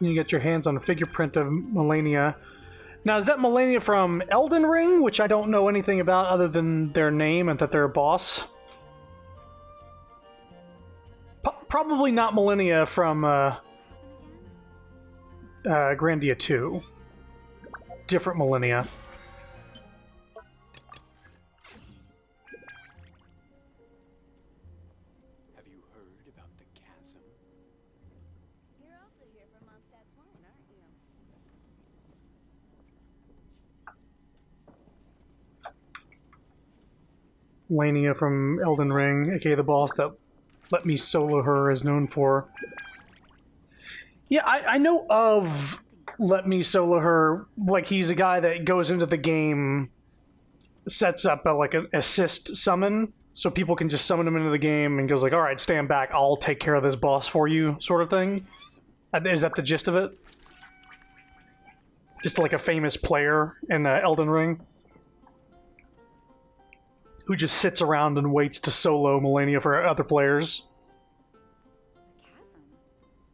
you get your hands on a figure print of Melania. Now, is that Melania from Elden Ring, which I don't know anything about other than their name and that they're a boss? Probably not Melania from Grandia 2. Different Melania. Have you heard about the chasm? You're also here for Mondstadt's wine, aren't you? Melania from Elden Ring, aka the boss that Let Me Solo Her is known for. Yeah, I know of Let Me Solo Her. Like, he's a guy that goes into the game, sets up like an assist summon, so people can just summon him into the game and goes like, alright, stand back, I'll take care of this boss for you, sort of thing. Is that the gist of it? Just like a famous player in Elden Ring who just sits around and waits to solo Melania for other players. The chasm?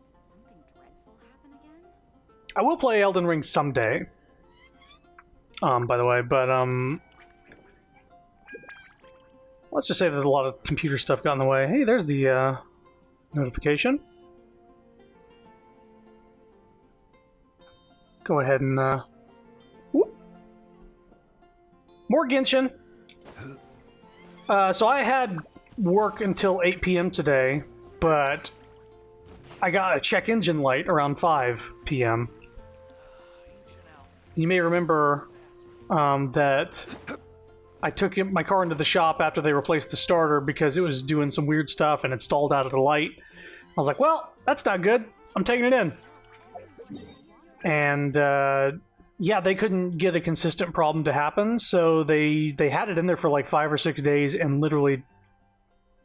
Did something dreadful happen again? I will play Elden Ring someday. By the way, but let's just say that a lot of computer stuff got in the way. Hey, there's the notification. Go ahead and whoop. More Genshin. So I had work until 8 p.m. today, but I got a check engine light around 5 p.m. You may remember that I took my car into the shop after they replaced the starter because it was doing some weird stuff and it stalled out of the light. I was like, well, that's not good. I'm taking it in. And yeah, they couldn't get a consistent problem to happen, so they had it in there for like 5 or 6 days and literally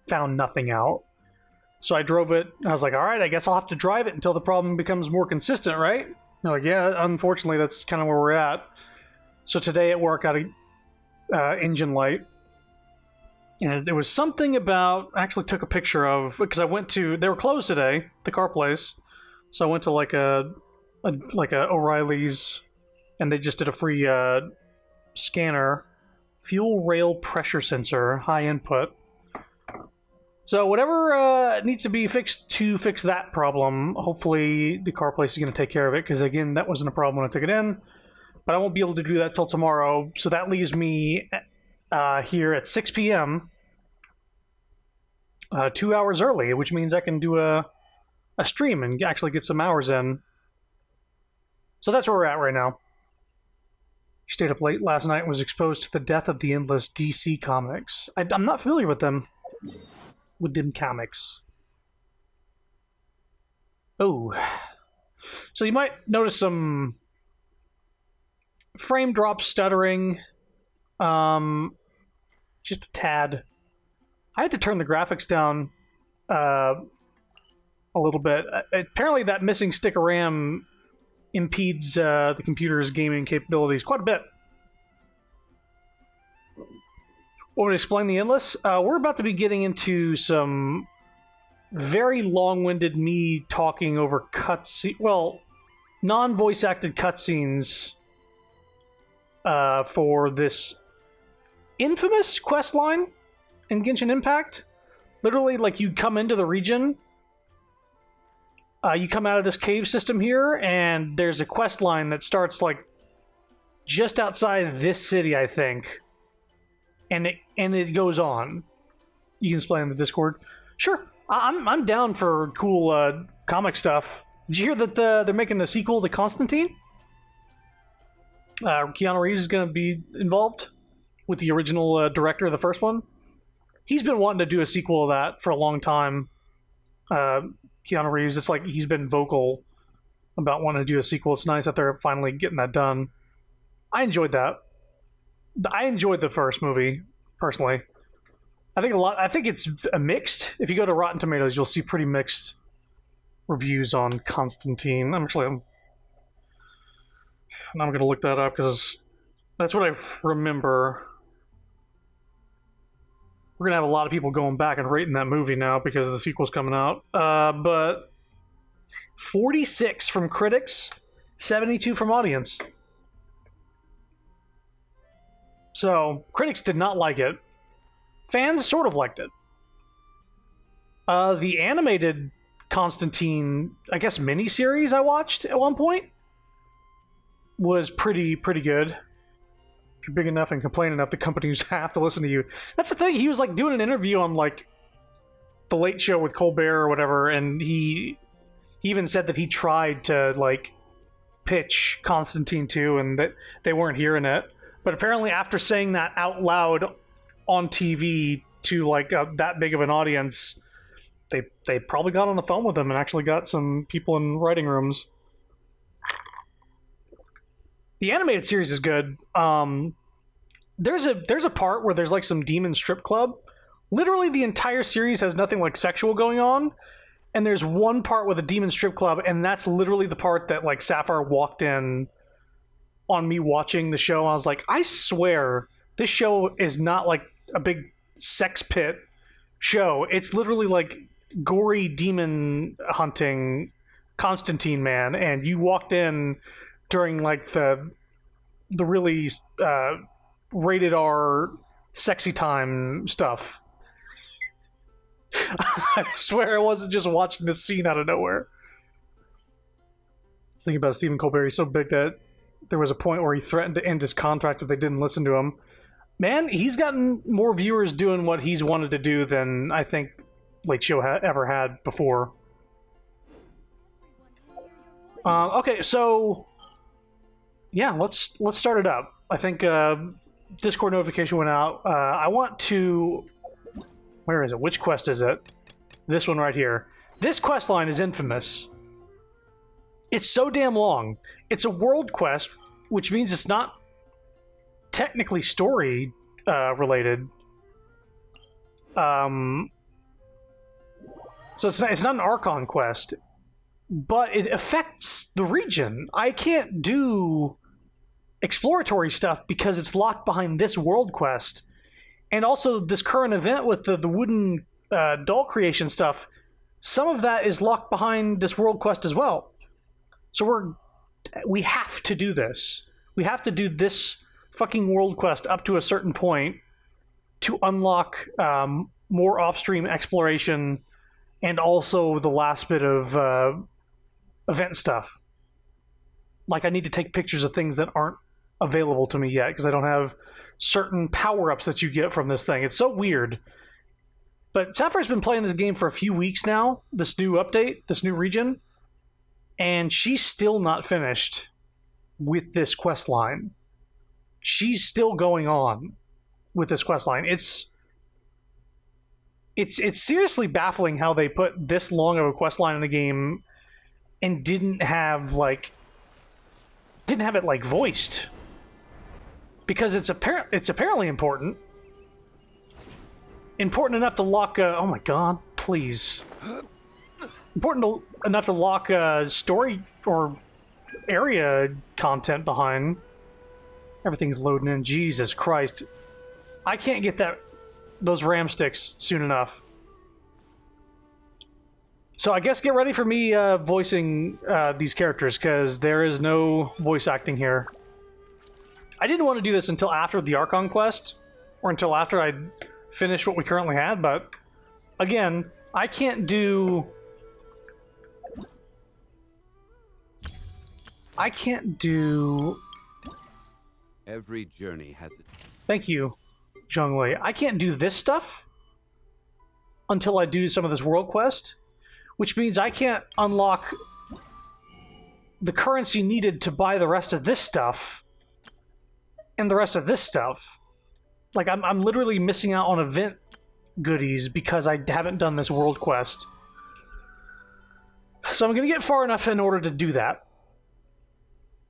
found nothing out. So I drove it. I was like, all right, I guess I'll have to drive it until the problem becomes more consistent, right? They're like, yeah, unfortunately, that's kind of where we're at. So today at work, I got an engine light. And there was something about, I actually took a picture of, because I went to, they were closed today, the car place. So I went to like a O'Reilly's, and they just did a free scanner. Fuel rail pressure sensor, high input. So whatever needs to be fixed to fix that problem, hopefully the car place is going to take care of it, because again, that wasn't a problem when I took it in. But I won't be able to do that till tomorrow, so that leaves me here at 6 p.m. 2 hours early, which means I can do a stream and actually get some hours in. So that's where we're at right now. He stayed up late last night and was exposed to the death of the endless DC comics. I'm not familiar with them. With them comics. Oh. So you might notice some frame drop stuttering. Just a tad. I had to turn the graphics down a little bit. Apparently that missing stick of RAM impedes the computer's gaming capabilities quite a bit. Want me to explain the endless? We're about to be getting into some very long-winded me talking over cutscenes, well, non-voice acted cutscenes for this infamous quest line in Genshin Impact. Literally, like, you come into the region, you come out of this cave system here, and there's a quest line that starts, like, just outside this city, I think. And it goes on. You can explain in the Discord. Sure, I'm down for cool comic stuff. Did you hear that they're making a sequel to Constantine? Keanu Reeves is going to be involved with the original director of the first one. He's been wanting to do a sequel of that for a long time. Keanu Reeves, it's like he's been vocal about wanting to do a sequel. It's nice that they're finally getting that done. I enjoyed that. I enjoyed the first movie, personally. I think it's mixed. If you go to Rotten Tomatoes, you'll see pretty mixed reviews on Constantine. I'm going to look that up because that's what I remember. We're going to have a lot of people going back and rating that movie now because the sequel's coming out. But 46 from critics, 72 from audience. So, critics did not like it. Fans sort of liked it. The animated Constantine, I guess, miniseries I watched at one point was pretty good. If you're big enough and complain enough, the companies have to listen to you. That's the thing. He was like doing an interview on like the Late Show with Colbert or whatever, and he even said that he tried to like pitch Constantine 2 and that they weren't hearing it. But apparently, after saying that out loud on TV to like that big of an audience, they probably got on the phone with him and actually got some people in writing rooms. The animated series is good. There's a part where there's like some demon strip club. Literally, the entire series has nothing like sexual going on, and there's one part with a demon strip club, and that's literally the part that like Sapphire walked in on me watching the show. I was like, I swear this show is not like a big sex pit show. It's literally like gory demon hunting Constantine man, and you walked in during like the really rated R sexy time stuff. I swear I wasn't just watching this scene out of nowhere. I was thinking about Stephen Colbert. He's so big that there was a point where he threatened to end his contract if they didn't listen to him. Man, he's gotten more viewers doing what he's wanted to do than I think Late Show ever had before. Okay, so yeah, let's start it up. I think Discord notification went out. I want to... Where is it? Which quest is it? This one right here. This quest line is infamous. It's so damn long. It's a world quest, which means it's not technically story related. So it's not an Archon quest, but it affects the region. I can't do exploratory stuff because it's locked behind this world quest. And also this current event with the wooden doll creation stuff, some of that is locked behind this world quest as well. So we have to do this. We have to do this fucking world quest up to a certain point to unlock more off-stream exploration and also the last bit of event stuff. Like, I need to take pictures of things that aren't available to me yet because I don't have certain power-ups that you get from this thing. It's so weird. But Sapphire's been playing this game for a few weeks now, this new update, this new region, and she's still not finished with this quest line. She's still going on with this quest line. It's seriously baffling how they put this long of a quest line in the game and didn't have it like voiced, because it's apparently important enough to lock oh my god, please, enough to lock story or area content behind. Everything's loading in. Jesus Christ, I can't get those RAM sticks soon enough. So I guess get ready for me voicing these characters, because there is no voice acting here. I didn't want to do this until after the Archon quest, or until after I'd finished what we currently had, but again, I can't do... Every journey has its... Thank you, Zhongwei. I can't do this stuff until I do some of this world quest, which means I can't unlock the currency needed to buy the rest of this stuff and the rest of this stuff. Like, I'm literally missing out on event goodies because I haven't done this world quest. So I'm going to get far enough in order to do that.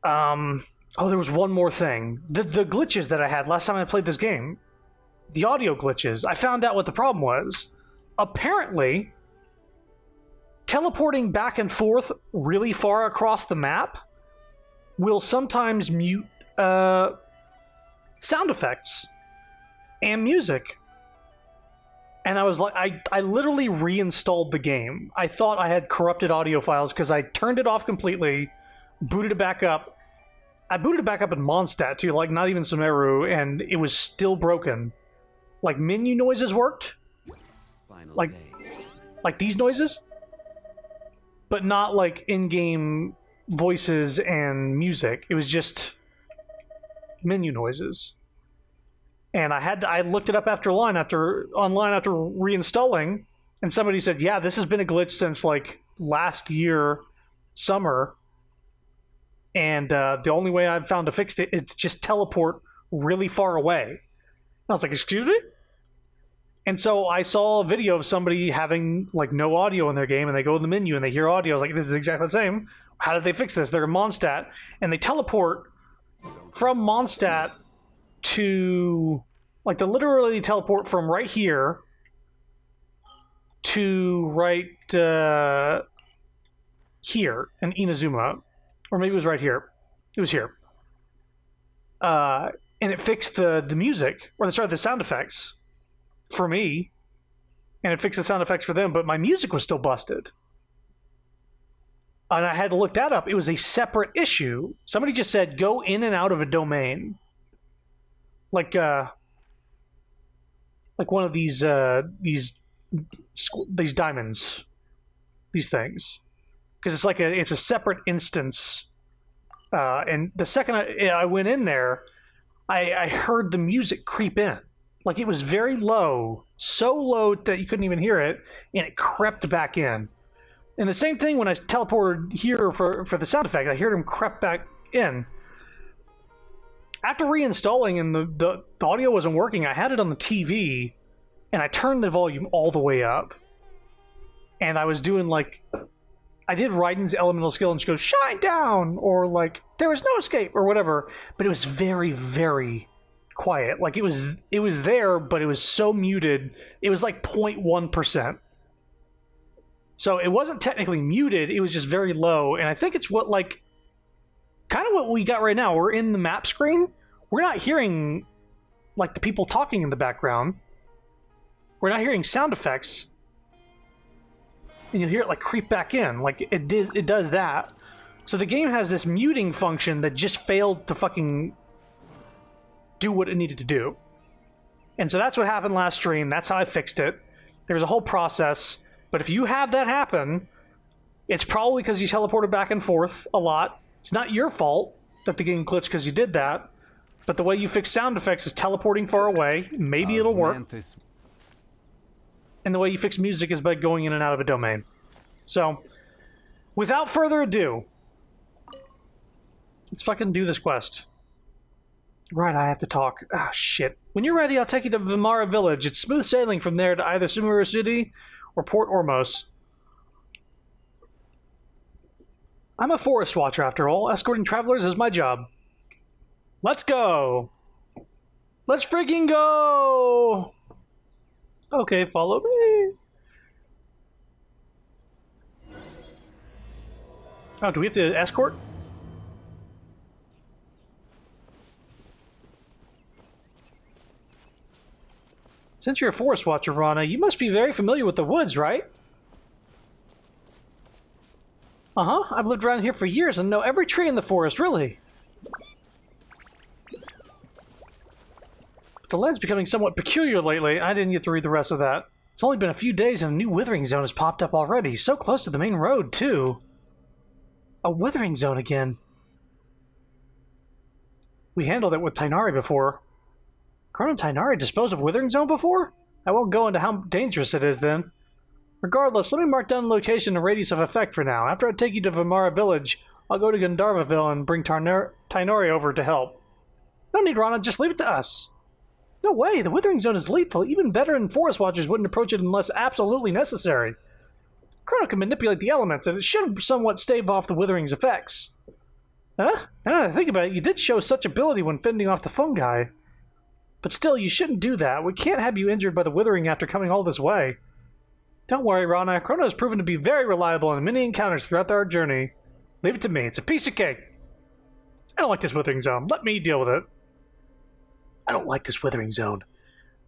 Oh, there was one more thing. The glitches that I had last time I played this game. The audio glitches. I found out what the problem was. Apparently, teleporting back and forth really far across the map will sometimes mute sound effects and music. And I was like, I literally reinstalled the game. I thought I had corrupted audio files because I turned it off completely, booted it back up. I booted it back up in Mondstadt too, like not even Sumeru, and it was still broken. Like menu noises worked, Final like day. like these noises, but not like in-game voices and music. It was just menu noises. And I looked it up online after reinstalling, and somebody said, "Yeah, this has been a glitch since like last year, summer." And the only way I've found to fix it is to just teleport really far away. And I was like, "Excuse me?" And so I saw a video of somebody having like no audio in their game, and they go in the menu and they hear audio. I was like, "This is exactly the same. How did they fix this?" They're in Mondstadt, and they teleport from Mondstadt to, like, they literally teleport from right here to right here in Inazuma, or maybe it was right here. It was here, and it fixed the music, or sorry, the sound effects for me, and it fixed the sound effects for them. But my music was still busted, and I had to look that up. It was a separate issue. Somebody just said go in and out of a domain. Like one of these diamonds, these things, because it's a separate instance. And the second I went in there, I heard the music creep in, like it was very low, so low that you couldn't even hear it, and it crept back in. And the same thing when I teleported here for the sound effect, I heard him crept back in. After reinstalling and the audio wasn't working, I had it on the TV, and I turned the volume all the way up. And I was doing like, I did Raiden's elemental skill and she goes, "Shine down!" or like, "There was no escape," or whatever. But it was very, very quiet. Like it was there, but it was so muted. It was like 0.1%. So it wasn't technically muted, it was just very low. And I think it's what, like, kind of what we got right now. We're in the map screen. We're not hearing like the people talking in the background. We're not hearing sound effects. And you'll hear it like creep back in. Like it does that. So the game has this muting function that just failed to fucking do what it needed to do. And so that's what happened last stream. That's how I fixed it. There was a whole process. But if you have that happen, it's probably because you teleported back and forth a lot. It's not your fault that the game glitched because you did that. But the way you fix sound effects is teleporting far away. Maybe it'll work. And the way you fix music is by going in and out of a domain. So, without further ado, let's fucking do this quest. Right, I have to talk. Ah, shit. When you're ready, I'll take you to Vimara Village. It's smooth sailing from there to either Sumeru City or Port Ormos. I'm a forest watcher, after all. Escorting travelers is my job. Let's go! Let's freaking go! Okay, follow me. Oh, do we have to escort? Since you're a forest watcher, Rana, you must be very familiar with the woods, right? Uh-huh. I've lived around here for years and know every tree in the forest, really. But the land's becoming somewhat peculiar lately. I didn't get to read the rest of that. It's only been a few days and a new withering zone has popped up already. So close to the main road, too. A withering zone again. We handled it with Tainari before. Chrono Tainari disposed of withering zone before? I won't go into how dangerous it is then. Regardless, let me mark down the location and radius of effect for now. After I take you to Vimara Village, I'll go to Gandharvaville and bring Tainari over to help. No need, Rana, just leave it to us. No way, the withering zone is lethal. Even veteran forest watchers wouldn't approach it unless absolutely necessary. Chrono can manipulate the elements, and it should somewhat stave off the withering's effects. Huh? Now that I think about it, you did show such ability when fending off the fungi. But still, you shouldn't do that. We can't have you injured by the withering after coming all this way. Don't worry, Rana. Chrono has proven to be very reliable in many encounters throughout our journey. Leave it to me. It's a piece of cake. I don't like this withering zone. Let me deal with it. I don't like this withering zone.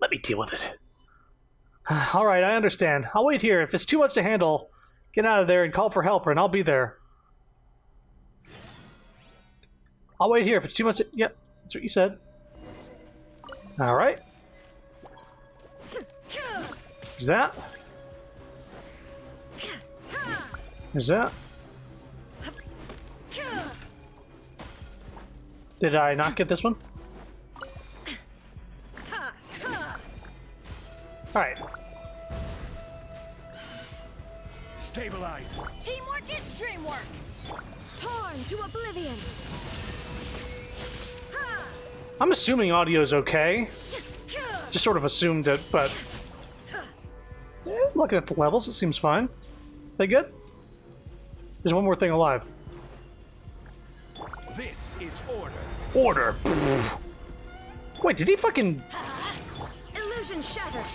Let me deal with it. Alright, I understand. I'll wait here. If it's too much to handle, get out of there and call for help, and I'll be there. I'll wait here if it's too much to... Yep, that's what you said. Alright. Is that? Is that? Did I not get this one? Alright. Stabilize. Teamwork is dreamwork. Torn to oblivion. I'm assuming audio's okay. Just sort of assumed it, but... looking at the levels, it seems fine. They good? There's one more thing alive. This is order. Order! Wait, did he fucking Illusion shattered.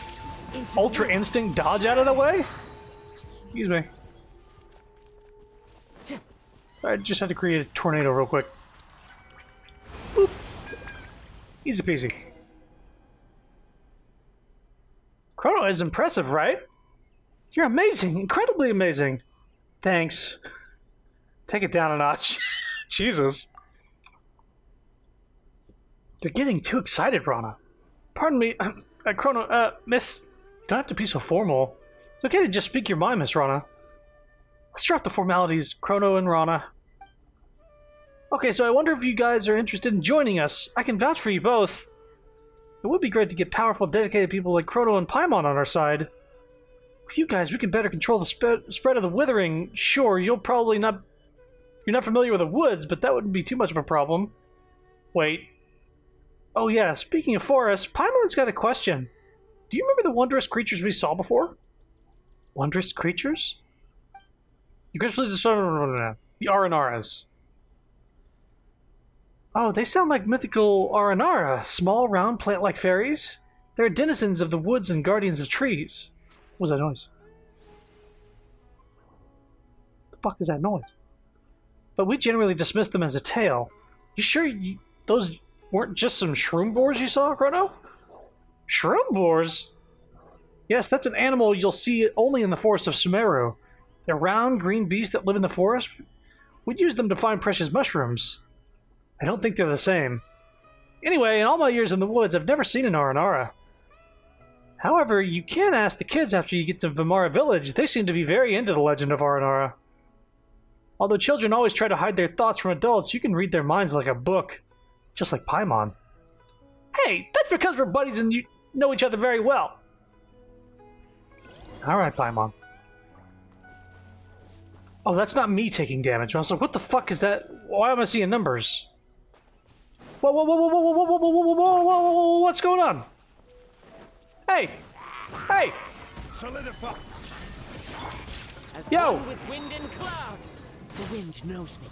Into Ultra Instinct dodge out of the way? Excuse me. I just had to create a tornado real quick. Boop. Easy peasy. Chrono is impressive, right? You're amazing, incredibly amazing. Thanks. Take it down a notch. Jesus. You're getting too excited, Rana. Pardon me, Chrono, miss... You don't have to be so formal. It's okay to just speak your mind, Miss Rana. Let's drop the formalities, Chrono and Rana. Okay, so I wonder if you guys are interested in joining us. I can vouch for you both. It would be great to get powerful, dedicated people like Chrono and Paimon on our side. With you guys, we can better control the spread of the withering. Sure, you're not familiar with the woods, but that wouldn't be too much of a problem. Wait. Oh yeah, speaking of forests, Paimon's got a question. Do you remember the wondrous creatures we saw before? Wondrous creatures? You gracefully discovered the Aranaras. Oh, they sound like mythical Aranara, small, round, plant-like fairies. They're denizens of the woods and guardians of trees. What was that noise? The fuck is that noise? But we generally dismiss them as a tale. You sure those weren't just some shroom boars you saw, Chrono? Shroom boars? Yes, that's an animal you'll see only in the forest of Sumeru. They're round, green beasts that live in the forest. We'd use them to find precious mushrooms. I don't think they're the same. Anyway, in all my years in the woods, I've never seen an Aranara. However, you can ask the kids after you get to Vimara Village. They seem to be very into the legend of Aranara. Although children always try to hide their thoughts from adults, you can read their minds like a book. Just like Paimon. Hey, that's because we're buddies and you know each other very well. Alright, Paimon. Oh, that's not me taking damage. I was like, what the fuck is that? Why am I seeing numbers? Whoa, whoa, whoa, whoa, whoa, whoa, whoa, whoa, whoa, whoa, whoa, whoa, what's going on? Hey! Hey! Solidify. As Yo! one with wind and cloud, the wind knows me.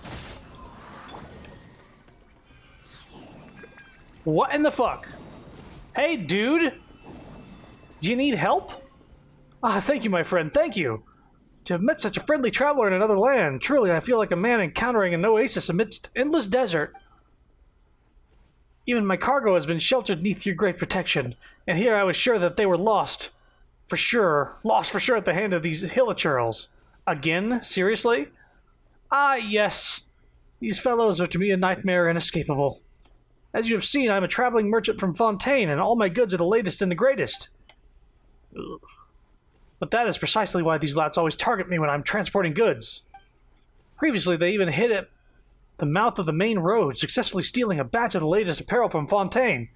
What in the fuck? Hey, dude! Do you need help? Ah, thank you, my friend, thank you! To have met such a friendly traveler in another land, truly I feel like a man encountering an oasis amidst endless desert. Even my cargo has been sheltered neath your great protection, and here I was sure that they were lost. For sure. Lost for sure at the hand of these hilichurls. Again? Seriously? Ah, yes. These fellows are to me a nightmare inescapable. As you have seen, I am a traveling merchant from Fontaine, and all my goods are the latest and the greatest. Ugh. But that is precisely why these lots always target me when I'm transporting goods. Previously, they even hid at the mouth of the main road, successfully stealing a batch of the latest apparel from Fontaine.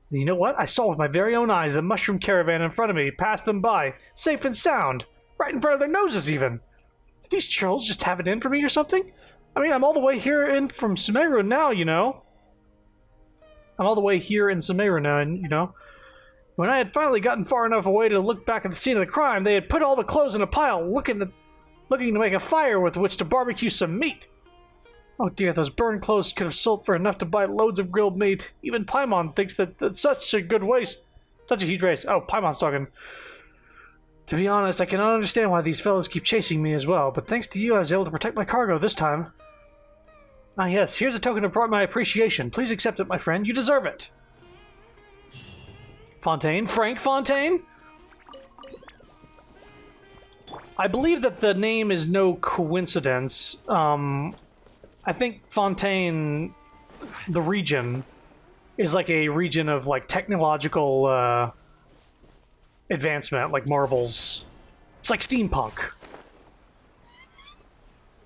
And you know what? I saw with my very own eyes the mushroom caravan in front of me pass them by, safe and sound, right in front of their noses even. Did these trolls just have it in for me or something? I mean, I'm all the way here in from Sumeru now, you know. I'm all the way here in Sumeru now, and you know. When I had finally gotten far enough away to look back at the scene of the crime, they had put all the clothes in a pile, looking to make a fire with which to barbecue some meat. Oh dear, those burned clothes could have sold for enough to buy loads of grilled meat. Even Paimon thinks that's such a good waste. Such a huge waste. Oh, Paimon's talking. To be honest, I cannot understand why these fellows keep chasing me as well, but thanks to you I was able to protect my cargo this time. Ah yes, here's a token of my appreciation. Please accept it, my friend. You deserve it. Fontaine? Frank Fontaine? I believe that the name is no coincidence. I think Fontaine, the region, is like a region of like technological advancement, like Marvel's. It's like steampunk.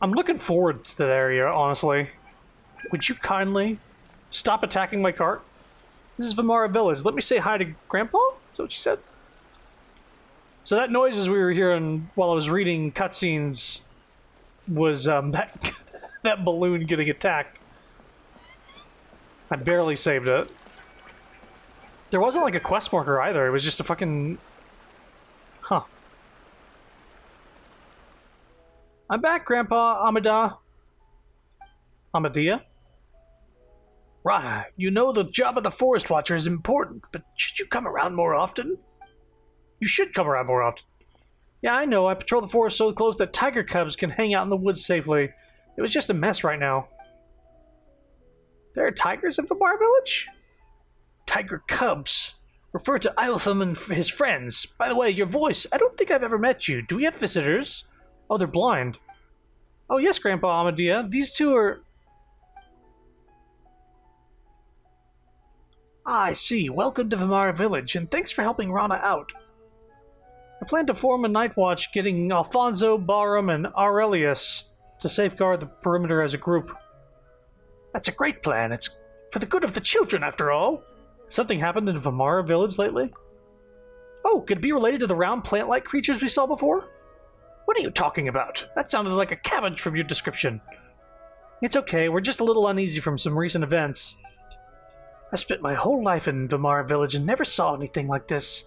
I'm looking forward to that area, honestly. Would you kindly stop attacking my cart? This is Vimara Village. Let me say hi to Grandpa? Is that what you said? So that noises we were hearing while I was reading cutscenes was that that balloon getting attacked. I barely saved it. There wasn't like a quest marker either. It was just a fucking... Huh. I'm back, Grandpa Amada. Amadia? Rana, you know the job of the Forest Watcher is important, but should you come around more often? You should come around more often. Yeah, I know. I patrol the forest so close that tiger cubs can hang out in the woods safely. It was just a mess right now. There are tigers in Vimara Village? Tiger cubs. Refer to Iotham and his friends. By the way, your voice. I don't think I've ever met you. Do we have visitors? Oh, they're blind. Oh, yes, Grandpa Amadia. These two are... Ah, I see. Welcome to Vimara Village, and thanks for helping Rana out. I plan to form a night watch, getting Alfonso, Barum, and Aurelius to safeguard the perimeter as a group. That's a great plan. It's for the good of the children, after all. Something happened in Vimara Village lately? Oh, could it be related to the round plant-like creatures we saw before? What are you talking about? That sounded like a cabbage from your description. It's okay. We're just a little uneasy from some recent events. I spent my whole life in Vimara Village and never saw anything like this.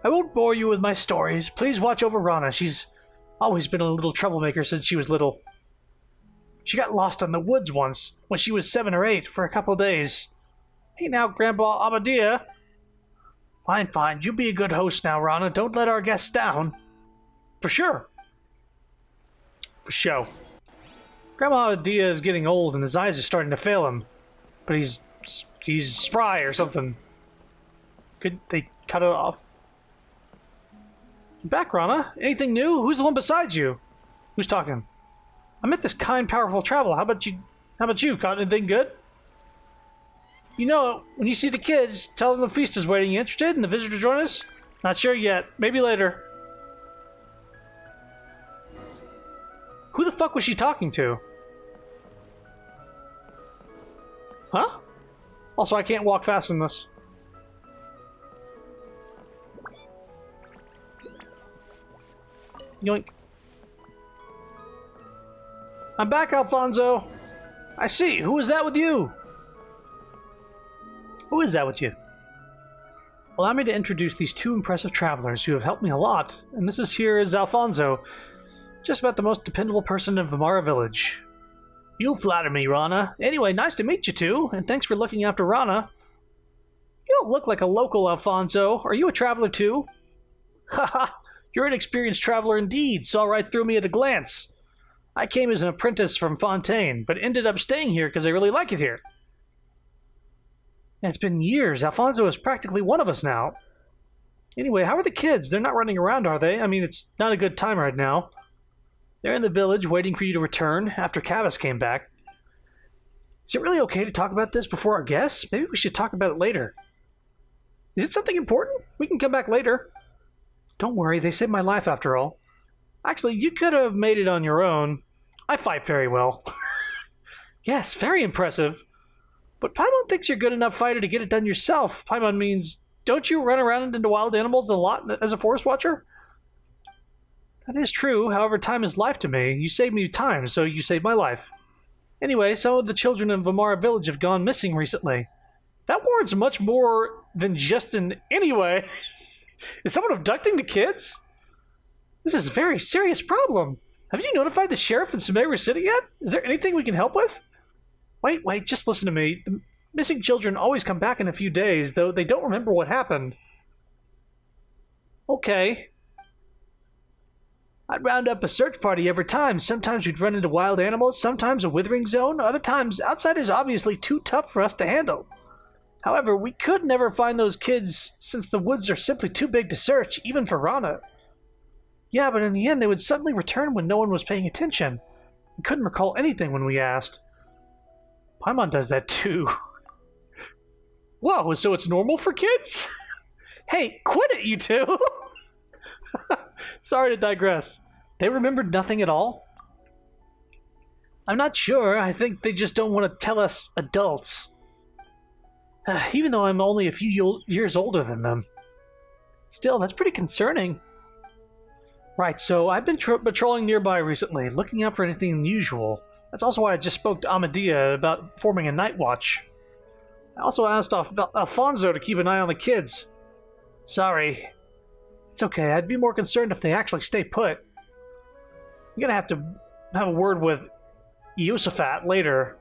I won't bore you with my stories. Please watch over Rana. She's always been a little troublemaker since she was little. She got lost in the woods once, when she was 7 or 8, for a couple of days. Hey now, Grandpa Abadia. Fine, fine. You be a good host now, Rana. Don't let our guests down. For sure. For show. Grandpa Abadia is getting old and his eyes are starting to fail him. But he's spry or something. Could they cut it off? Back, Rana. Anything new? Who's the one beside you? Who's talking? I met this kind, powerful traveler. How about you? Got anything good? You know, when you see the kids, tell them the feast is waiting. You interested in the visitor to join us? Not sure yet. Maybe later. Who the fuck was she talking to? Huh? Also, I can't walk fast in this. Yoink. I'm back, Alfonso. I see. Who is that with you? Who is that with you? Allow me to introduce these two impressive travelers who have helped me a lot. And this here is Alfonso. Just about the most dependable person in Vimara Village. You flatter me, Rana. Anyway, nice to meet you two, and thanks for looking after Rana. You don't look like a local, Alfonso. Are you a traveler too? Haha, you're an experienced traveler indeed. Saw right through me at a glance. I came as an apprentice from Fontaine, but ended up staying here because I really like it here. And it's been years. Alfonso is practically one of us now. Anyway, how are the kids? They're not running around, are they? I mean, it's not a good time right now. They're in the village waiting for you to return after Cavus came back. Is it really okay to talk about this before our guests? Maybe we should talk about it later. Is it something important? We can come back later. Don't worry, they saved my life after all. Actually, you could have made it on your own. I fight very well. Yes, very impressive. But Paimon thinks you're a good enough fighter to get it done yourself. Paimon means, don't you run around into wild animals a lot as a forest watcher? That is true. However, time is life to me. You saved me time, so you saved my life. Anyway, some of the children in Vimara Village have gone missing recently. That warrants much more than just an anyway. Is someone abducting the kids? This is a very serious problem. Have you notified the sheriff in Sumeru City yet? Is there anything we can help with? Wait, just listen to me. The missing children always come back in a few days, though they don't remember what happened. Okay. I'd round up a search party every time. Sometimes we'd run into wild animals, sometimes a withering zone, other times outsiders obviously too tough for us to handle. However, we could never find those kids since the woods are simply too big to search, even for Rana. Yeah, but in the end they would suddenly return when no one was paying attention. We couldn't recall anything when we asked. Paimon does that too. Whoa, so it's normal for kids? Hey, quit it, you two! Sorry to digress. They remembered nothing at all? I'm not sure. I think they just don't want to tell us adults. Even though I'm only a few years older than them. Still, that's pretty concerning. Right, so I've been patrolling nearby recently, looking out for anything unusual. That's also why I just spoke to Amadea about forming a night watch. I also asked Alfonso to keep an eye on the kids. Sorry. It's okay, I'd be more concerned if they actually stay put. I'm gonna have to have a word with Yosafat later.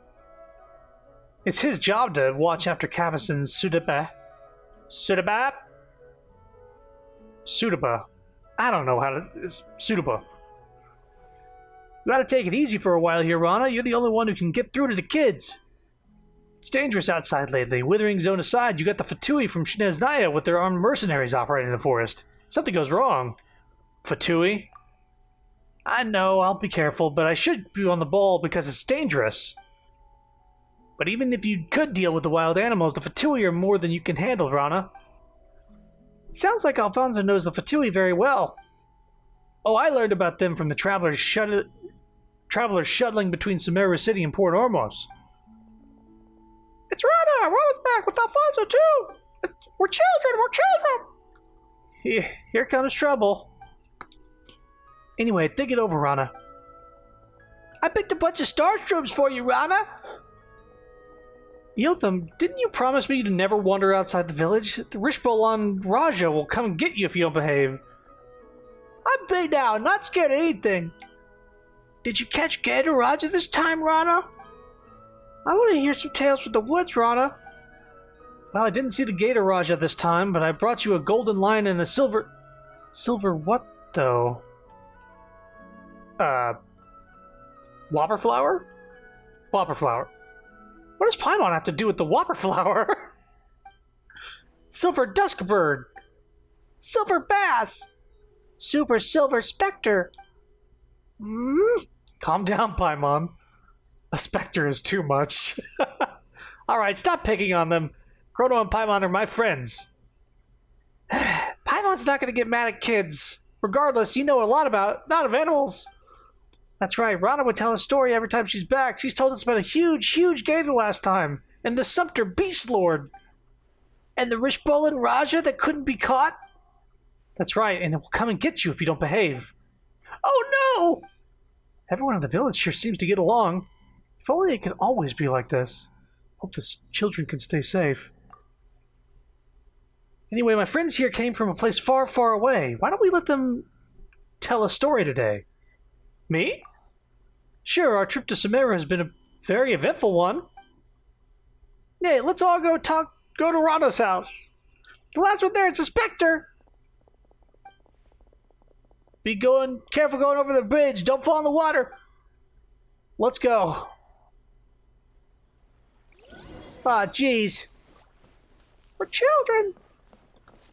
It's his job to watch after Kavis and Sudaba. Sudaba. I don't know how to... It's Sudaba. You gotta take it easy for a while here, Rana. You're the only one who can get through to the kids. It's dangerous outside lately. Withering Zone aside, you got the Fatui from Shneznaya with their armed mercenaries operating in the forest. Something goes wrong. Fatui? I know, I'll be careful, but I should be on the ball because it's dangerous. But even if you could deal with the wild animals, the Fatui are more than you can handle, Rana. It sounds like Alfonso knows the Fatui very well. Oh, I learned about them from the travelers shuttling between Sumeru City and Port Ormos. It's Rana! Rana's back with Alfonso, too! We're children! Here comes trouble. Anyway, think it over, Rana. I picked a bunch of Starstroms for you, Rana! Yotham, didn't you promise me to never wander outside the village? The Rishbolan Raja will come and get you if you don't behave. I'm big now, not scared of anything. Did you catch Gator Raja this time, Rana? I want to hear some tales from the woods, Rana. Well, I didn't see the Gator Raja this time, but I brought you a golden lion and a silver... Silver what, though? Whopper flower? Whopper flower. What does Paimon have to do with the Whopper flower? Silver Duskbird. Silver Bass. Super Silver Spectre. Calm down, Paimon. A specter is too much. Alright, stop picking on them. Chrono and Paimon are my friends. Paimon's not going to get mad at kids. Regardless, you know a lot about, not of animals. That's right, Rana would tell a story every time she's back. She's told us about a huge, huge gator last time. And the Sumpter Beast Lord. And the Rishbolan Raja that couldn't be caught. That's right, and it will come and get you if you don't behave. Oh no! Everyone in the village sure seems to get along. If only it could always be like this. Hope the children can stay safe. Anyway, my friends here came from a place far, far away. Why don't we let them tell a story today? Me? Sure, our trip to Sumeru has been a very eventful one. Hey, let's all go to Rana's house. The last one there is a specter. Be careful going over the bridge. Don't fall in the water. Let's go. Ah, jeez. We're children.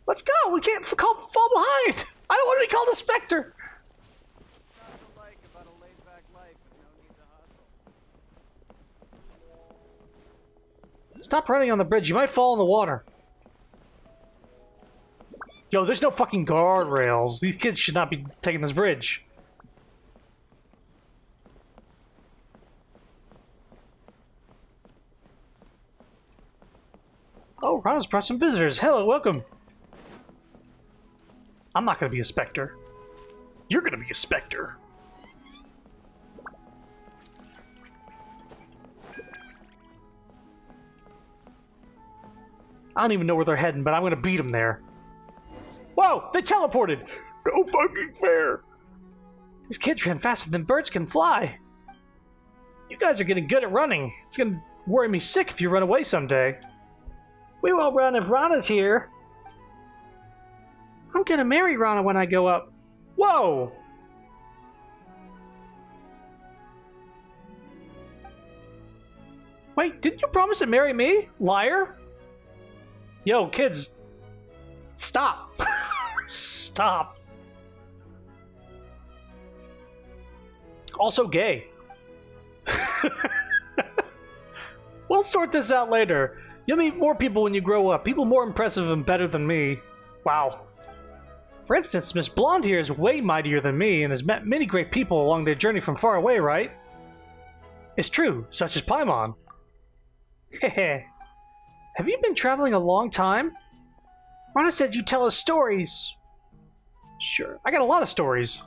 Let's go. We can't fall behind. I don't want to be called a specter. Stop running on the bridge. You might fall in the water. Yo, there's no fucking guardrails. These kids should not be taking this bridge. Oh, Rana's brought some visitors. Hello, welcome. I'm not gonna be a specter. You're gonna be a specter. I don't even know where they're heading, but I'm gonna beat them there. Whoa! They teleported! No fucking fair! These kids ran faster than birds can fly. You guys are getting good at running. It's gonna worry me sick if you run away someday. We won't run if Rana's here. I'm gonna marry Rana when I go up. Whoa! Wait, didn't you promise to marry me? Liar? Yo, kids, stop. Stop. Also gay. We'll sort this out later. You'll meet more people when you grow up. People more impressive and better than me. Wow. For instance, Miss Blonde here is way mightier than me and has met many great people along their journey from far away, right? It's true, such as Paimon. Hehe. Have you been traveling a long time? Rana said you tell us stories. Sure, I got a lot of stories.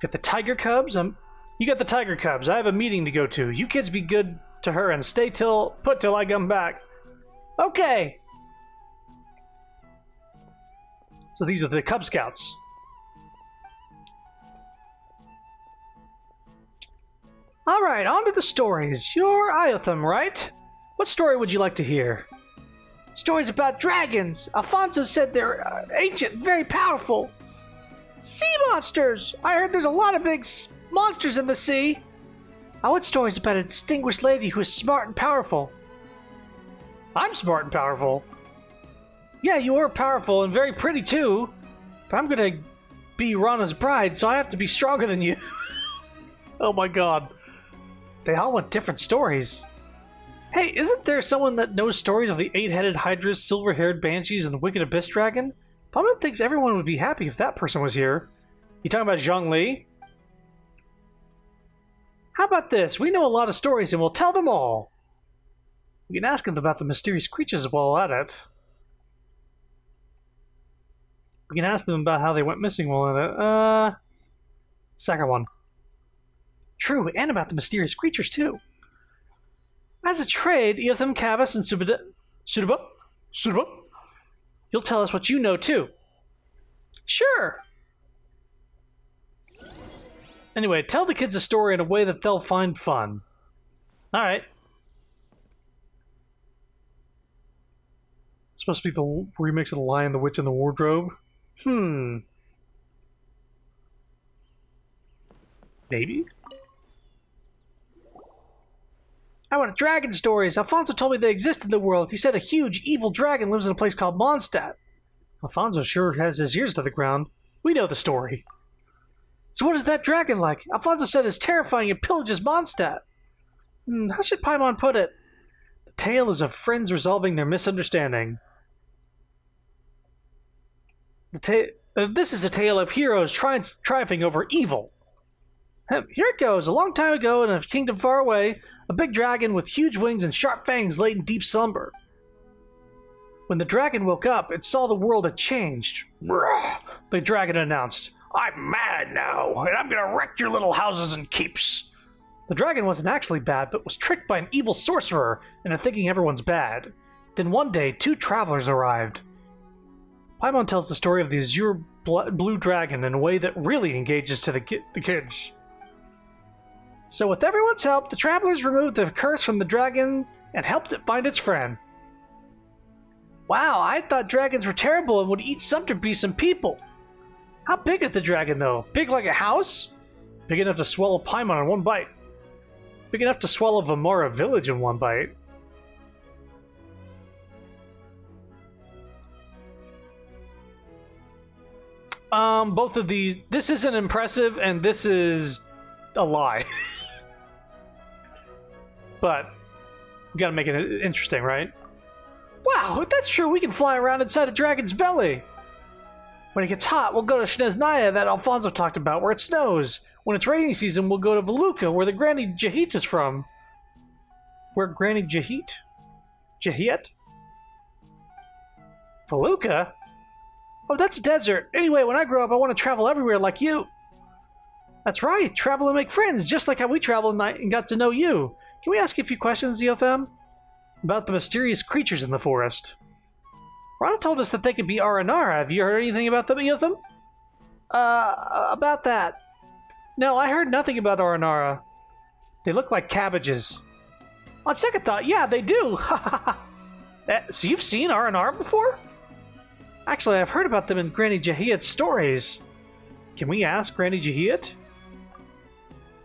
Got the tiger cubs. You got the tiger cubs. I have a meeting to go to. You kids be good to her and stay put till I come back. Okay. So these are the Cub Scouts. All right, on to the stories. You're Iotham, right? What story would you like to hear? Stories about dragons. Alfonso said they're ancient, very powerful. Sea monsters! I heard there's a lot of big monsters in the sea. I want stories about a distinguished lady who is smart and powerful. I'm smart and powerful. Yeah, you are powerful and very pretty too. But I'm gonna be Rana's bride, so I have to be stronger than you. Oh my god. They all want different stories. Hey, isn't there someone that knows stories of the 8-headed hydras, silver-haired banshees, and the wicked abyss dragon? Paimon thinks everyone would be happy if that person was here. You talking about Zhongli? How about this? We know a lot of stories and we'll tell them all. We can ask them about the mysterious creatures while at it. We can ask them about how they went missing while at it. Second one. True, and about the mysterious creatures too. As a trade, Iotham, Cavus, and Suduba, you'll tell us what you know too. Sure. Anyway, tell the kids a story in a way that they'll find fun. Alright. It's supposed to be the remix of The Lion, the Witch, and the Wardrobe. Maybe? I want dragon stories. Alfonso told me they exist in the world. He said a huge, evil dragon lives in a place called Mondstadt. Alfonso sure has his ears to the ground. We know the story. So what is that dragon like? Alfonso said it's terrifying and pillages Mondstadt. How should Paimon put it? The tale is of friends resolving their misunderstanding. This is a tale of heroes triumphing over evil. Here it goes. A long time ago in a kingdom far away, a big dragon with huge wings and sharp fangs lay in deep slumber. When the dragon woke up, it saw the world had changed. The dragon announced, "I'm mad now, and I'm gonna wreck your little houses and keeps." The dragon wasn't actually bad, but was tricked by an evil sorcerer into thinking everyone's bad. Then one day, 2 travelers arrived. Paimon tells the story of the azure blue dragon in a way that really engages to the kids. So with everyone's help, the travelers removed the curse from the dragon and helped it find its friend. Wow, I thought dragons were terrible and would eat Sumter beasts and people. How big is the dragon, though? Big like a house? Big enough to swallow Paimon in one bite. Big enough to swallow Vamara village in one bite. Both of these... This isn't impressive, and this is a lie. But we gotta make it interesting, right? Wow, if that's true, we can fly around inside a dragon's belly. When it gets hot, we'll go to Shneznaya that Alfonso talked about, where it snows. When it's rainy season, we'll go to Veluca, where the Granny Jahit is from. Where Granny Jahit? Jahiet? Veluca? Oh, that's a desert. Anyway, when I grow up, I want to travel everywhere like you. That's right, travel and make friends, just like how we traveled and got to know you. Can we ask you a few questions, Iotham? About the mysterious creatures in the forest. Rana told us that they could be Aranara. Have you heard anything about them, Iotham? About that. No, I heard nothing about Aranara. They look like cabbages. On second thought, yeah, they do. So you've seen Aranara before? Actually, I've heard about them in Granny Jahiat's stories. Can we ask Granny Jahiat?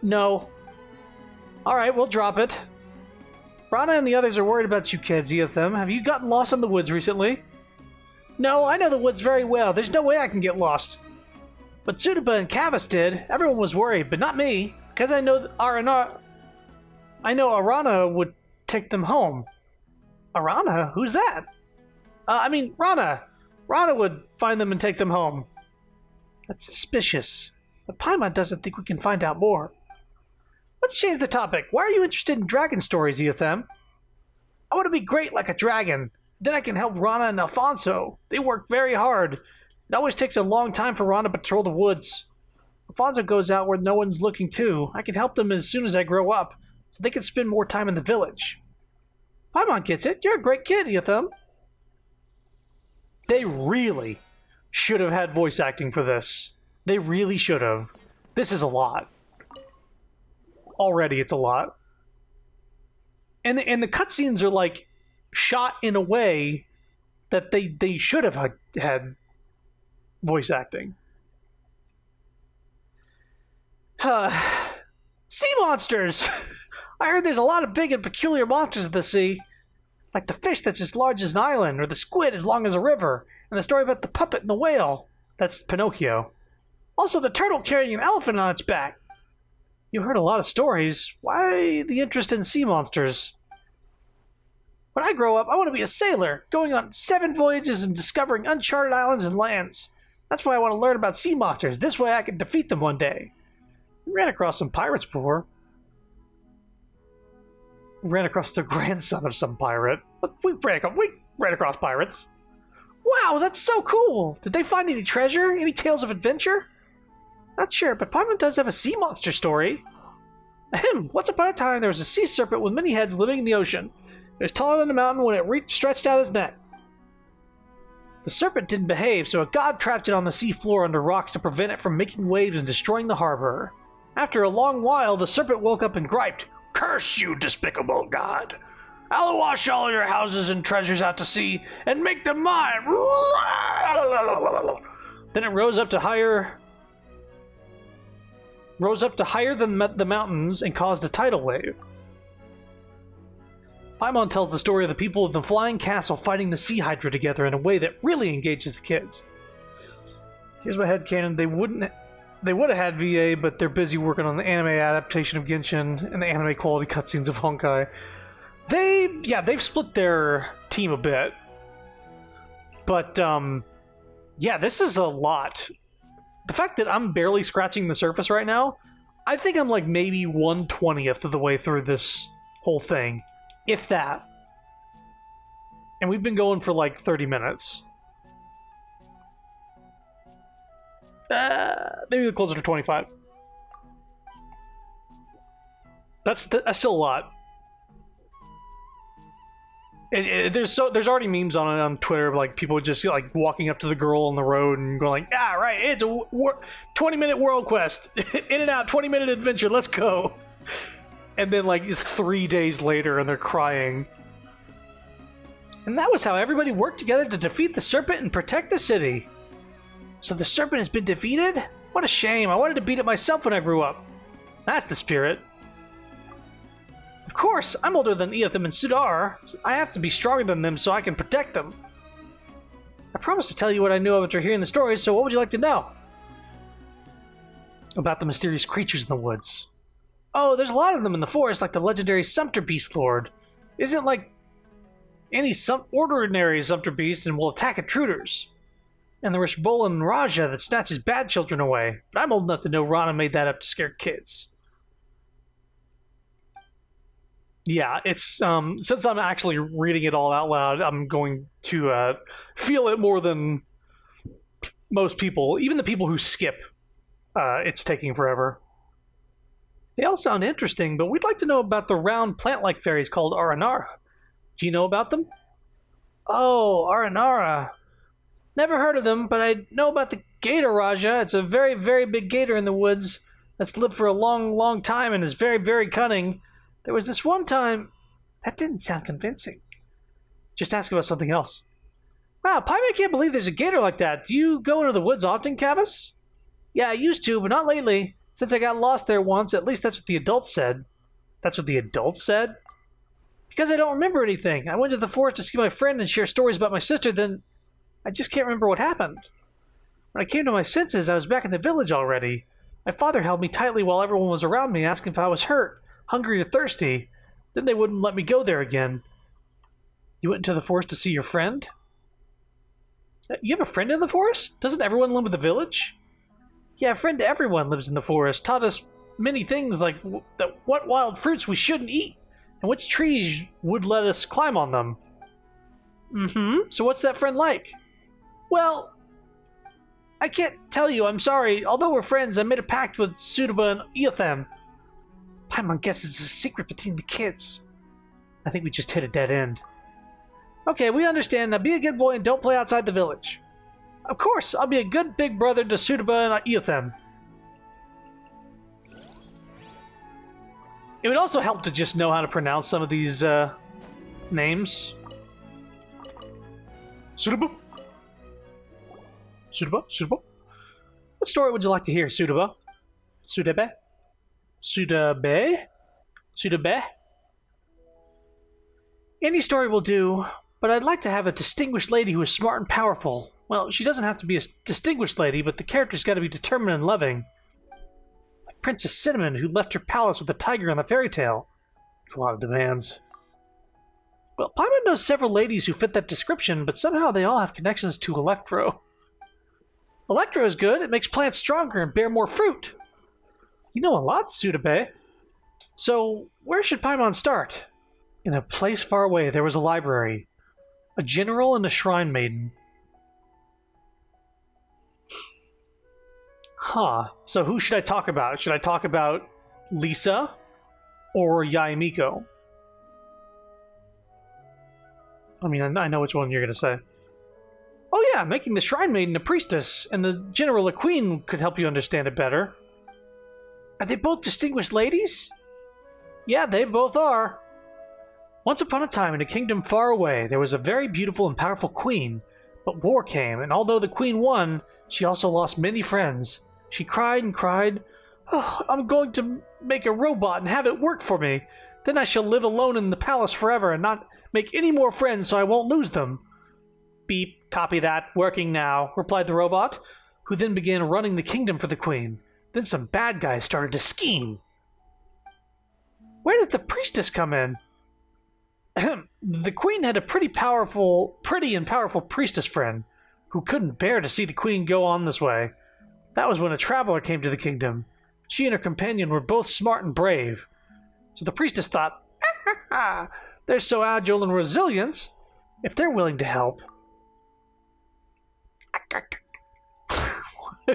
No. Alright, we'll drop it. Rana and the others are worried about you kids, Iotham. Have you gotten lost in the woods recently? No, I know the woods very well. There's no way I can get lost. But Tsuruba and Cavus did. Everyone was worried, but not me, because I know Arana would take them home. Arana? Who's that? Rana. Rana would find them and take them home. That's suspicious. But Paimon doesn't think we can find out more. Let's change the topic. Why are you interested in dragon stories, Eothem? I want to be great like a dragon. Then I can help Rana and Alfonso. They work very hard. It always takes a long time for Rana to patrol the woods. Alfonso goes out where no one's looking too. I can help them as soon as I grow up, so they can spend more time in the village. Paimon gets it. You're a great kid, Eothem. They really should have had voice acting for this. They really should have. This is a lot. Already it's a lot. And the cutscenes are like shot in a way that they should have had voice acting. Sea monsters! I heard there's a lot of big and peculiar monsters in the sea. Like the fish that's as large as an island, or the squid as long as a river, and the story about the puppet and the whale. That's Pinocchio. Also the turtle carrying an elephant on its back. You heard a lot of stories. Why the interest in sea monsters? When I grow up, I want to be a sailor, going on 7 voyages and discovering uncharted islands and lands. That's why I want to learn about sea monsters. This way I can defeat them one day. We ran across some pirates before. We ran across the grandson of some pirate. But we ran across pirates. Wow, that's so cool! Did they find any treasure? Any tales of adventure? Not sure, but Paimon does have a sea monster story. Ahem, once upon a time there was a sea serpent with many heads living in the ocean. It was taller than a mountain when it stretched out its neck. The serpent didn't behave, so a god trapped it on the sea floor under rocks to prevent it from making waves and destroying the harbor. After a long while, the serpent woke up and griped, "Curse you, despicable god! I'll wash all your houses and treasures out to sea and make them mine!" Then it rose up to higher than the mountains and caused a tidal wave. Paimon tells the story of the people of the Flying Castle fighting the Sea Hydra together in a way that really engages the kids. Here's my headcanon. They would have had VA, but they're busy working on the anime adaptation of Genshin and the anime quality cutscenes of Honkai. They've split their team a bit. But, yeah, this is a lot. The fact that I'm barely scratching the surface right now, I think I'm like maybe 1/20th of the way through this whole thing. If that. And we've been going for like 30 minutes. Maybe closer to 25. That's still a lot. There's already memes on it on Twitter, like people just like walking up to the girl on the road and going like, "Ah, right, it's a 20-minute world quest, in and out, 20-minute adventure, let's go." And then like just 3 days later, and they're crying. And that was how everybody worked together to defeat the serpent and protect the city. So the serpent has been defeated? What a shame! I wanted to beat it myself when I grew up. That's the spirit. Of course, I'm older than Eothem and Sudar. I have to be stronger than them so I can protect them. I promised to tell you what I knew after hearing the stories, so what would you like to know? About the mysterious creatures in the woods. Oh, there's a lot of them in the forest, like the legendary Sumpter Beast Lord. Isn't like any ordinary Sumpter Beast and will attack intruders. And the Rishbolan Raja that snatches bad children away. But I'm old enough to know Rana made that up to scare kids. Yeah, it's since I'm actually reading it all out loud, I'm going to feel it more than most people, even the people who skip. It's taking forever. They all sound interesting, but we'd like to know about the round plant-like fairies called Aranara. Do you know about them? Oh, Aranara. Never heard of them, but I know about the Gator Raja. It's a very, very big gator in the woods that's lived for a long, long time and is very, very cunning. There was this one time... That didn't sound convincing. Just ask about something else. Wow, Paimon can't believe there's a gator like that. Do you go into the woods often, Cavus? Yeah, I used to, but not lately. Since I got lost there once, at least that's what the adults said. That's what the adults said? Because I don't remember anything. I went to the forest to see my friend and share stories about my sister, then I just can't remember what happened. When I came to my senses, I was back in the village already. My father held me tightly while everyone was around me, asking if I was hurt, hungry, or thirsty. Then they wouldn't let me go there again. You went into the forest to see your friend? You have a friend in the forest? Doesn't everyone live in the village? Yeah, a friend to everyone lives in the forest. Taught us many things like what wild fruits we shouldn't eat and which trees would let us climb on them. So what's that friend like? Well, I can't tell you, I'm sorry. Although we're friends, I made a pact with Sudaba and Eothem. Paimon guesses it's a secret between the kids. I think we just hit a dead end. Okay, we understand. Now be a good boy and don't play outside the village. Of course, I'll be a good big brother to Sudaba and Eothem. It would also help to just know how to pronounce some of these names. Sudaba? Sudaba? Sudaba? What story would you like to hear, Sudaba? Sudabe? Sudabe? Sudabe? Any story will do, but I'd like to have a distinguished lady who is smart and powerful. Well, she doesn't have to be a distinguished lady, but the character's got to be determined and loving. Like Princess Cinnamon, who left her palace with a tiger on the fairy tale. It's a lot of demands. Well, Paimon knows several ladies who fit that description, but somehow they all have connections to Electro. Electro is good. It makes plants stronger and bear more fruit. You know a lot, Sudabe. So, where should Paimon start? In a place far away, there was a library, a general, and a shrine maiden. Huh. So who should I talk about? Should I talk about Lisa or Yaemiko? I mean, I know which one you're going to say. Oh yeah, making the shrine maiden a priestess and the general a queen could help you understand it better. Are they both distinguished ladies? Yeah, they both are. Once upon a time, in a kingdom far away, there was a very beautiful and powerful queen. But war came, and although the queen won, she also lost many friends. She cried and cried, "Oh, I'm going to make a robot and have it work for me. Then I shall live alone in the palace forever and not make any more friends so I won't lose them." Beep, copy that, working now, replied the robot, who then began running the kingdom for the queen. Then some bad guys started to scheme. Where did the priestess come in? The queen had a pretty and powerful priestess friend who couldn't bear to see the queen go on this way. That was when a traveler came to the kingdom. She and her companion were both smart and brave. So the priestess thought, they're so agile and resilient. If they're willing to help. I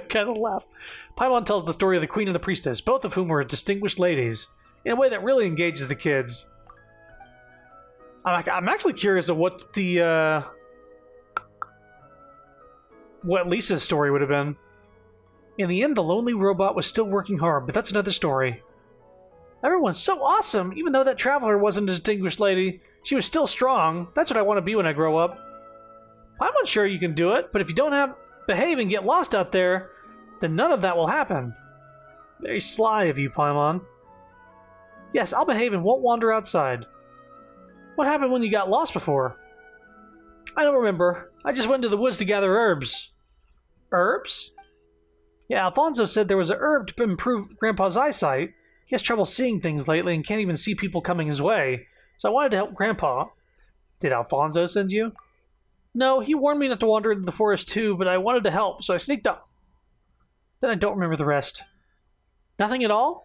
kind of laugh. Paimon tells the story of the queen and the priestess, both of whom were distinguished ladies, in a way that really engages the kids. I'm actually curious of what the what Lisa's story would have been. In the end, the lonely robot was still working hard, but that's another story. Everyone's so awesome, even though that traveler wasn't a distinguished lady. She was still strong. That's what I want to be when I grow up. I'm not sure you can do it, but if you don't behave and get lost out there, then none of that will happen. Very sly of you, Paimon. Yes, I'll behave and won't wander outside. What happened when you got lost before? I don't remember. I just went to the woods to gather herbs. Herbs? Yeah, Alfonso said there was a herb to improve Grandpa's eyesight. He has trouble seeing things lately and can't even see people coming his way. So I wanted to help Grandpa. Did Alfonso send you? No, he warned me not to wander into the forest too, but I wanted to help, so I sneaked off. Then I don't remember the rest. Nothing at all?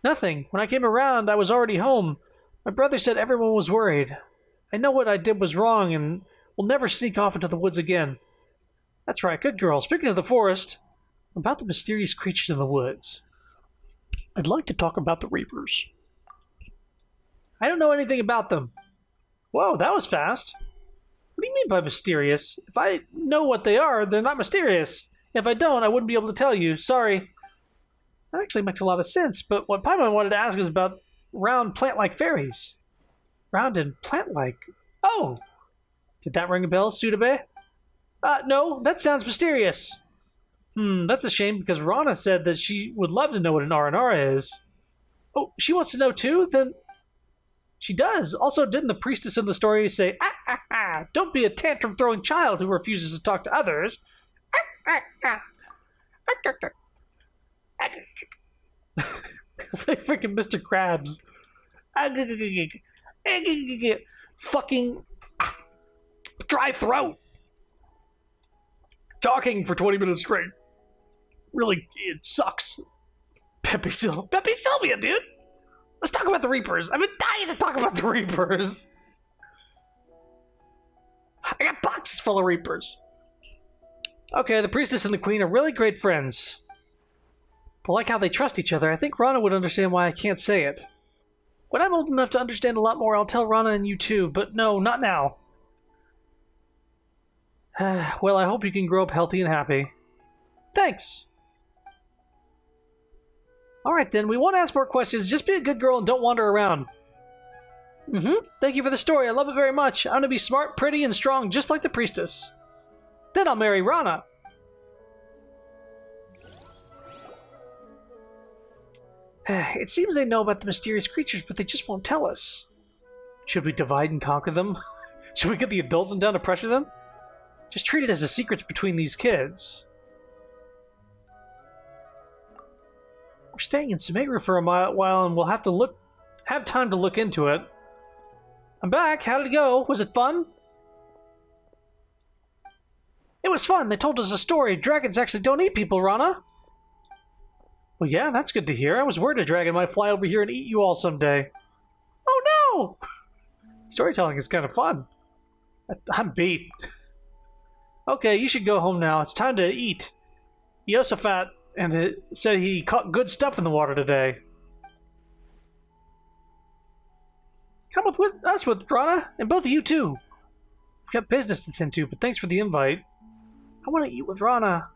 Nothing. When I came around, I was already home. My brother said everyone was worried. I know what I did was wrong and will never sneak off into the woods again. That's right, good girl. Speaking of the forest, about the mysterious creatures in the woods. I'd like to talk about the Reapers. I don't know anything about them. Whoa, that was fast. What do you mean by mysterious? If I know what they are, they're not mysterious. If I don't, I wouldn't be able to tell you. Sorry. That actually makes a lot of sense, but what Paimon wanted to ask is about round plant-like fairies. Round and plant-like. Oh! Did that ring a bell, Sudabe? No, that sounds mysterious. That's a shame because Rana said that she would love to know what an R&R is. Oh, she wants to know too? Then she does. Also, didn't the priestess in the story say, don't be a tantrum-throwing child who refuses to talk to others? It's like freaking Mr. Krabs. Fucking dry throat. Talking for 20 minutes straight. Really, it sucks. Pepe Sylvia, dude. Let's talk about the Reapers. I've been dying to talk about the Reapers. I got boxes full of Reapers. Okay, the priestess and the queen are really great friends. But like how they trust each other, I think Rana would understand why I can't say it. When I'm old enough to understand a lot more, I'll tell Rana and you too, but no, not now. Well, I hope you can grow up healthy and happy. Thanks. Alright then, we won't ask more questions, just be a good girl and don't wander around. Thank you for the story, I love it very much. I'm gonna be smart, pretty, and strong, just like the priestess. Then I'll marry Rana. It seems they know about the mysterious creatures, but they just won't tell us. Should we divide and conquer them? Should we get the adults in town to pressure them? Just treat it as a secret between these kids. We're staying in Sumeru for a while, and we'll have time to look into it. I'm back. How did it go? Was it fun? It was fun. They told us a story. Dragons actually don't eat people, Rana. Well, yeah, that's good to hear. I was worried a dragon might fly over here and eat you all someday. Oh no! Storytelling is kind of fun. I'm beat. Okay, you should go home now. It's time to eat. Yosafat and it said he caught good stuff in the water today. Come with us with Rana, and both of you too. We've got business to tend to, but thanks for the invite. I want to eat with Rana.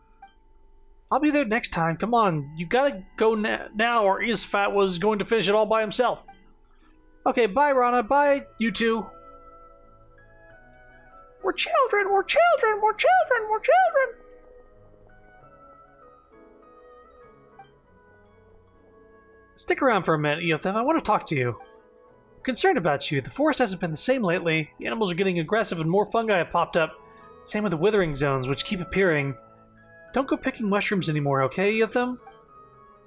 I'll be there next time. Come on, you gotta go now, or Yosafat was going to finish it all by himself. Okay, bye, Rana. Bye, you two. We're children. We're children. We're children. We're children. Stick around for a minute, Yotham. I want to talk to you. I'm concerned about you. The forest hasn't been the same lately. The animals are getting aggressive and more fungi have popped up. Same with the withering zones, which keep appearing. Don't go picking mushrooms anymore, okay, Yotham?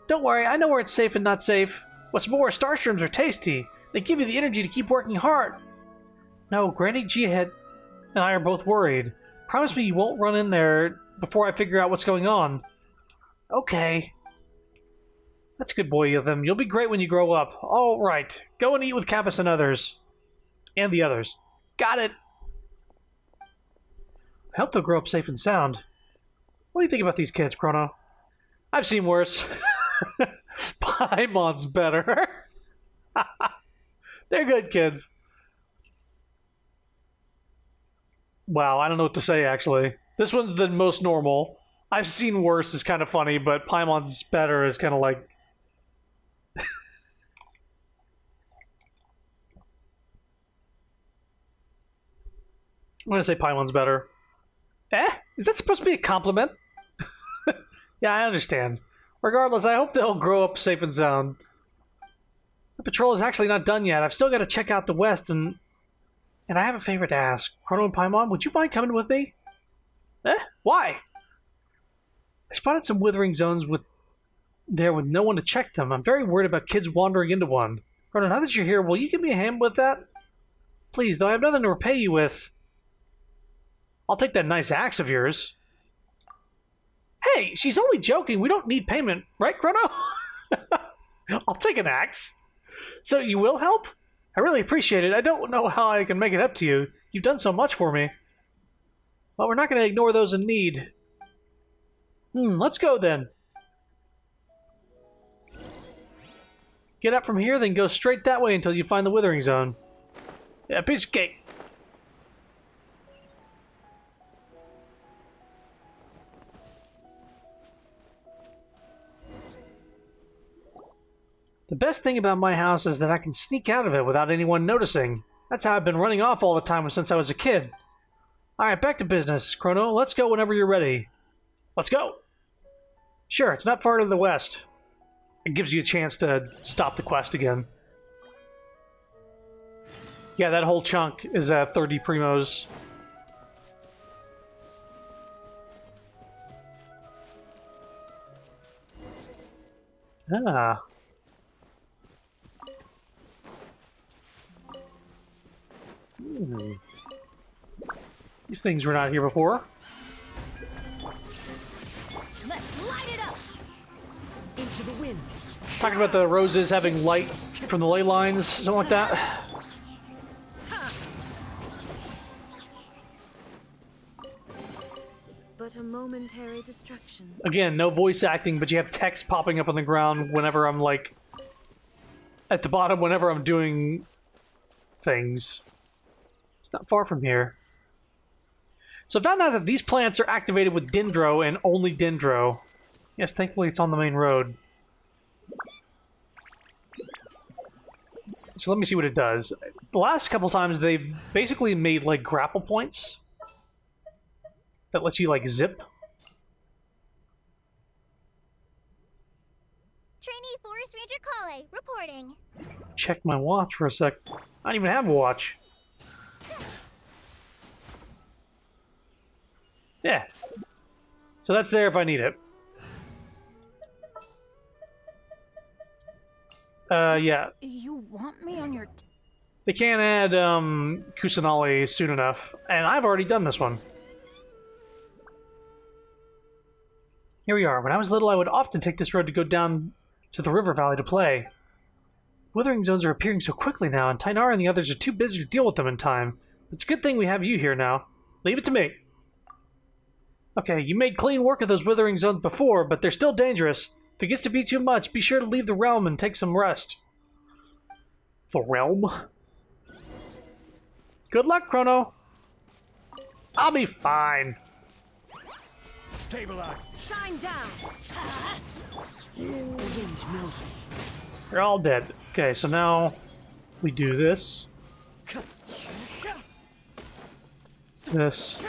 Don't worry, I know where it's safe and not safe. What's more, starshrooms are tasty. They give you the energy to keep working hard. No, Granny Jihad and I are both worried. Promise me you won't run in there before I figure out what's going on. Okay. That's a good boy of them. You'll be great when you grow up. All right. Go and eat with Kappas and others. And the others. Got it. I hope they'll grow up safe and sound. What do you think about these kids, Chrono? I've seen worse. Paimon's better. They're good kids. Wow, I don't know what to say, actually. This one's the most normal. I've seen worse is kind of funny, but Paimon's better is kind of like... I'm gonna say Paimon's better. Eh? Is that supposed to be a compliment? Yeah, I understand. Regardless, I hope they'll grow up safe and sound. The patrol is actually not done yet. I've still got to check out the west, and I have a favor to ask. Chrono and Paimon, would you mind coming with me? Eh? Why? I spotted some withering zones with no one to check them. I'm very worried about kids wandering into one. Chrono, now that you're here, will you give me a hand with that? Please, though I have nothing to repay you with. I'll take that nice axe of yours. Hey, she's only joking. We don't need payment, right, Chrono? I'll take an axe. So you will help? I really appreciate it. I don't know how I can make it up to you. You've done so much for me. Well, we're not going to ignore those in need. Let's go then. Get up from here, then go straight that way until you find the withering zone. Yeah, piece of cake. The best thing about my house is that I can sneak out of it without anyone noticing. That's how I've been running off all the time since I was a kid. Alright, back to business, Chrono. Let's go whenever you're ready. Let's go! Sure, it's not far to the west. It gives you a chance to stop the quest again. Yeah, that whole chunk is 30 primos. Ah. Hmm. These things were not here before. Let's light it up. Into the wind. Talking about the roses having light from the ley lines, something like that. But a momentary distraction. Again, no voice acting, but you have text popping up on the ground whenever I'm like at the bottom whenever I'm doing things. It's not far from here. So I found out that these plants are activated with Dendro and only Dendro. Yes, thankfully it's on the main road. So let me see what it does. The last couple times they've basically made like grapple points that lets you like zip. Trainee Forest Ranger Kale, reporting. Check my watch for a sec. I don't even have a watch. Yeah. So that's there if I need it. Yeah. You want me on your... They can't add, Kusanali soon enough. And I've already done this one. Here we are. When I was little, I would often take this road to go down to the river valley to play. Withering zones are appearing so quickly now, and Tainara and the others are too busy to deal with them in time. It's a good thing we have you here now. Leave it to me. Okay, you made clean work of those withering zones before, but they're still dangerous. If it gets to be too much, be sure to leave the realm and take some rest. The realm? Good luck, Chrono. I'll be fine. Stabilize. Shine down. The wind knows me. They're all dead. Okay, so now we do this. This.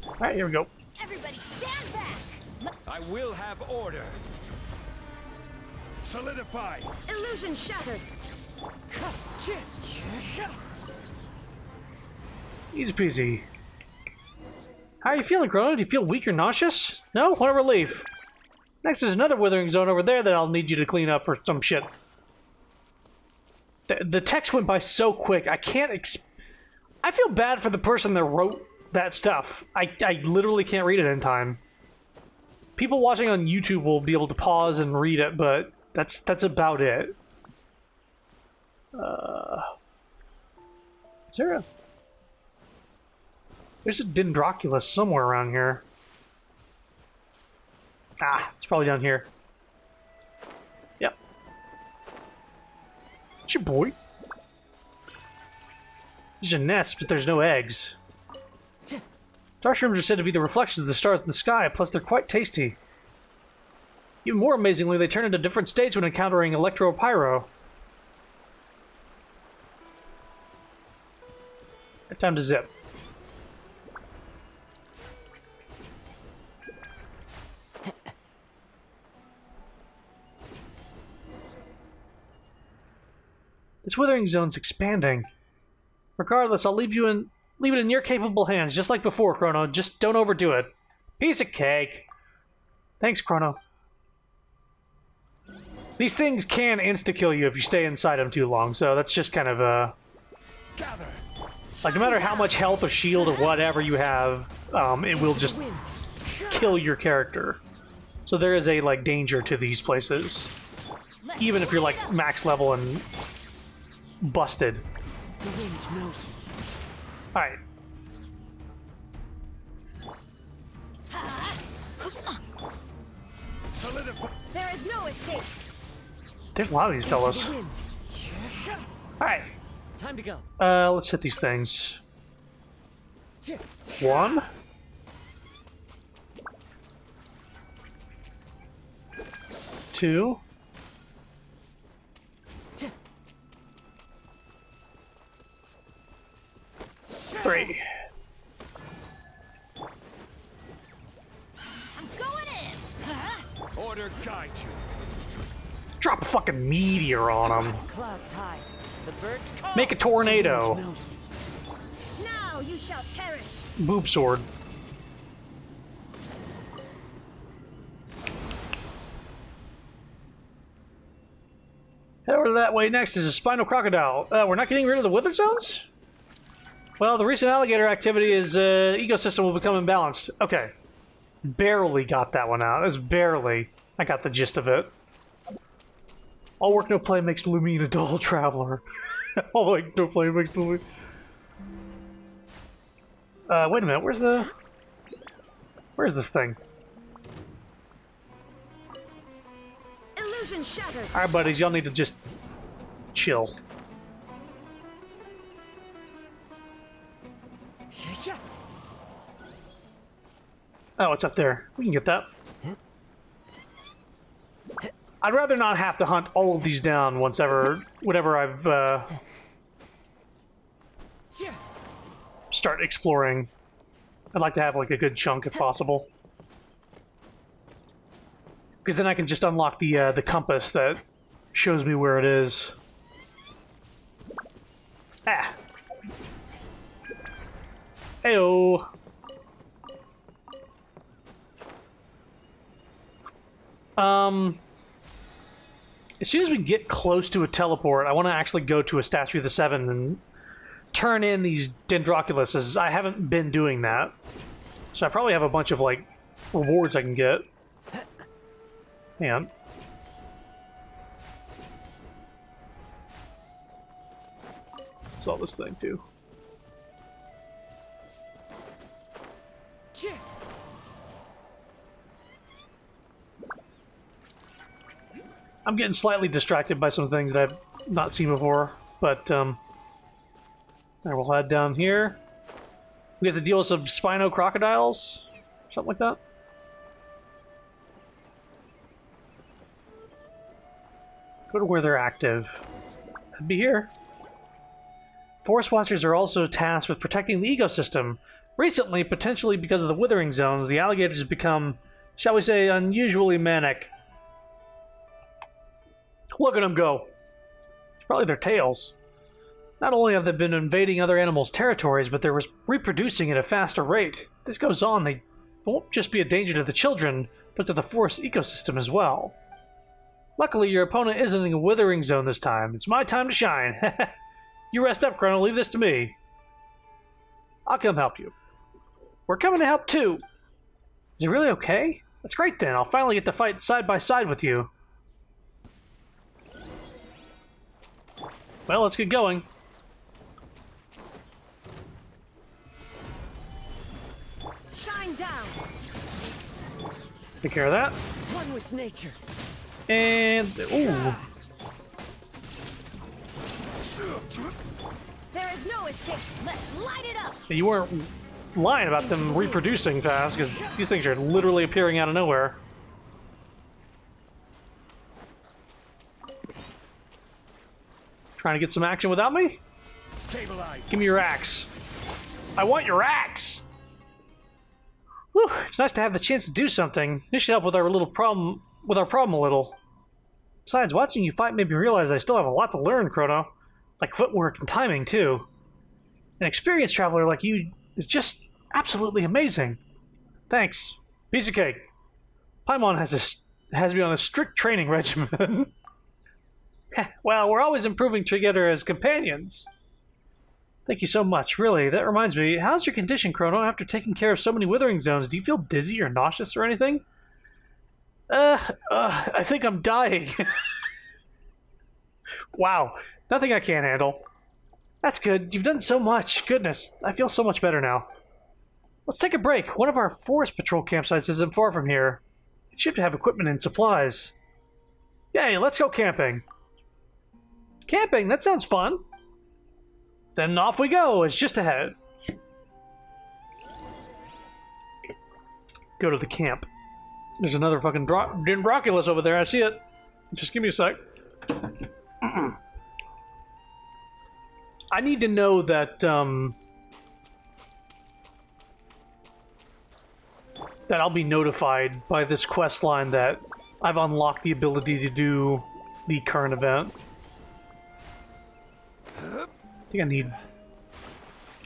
Alright, here we go. Everybody stand back. I will have order. Solidify. Illusion shattered. Easy peasy. How are you feeling, Chrono? Do you feel weak or nauseous? No? What a relief. Next is another withering zone over there that I'll need you to clean up or some shit. The text went by so quick, I can't I feel bad for the person that wrote that stuff. I literally can't read it in time. People watching on YouTube will be able to pause and read it, but that's about it. Is there a... There's a Dendroculus somewhere around here. Ah, it's probably down here. Yep. It's your boy. There's a nest, but there's no eggs. Starshrooms are said to be the reflections of the stars in the sky, plus they're quite tasty. Even more amazingly, they turn into different states when encountering Electro-Pyro. Time to zip. This withering zone's expanding. Regardless, I'll leave it in your capable hands, just like before, Chrono. Just don't overdo it. Piece of cake. Thanks, Chrono. These things can insta-kill you if you stay inside them too long, so that's just kind of, Gather. like, no matter how much health or shield or whatever you have, it will just kill your character. So there is a, like, danger to these places. Even if you're, like, max level and busted. The wind knows me. Alright. Solidify. There is no escape. There's a lot of these fellas. The wind. Alright. Time to go. Let's hit these things. 1. 2. 3. I'm going in. Order guide you. Drop a fucking meteor on them. Clouds hide. The birds call. Make a The tornado. wind knows me. Now Now you shall perish. Boob sword. Head over that way next is a spinal crocodile. We're not getting rid of the wither zones? Well, the recent alligator activity is ecosystem will become imbalanced. Okay. Barely got that one out. It was barely. I got the gist of it. All work, no play makes Lumine a dull traveler. All work, no play makes Lumine... wait a minute. Where's this thing? Illusion shattered. Alright, buddies. Y'all need to just... chill. Oh, it's up there. We can get that. I'd rather not have to hunt all of these down whenever I've, start exploring. I'd like to have, like, a good chunk if possible. Because then I can just unlock the compass that shows me where it is. Ah! Heyo! As soon as we get close to a teleport, I want to actually go to a Statue of the Seven and turn in these Dendroculuses. I haven't been doing that. So I probably have a bunch of, like, rewards I can get. Hang on. Saw this thing, too. I'm getting slightly distracted by some things that I've not seen before, but, alright, we'll head down here. We have to deal with some Spino crocodiles, something like that. Go to where they're active. That'd be here. Forest Watchers are also tasked with protecting the ecosystem. Recently, potentially because of the withering zones, the alligators have become, shall we say, unusually manic. Look at them go. It's probably their tails. Not only have they been invading other animals' territories, but they're reproducing at a faster rate. If this goes on, they won't just be a danger to the children, but to the forest ecosystem as well. Luckily, your opponent isn't in a withering zone this time. It's my time to shine. You rest up, Chrono. Leave this to me. I'll come help you. We're coming to help, too. Is he really okay? That's great, then. I'll finally get to fight side by side with you. Well, let's get going. Shine down. Take care of that. One with nature. And... ooh. There is no escape. Let's light it up. You weren't lying about them reproducing fast, because these things are literally appearing out of nowhere. Trying to get some action without me? Stabilize. Give me your axe. I want your axe! Whew, it's nice to have the chance to do something. This should help with our problem a little. Besides, watching you fight made me realize I still have a lot to learn, Chrono. Like footwork and timing, too. An experienced traveler like you is just absolutely amazing. Thanks. Piece of cake. Paimon has me on a strict training regimen. Well, we're always improving together as companions. Thank you so much, really. That reminds me, how's your condition, Chrono, after taking care of so many withering zones? Do you feel dizzy or nauseous or anything? I think I'm dying. Wow, nothing I can't handle. That's good. You've done so much. Goodness, I feel so much better now. Let's take a break. One of our forest patrol campsites isn't far from here. It should have equipment and supplies. Yay, let's go camping. Camping, that sounds fun. Then off we go, it's just ahead. Go to the camp. There's another fucking Dendroculus over there, I see it. Just give me a sec. I need to know that, that I'll be notified by this quest line that I've unlocked the ability to do the current event. I think I need...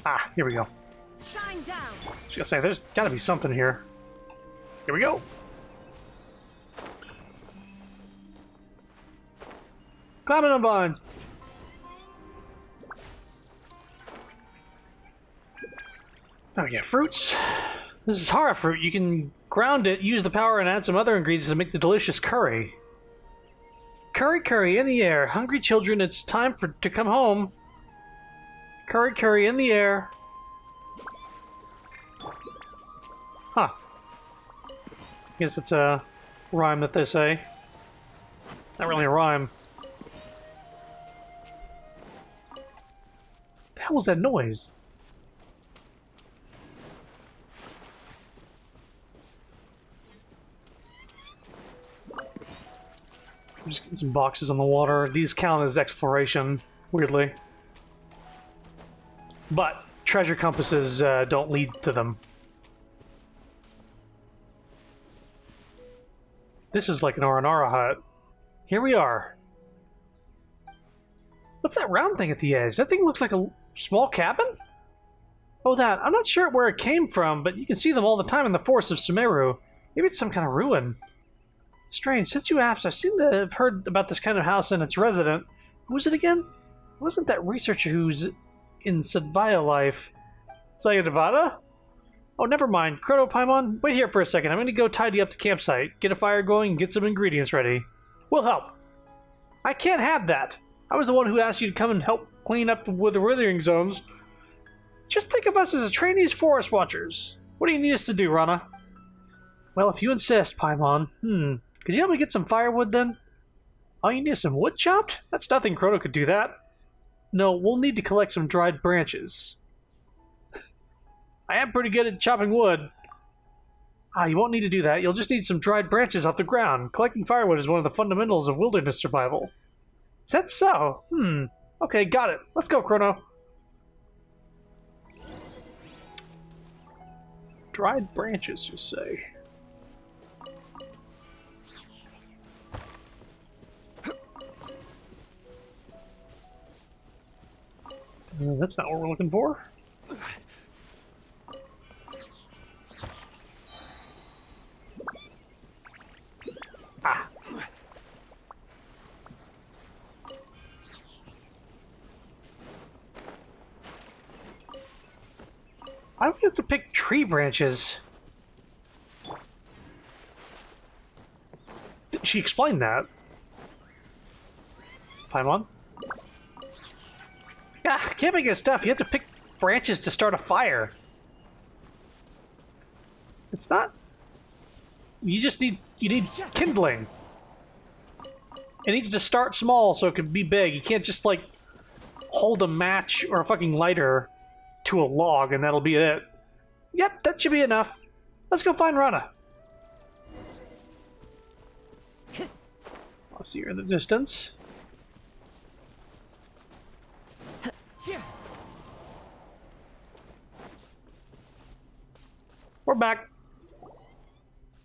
Ah, here we go. was gonna say, there's gotta be something here. Here we go. Climbing on vines. Oh yeah, fruits. This is Hara fruit. You can ground it, use the power, and add some other ingredients to make the delicious curry. Curry, curry in the air. Hungry children, it's time to come home. Curry, curry in the air. Huh. Guess it's a rhyme that they say. Not really a rhyme. The hell was that noise? I'm just getting some boxes on the water. These count as exploration, weirdly. But treasure compasses don't lead to them. This is like an Aranara hut. Here we are. What's that round thing at the edge? That thing looks like a small cabin? Oh, that. I'm not sure where it came from, but you can see them all the time in the forests of Sumeru. Maybe it's some kind of ruin. Strange. Since you asked, I've heard about this kind of house and its resident. Who was it again? Wasn't that researcher who's in Sadvaya life? Sayadavada? Oh, never mind. Chrono Paimon, wait here for a second. I'm going to go tidy up the campsite, get a fire going, and get some ingredients ready. We'll help. I can't have that. I was the one who asked you to come and help clean up with the withering zones. Just think of us as trainees forest watchers. What do you need us to do, Rana? Well, if you insist, Paimon. Could you help me get some firewood, then? Oh, you need some wood chopped? That's nothing. Chrono could do that. No, we'll need to collect some dried branches. I am pretty good at chopping wood. You won't need to do that. You'll just need some dried branches off the ground. Collecting firewood is one of the fundamentals of wilderness survival. Is that so? Okay, got it. Let's go, Chrono. Dried branches, you say? That's not what we're looking for. Why do we have to pick tree branches? She explained that. Paimon? Yeah, camping is tough. You have to pick branches to start a fire. It's not... You need kindling. It needs to start small so it can be big. You can't just, like, hold a match or a fucking lighter to a log and that'll be it. Yep, that should be enough. Let's go find Rana. I'll see her in the distance. We're back.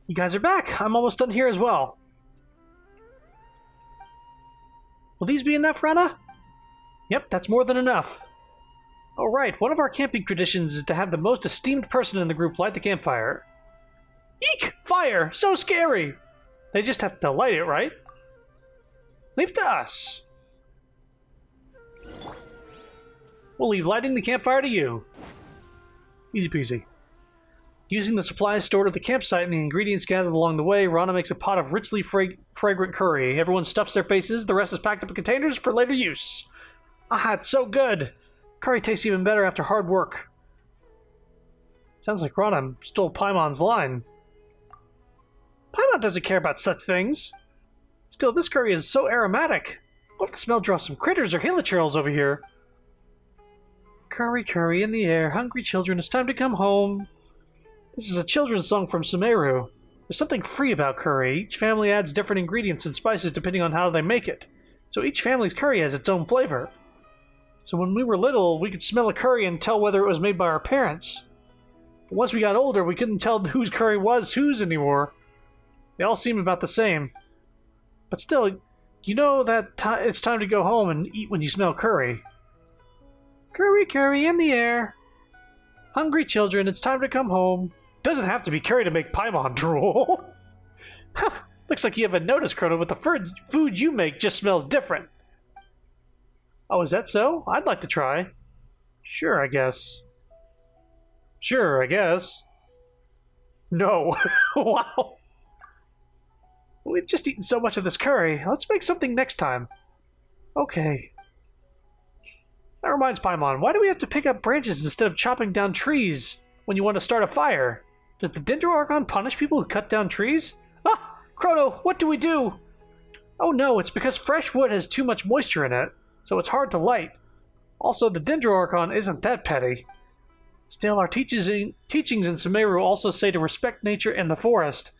You guys are back. I'm almost done here as well. Will these be enough, Rana? Yep, that's more than enough. Oh, right. One of our camping traditions is to have the most esteemed person in the group light the campfire. Eek! Fire! So scary! They just have to light it, right? Leave it to us. We'll leave lighting the campfire to you. Easy peasy. Using the supplies stored at the campsite and the ingredients gathered along the way, Rana makes a pot of richly fragrant curry. Everyone stuffs their faces. The rest is packed up in containers for later use. Ah, it's so good! Curry tastes even better after hard work. Sounds like Rana stole Paimon's line. Paimon doesn't care about such things. Still, this curry is so aromatic. What if the smell draws some critters or hilichurls over here? Curry, curry in the air. Hungry children, it's time to come home. This is a children's song from Sumeru. There's something free about curry. Each family adds different ingredients and spices depending on how they make it. So each family's curry has its own flavor. So when we were little, we could smell a curry and tell whether it was made by our parents. But once we got older, we couldn't tell whose curry was whose anymore. They all seem about the same. But still, you know that it's time to go home and eat when you smell curry. Curry, curry in the air. Hungry children, it's time to come home. Doesn't have to be curry to make Paimon drool. Looks like you haven't noticed, Chrono, but the food you make just smells different. Oh, is that so? I'd like to try. Sure, I guess. Sure, I guess. No. Wow. We've just eaten so much of this curry. Let's make something next time. Okay. That reminds Paimon, why do we have to pick up branches instead of chopping down trees when you want to start a fire? Does the Dendro Archon punish people who cut down trees? Ah! Chrono, what do we do? Oh no, it's because fresh wood has too much moisture in it, so it's hard to light. Also, the Dendro Archon isn't that petty. Still, our teachings in Sumeru also say to respect nature and the forest,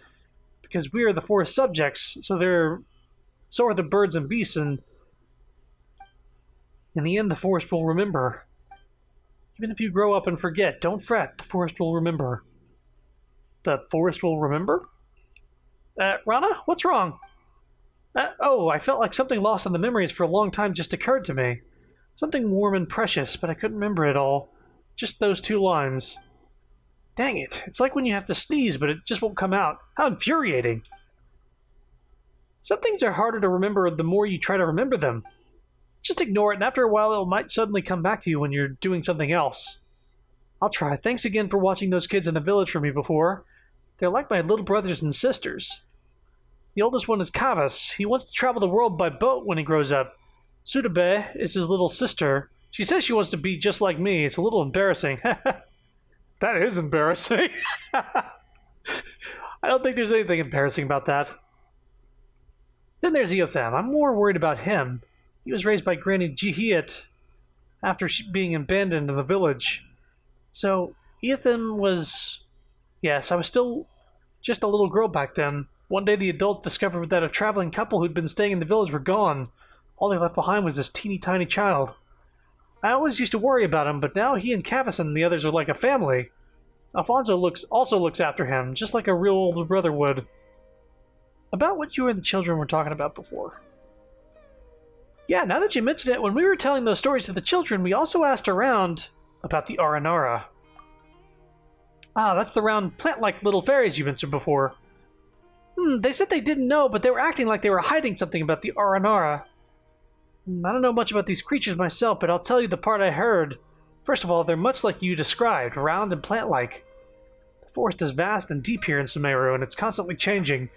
because we are the forest subjects, so are the birds and beasts, and in the end the forest will remember. Even if you grow up and forget, don't fret, the forest will remember. The forest will remember? Rana, what's wrong? Oh, I felt like something lost in the memories for a long time just occurred to me. Something warm and precious, but I couldn't remember it all. Just those 2 lines. Dang it, it's like when you have to sneeze, but it just won't come out. How infuriating. Some things are harder to remember the more you try to remember them. Just ignore it, and after a while it might suddenly come back to you when you're doing something else. I'll try. Thanks again for watching those kids in the village for me before. They're like my little brothers and sisters. The oldest one is Kavas. He wants to travel the world by boat when he grows up. Sutabe is his little sister. She says she wants to be just like me. It's a little embarrassing. That is embarrassing. I don't think there's anything embarrassing about that. Then there's Eotham. I'm more worried about him. He was raised by Granny Jihiat after being abandoned in the village. So, Eotham was... Yes, I was still just a little girl back then. One day the adults discovered that a traveling couple who'd been staying in the village were gone. All they left behind was this teeny tiny child. I always used to worry about him, but now he and Cavison and the others are like a family. Alfonso also looks after him, just like a real older brother would. About what you and the children were talking about before. Yeah, now that you mention it, when we were telling those stories to the children, we also asked around about the Aranara. Ah, that's the round plant-like little fairies you mentioned before. They said they didn't know, but they were acting like they were hiding something about the Aranara. I don't know much about these creatures myself, but I'll tell you the part I heard. First of all, they're much like you described, round and plant-like. The forest is vast and deep here in Sumeru, and it's constantly changing,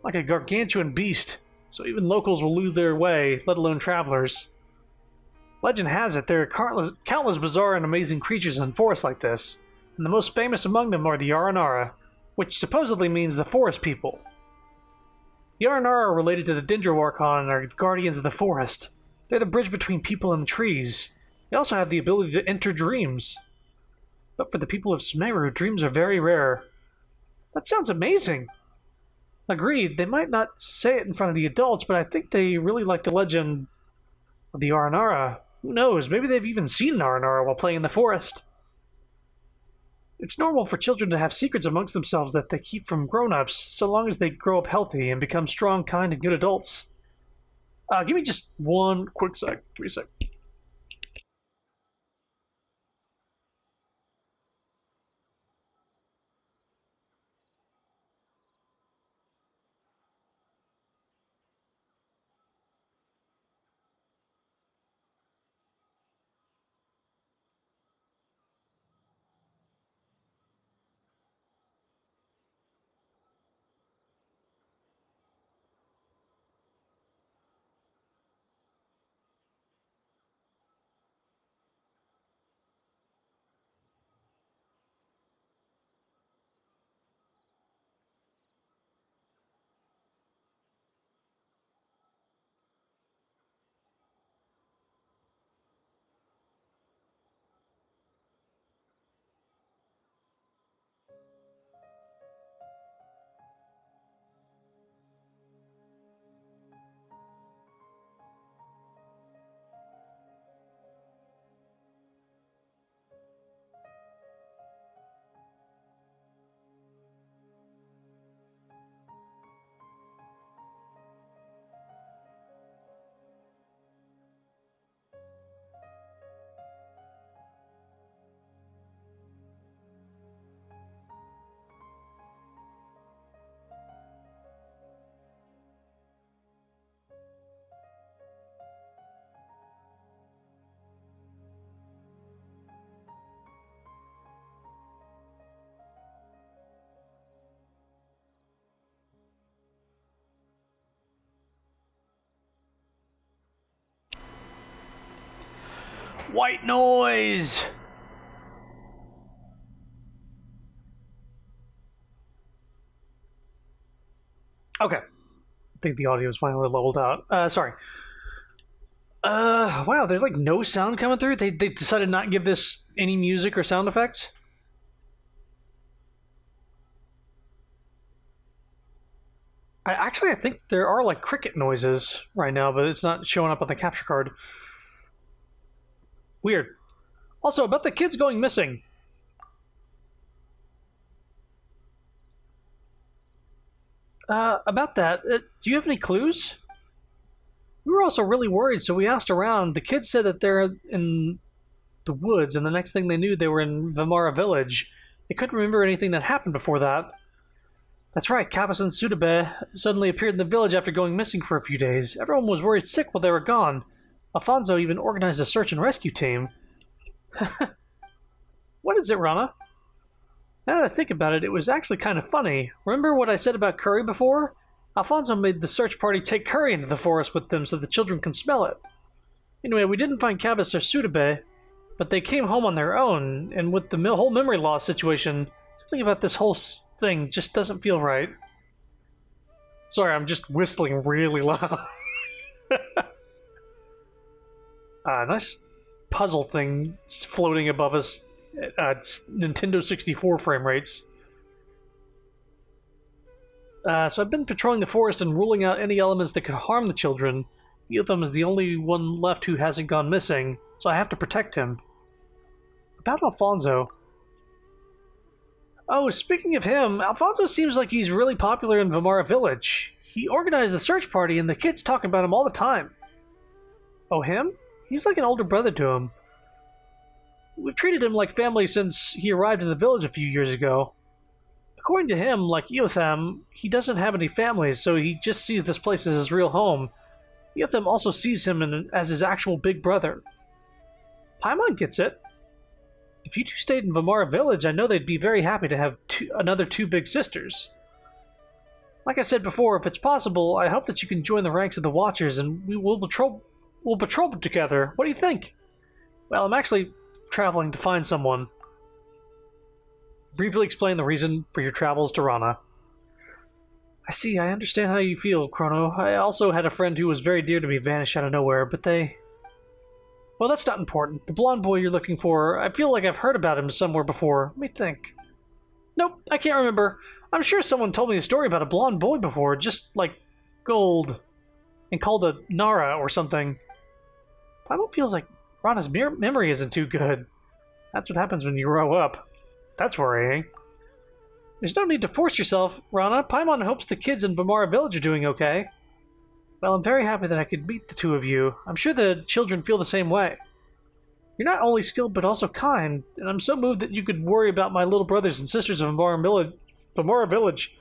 like a gargantuan beast, so even locals will lose their way, let alone travelers. Legend has it there are countless bizarre and amazing creatures in forests like this, and the most famous among them are the Aranara, which supposedly means the forest people. The Aranara are related to the Dendro Archon and are guardians of the forest. They're the bridge between people and the trees. They also have the ability to enter dreams. But for the people of Sumeru, dreams are very rare. That sounds amazing! Agreed, they might not say it in front of the adults, but I think they really like the legend of the Aranara. Who knows, maybe they've even seen an Aranara while playing in the forest. It's normal for children to have secrets amongst themselves that they keep from grown-ups, so long as they grow up healthy and become strong, kind, and good adults. Give me just one quick sec. Give me a sec. White noise! Okay. I think the audio is finally leveled out. Sorry. Wow, there's like no sound coming through? They decided not to give this any music or sound effects? I think there are like cricket noises right now, but it's not showing up on the capture card. Weird. Also, about the kids going missing. About that, do you have any clues? We were also really worried, so we asked around. The kids said that they're in the woods, and the next thing they knew, they were in Vimara village. They couldn't remember anything that happened before that. That's right, Kappas and Sudebe suddenly appeared in the village after going missing for a few days. Everyone was worried sick while they were gone. Alfonso even organized a search and rescue team. What is it, Rana? Now that I think about it, it was actually kind of funny. Remember what I said about curry before? Alfonso made the search party take curry into the forest with them so the children can smell it. Anyway, we didn't find Kappas or Sudebe, but they came home on their own, and with the whole memory loss situation, something about this whole thing just doesn't feel right. Sorry, I'm just whistling really loud. Nice puzzle thing floating above us at Nintendo 64 frame rates. So I've been patrolling the forest and ruling out any elements that could harm the children. Yotham is the only one left who hasn't gone missing, so I have to protect him. About Alfonso. Oh, speaking of him, Alfonso seems like he's really popular in Vimara village. He organized the search party and the kids talk about him all the time. Oh, him? He's like an older brother to him. We've treated him like family since he arrived in the village a few years ago. According to him, like Yotham, he doesn't have any family, so he just sees this place as his real home. Yotham also sees him as his actual big brother. Paimon gets it. If you two stayed in Vimara village, I know they'd be very happy to have another two big sisters. Like I said before, if it's possible, I hope that you can join the ranks of the Watchers and we'll patrol together. What do you think? Well, I'm actually traveling to find someone. Briefly explain the reason for your travels to Rana. I see, I understand how you feel, Chrono. I also had a friend who was very dear to me vanish out of nowhere, but they... Well, that's not important. The blonde boy you're looking for, I feel like I've heard about him somewhere before. Let me think. Nope, I can't remember. I'm sure someone told me a story about a blonde boy before, just like gold, and called a Nara or something. Paimon feels like Rana's memory isn't too good. That's what happens when you grow up. That's worrying. There's no need to force yourself, Rana. Paimon hopes the kids in Vimara village are doing okay. Well, I'm very happy that I could meet the two of you. I'm sure the children feel the same way. You're not only skilled, but also kind, and I'm so moved that you could worry about my little brothers and sisters of Vimara village.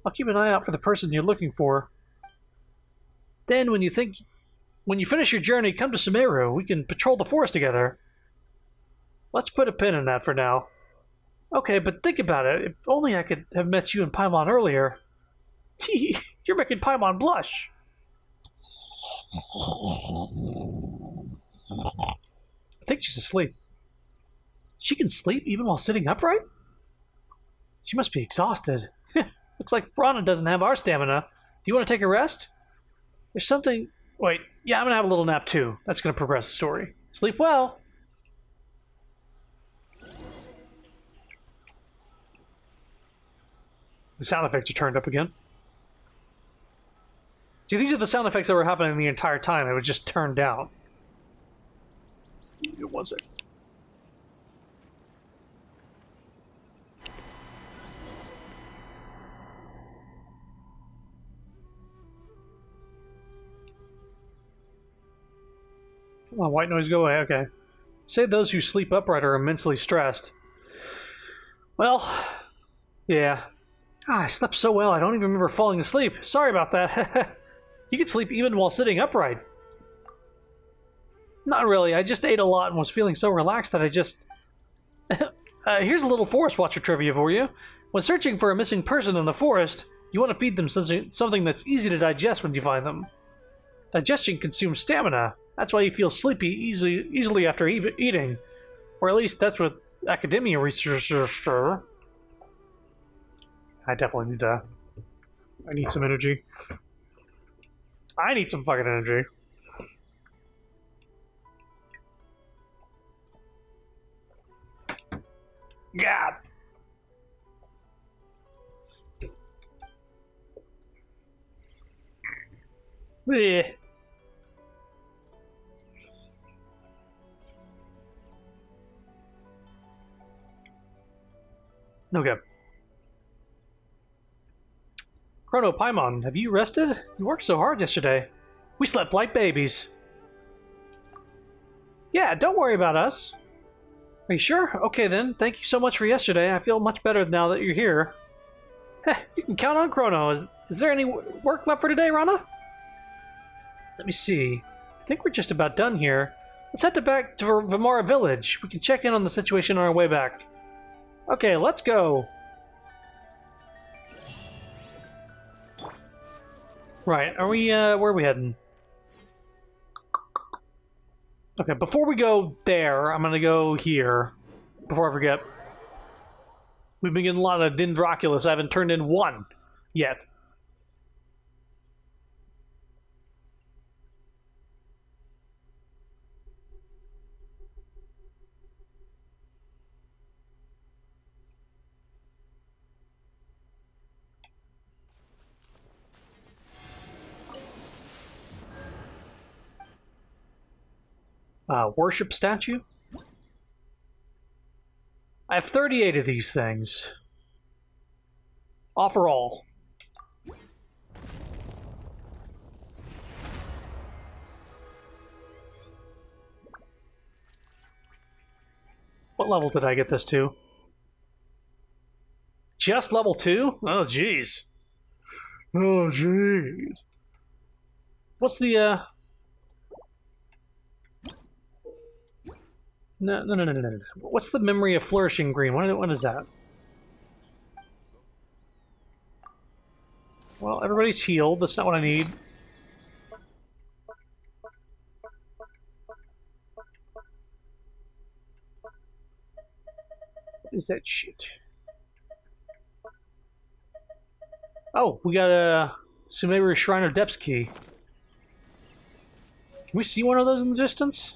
I'll keep an eye out for the person you're looking for. Then, when you finish your journey, come to Sumeru. We can patrol the forest together. Let's put a pin in that for now. Okay, but think about it. If only I could have met you and Paimon earlier. Tee, you're making Paimon blush. I think she's asleep. She can sleep even while sitting upright? She must be exhausted. Looks like Rana doesn't have our stamina. Do you want to take a rest? There's something... Wait, yeah, I'm going to have a little nap too. That's going to progress the story. Sleep well. The sound effects are turned up again. See, these are the sound effects that were happening the entire time. It was just turned down. It wasn't. Come on, white noise, go away. Okay. Say those who sleep upright are immensely stressed. Well, yeah. I slept so well, I don't even remember falling asleep. Sorry about that. You could sleep even while sitting upright. Not really. I just ate a lot and was feeling so relaxed that I just... here's a little forest watcher trivia for you. When searching for a missing person in the forest, you want to feed them something that's easy to digest when you find them. Digestion consumes stamina. That's why you feel sleepy easily after eating. Or at least that's what academia researchers say. I definitely need to... I need some energy. I need some fucking energy. God! Blech. Okay. Chrono Paimon, have you rested? You worked so hard yesterday. We slept like babies. Yeah, don't worry about us. Are you sure? Okay then, thank you so much for yesterday. I feel much better now that you're here. Heh, you can count on Chrono. Is there any work left for today, Rana? Let me see. I think we're just about done here. Let's head back to Vamara Village. We can check in on the situation on our way back. Okay, let's go. Right, are we, where are we heading? Okay, before we go there, I'm gonna go here. Before I forget. We've been getting a lot of Dendroculus. I haven't turned in one yet. Worship statue? I have 38 of these things. Offer all. What level did I get this to? Just level 2? Oh, jeez. Oh, jeez. What's the, No. What's the memory of flourishing green? What is that? Well, everybody's healed. That's not what I need. What is that shit? Oh, we got a Sumeru Shrine of Depths key. Can we see one of those in the distance?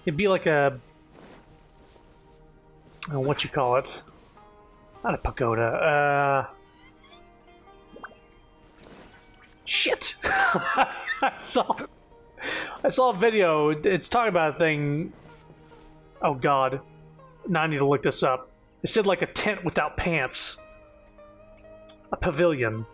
It'd be like a... oh, what you call it? Not a pagoda. Shit! I saw a video. It's talking about a thing. Oh god. Now I need to look this up. It said like a tent without pants. A pavilion.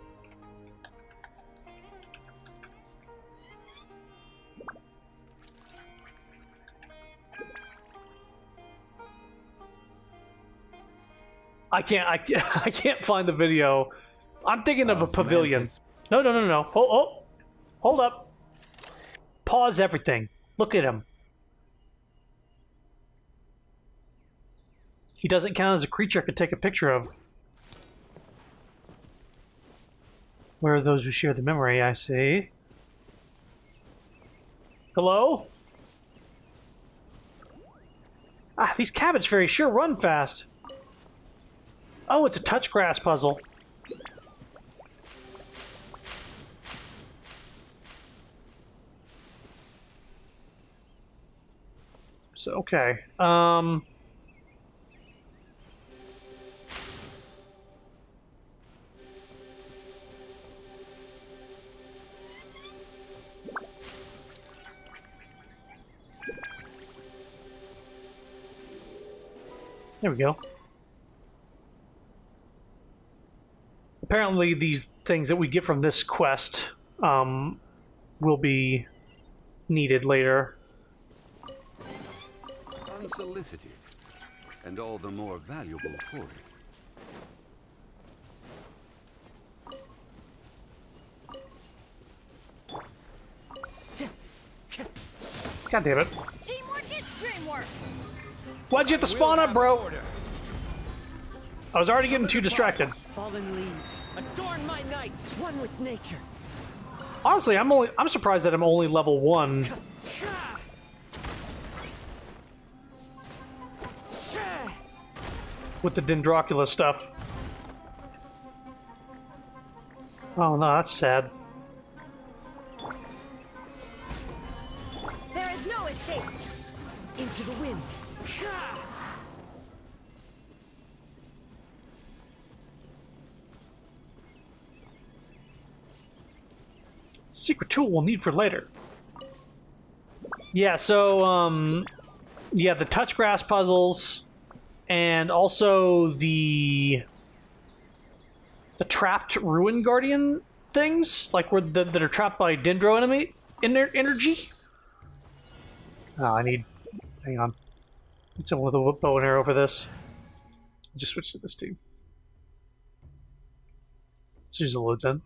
I can't find the video. I'm thinking of a pavilion. No. Hold up. Pause everything. Look at him. He doesn't count as a creature I could take a picture of. Where are those who share the memory? I see. Hello? Ah, these cabbage fairies sure run fast. Oh, it's a touch grass puzzle. So, okay. There we go. Apparently these things that we get from this quest will be needed later. Unsolicited, and all the more valuable for it. God damn it. Teamwork is dreamwork. Why'd you have to spawn We'll up, have bro? order. I was already getting too distracted. Fallen leaves, adorn my nights, one with nature. Honestly, I'm surprised that I'm only level 1. With the Dendrocula stuff. Oh no, that's sad. There is no escape. Into the wind. Secret tool we'll need for later. Yeah, so, yeah, the touch grass puzzles, and also the trapped ruin guardian things, like that are trapped by dendro energy. Oh, I need, hang on. Need someone with a bow and arrow for this. Just switch to this team. She's a load then.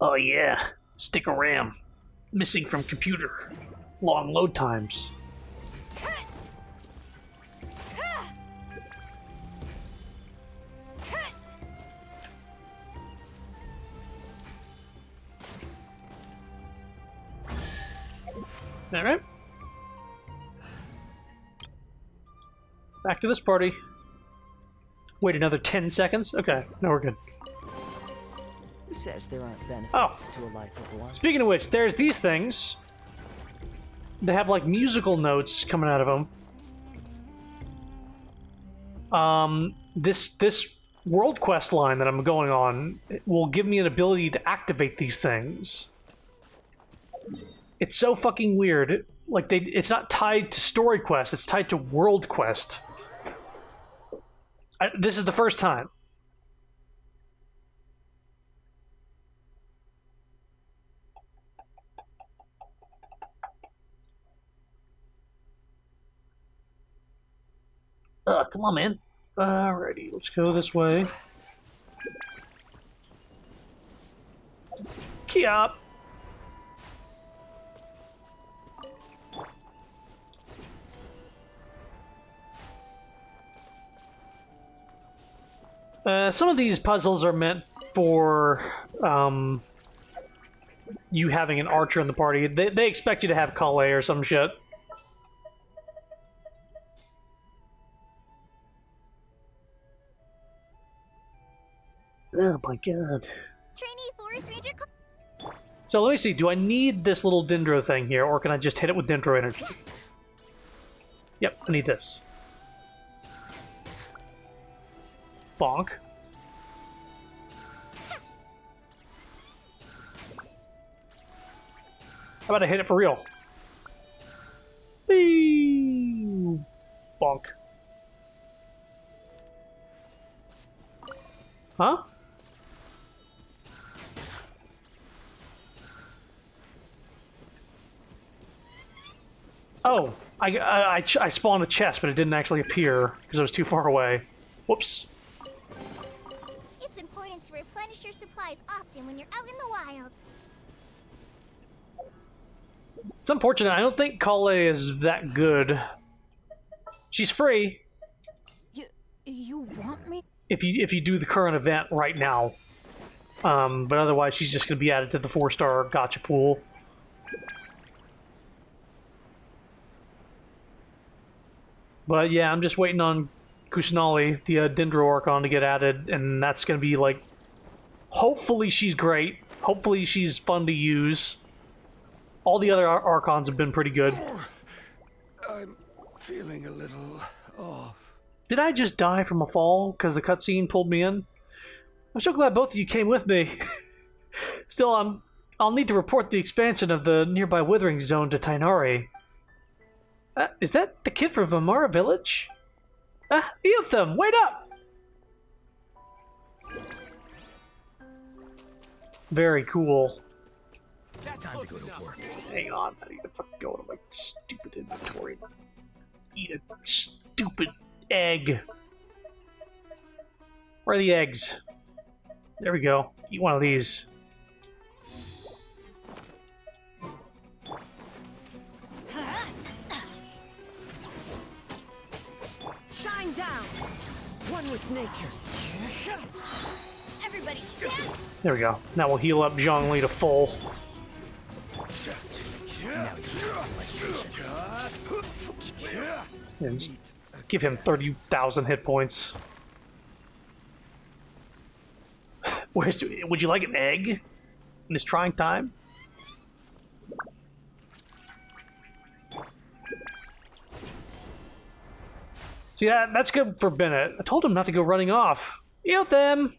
Oh yeah, stick of RAM. Missing from computer. Long load times. Alright. Back to this party. Wait another 10 seconds? Okay, now we're good. Who says there aren't benefits to a life of one? Speaking of which, there's these things. They have like musical notes coming out of them. This world quest line that I'm going on will give me an ability to activate these things. It's so fucking weird. Like it's not tied to story quest. It's tied to world quest. This is the first time. Come on, man. Alrighty, let's go this way. Key up. Some of these puzzles are meant for you having an archer in the party. They expect you to have Kale or some shit. Oh my god. Trainee Forest Ranger. So let me see, do I need this little dendro thing here, or can I just hit it with dendro energy? Yep, I need this. Bonk. How about I hit it for real? Whee! Bonk. Huh? Oh, I spawned a chest, but it didn't actually appear because I was too far away. Whoops. It's important to replenish your supplies often when you're out in the wild. It's unfortunate. I don't think Kale is that good. She's free You want me? if you do the current event right now. But otherwise, she's just going to be added to the 4-star gotcha pool. But yeah, I'm just waiting on Kusanali, the Dendro Archon, to get added, and that's going to be like... Hopefully she's great. Hopefully she's fun to use. All the other Archons have been pretty good. I'm feeling a little off. Did I just die from a fall because the cutscene pulled me in? I'm so glad both of you came with me. Still, I'll need to report the expansion of the nearby Withering Zone to Tainari. Is that the kid from Vamara Village? Eotham, wait up! Very cool. Time to go to work. Hang on, I need to fucking go to my stupid inventory. Eat a stupid egg. Where are the eggs? There we go. Eat one of these. Shine down. One with nature. Everybody stand. There we go. Now we'll heal up Zhongli to full. And just give him 30,000 hit points. Would you like an egg in this trying time? See, that's good for Bennett. I told him not to go running off. You them.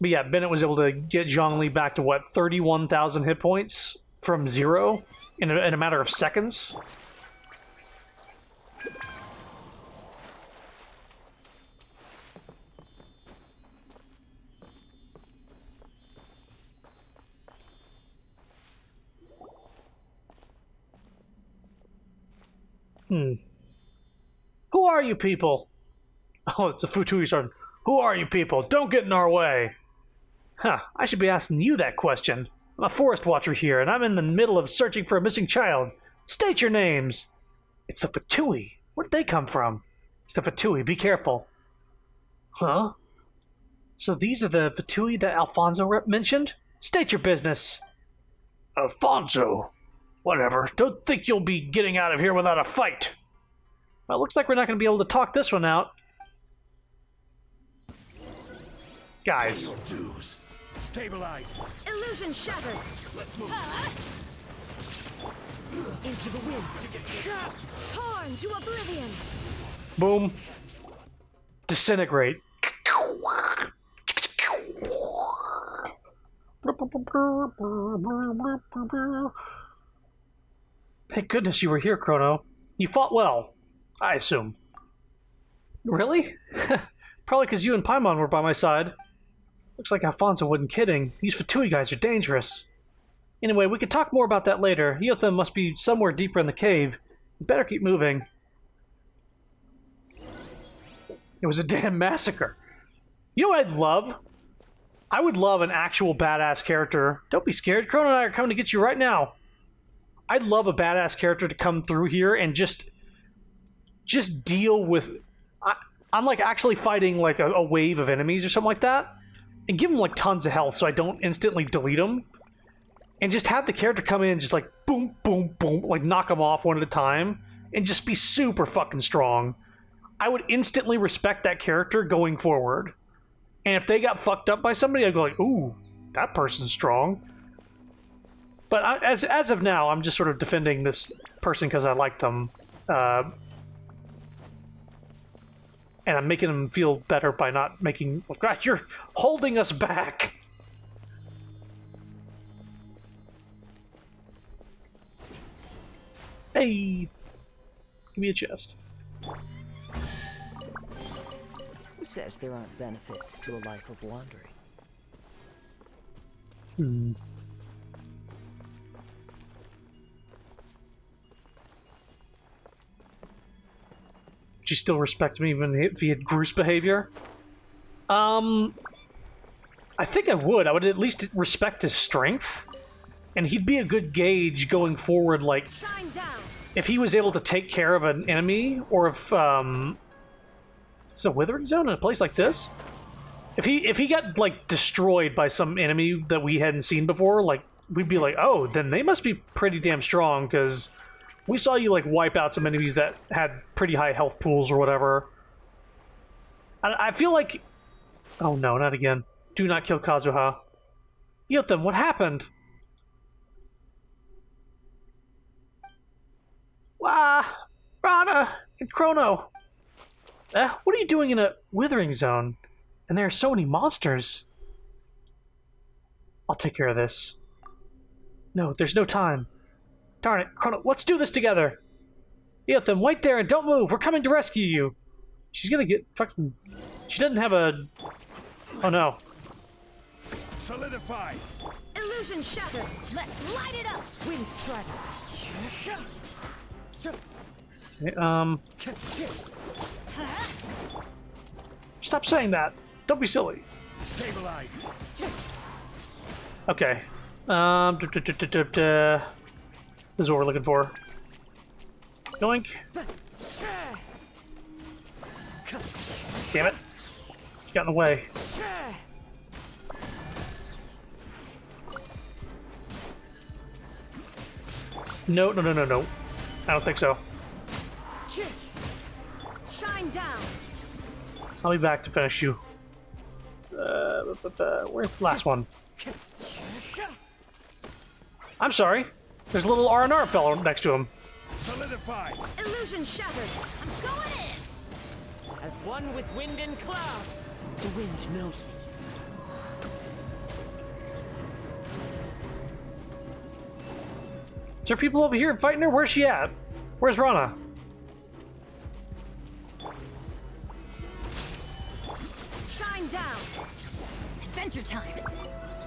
But yeah, Bennett was able to get Zhongli back to, what, 31,000 hit points from 0 in a matter of seconds? Who are you people? Oh, it's a Futui sergeant. Who are you people? Don't get in our way. Huh, I should be asking you that question. I'm a forest watcher here, and I'm in the middle of searching for a missing child. State your names. It's the Fatui. Where'd they come from? It's the Fatui. Be careful. Huh? So these are the Fatui that Alfonso mentioned? State your business. Alfonso? Whatever. Don't think you'll be getting out of here without a fight. Well, looks like we're not going to be able to talk this one out. Guys. Stabilize. Illusion shattered. Let's move. Into the wind. Torn to oblivion. Boom. Disintegrate. Thank goodness you were here, Chrono. You fought well, I assume. Really? Probably because you and Paimon were by my side. Looks like Alfonso wasn't kidding. These Fatui guys are dangerous. Anyway, we could talk more about that later. Yotham must be somewhere deeper in the cave. We better keep moving. It was a damn massacre. You know what I'd love? I would love an actual badass character. Don't be scared. Chrono and I are coming to get you right now. I'd love a badass character to come through here and just deal with... I'm like actually fighting like a wave of enemies or something like that. And give them like tons of health so I don't instantly delete them. And just have the character come in and just like boom, boom, boom, like knock them off one at a time. And just be super fucking strong. I would instantly respect that character going forward. And if they got fucked up by somebody, I'd go like, ooh, that person's strong. But as of now, I'm just sort of defending this person because I like them. And I'm making them feel better by not making... Oh, God, you're holding us back! Hey! Give me a chest. Who says there aren't benefits to a life of wandering? She still respects me even if he had Groose behavior? I think I would. I would at least respect his strength. And he'd be a good gauge going forward, like... Shine down. If he was able to take care of an enemy, or if, it's a withering zone in a place like this? If he got, like, destroyed by some enemy that we hadn't seen before, like, we'd be like, oh, then they must be pretty damn strong, because... We saw you, like, wipe out some enemies that had pretty high health pools or whatever. I feel like... Oh no, not again. Do not kill Kazuha. Yotham, what happened? Rana and Chrono. What are you doing in a withering zone? And there are so many monsters. I'll take care of this. No, there's no time. Darn it, Chrono, let's do this together! Yotham, wait there and don't move! We're coming to rescue you! She's gonna get fucking... She doesn't have a... Oh no. Solidify. Illusion shattered. Let's light it up. Wind strider. Okay, stop saying that! Don't be silly. Stabilize. Okay. This is what we're looking for. Yoink. Damn it. Got in the way. No, no, no, no, no. I don't think so. Shine down. I'll be back to finish you. Where's the last one? I'm sorry. There's a little R&R fellow next to him. Solidify. Illusion shattered. I'm going in. As one with wind and cloud, the wind knows me. Is there people over here fighting her? Where's she at? Where's Rana? Shine down. Adventure time.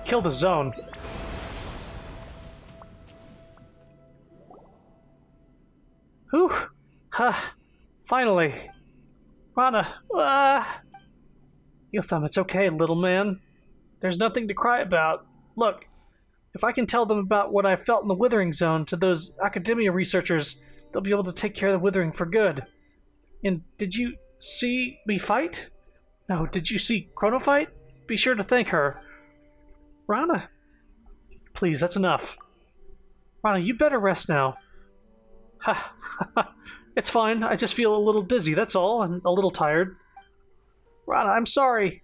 Kill the zone. Whew. Ha. Finally. Rana. Yotham, it's okay, little man. There's nothing to cry about. Look, if I can tell them about what I felt in the Withering Zone to those academia researchers, they'll be able to take care of the Withering for good. And did you see me fight? No, did you see Chrono fight? Be sure to thank her. Rana. Please, that's enough. Rana, you better rest now. Ha. It's fine. I just feel a little dizzy, that's all, and a little tired. Rana, I'm sorry.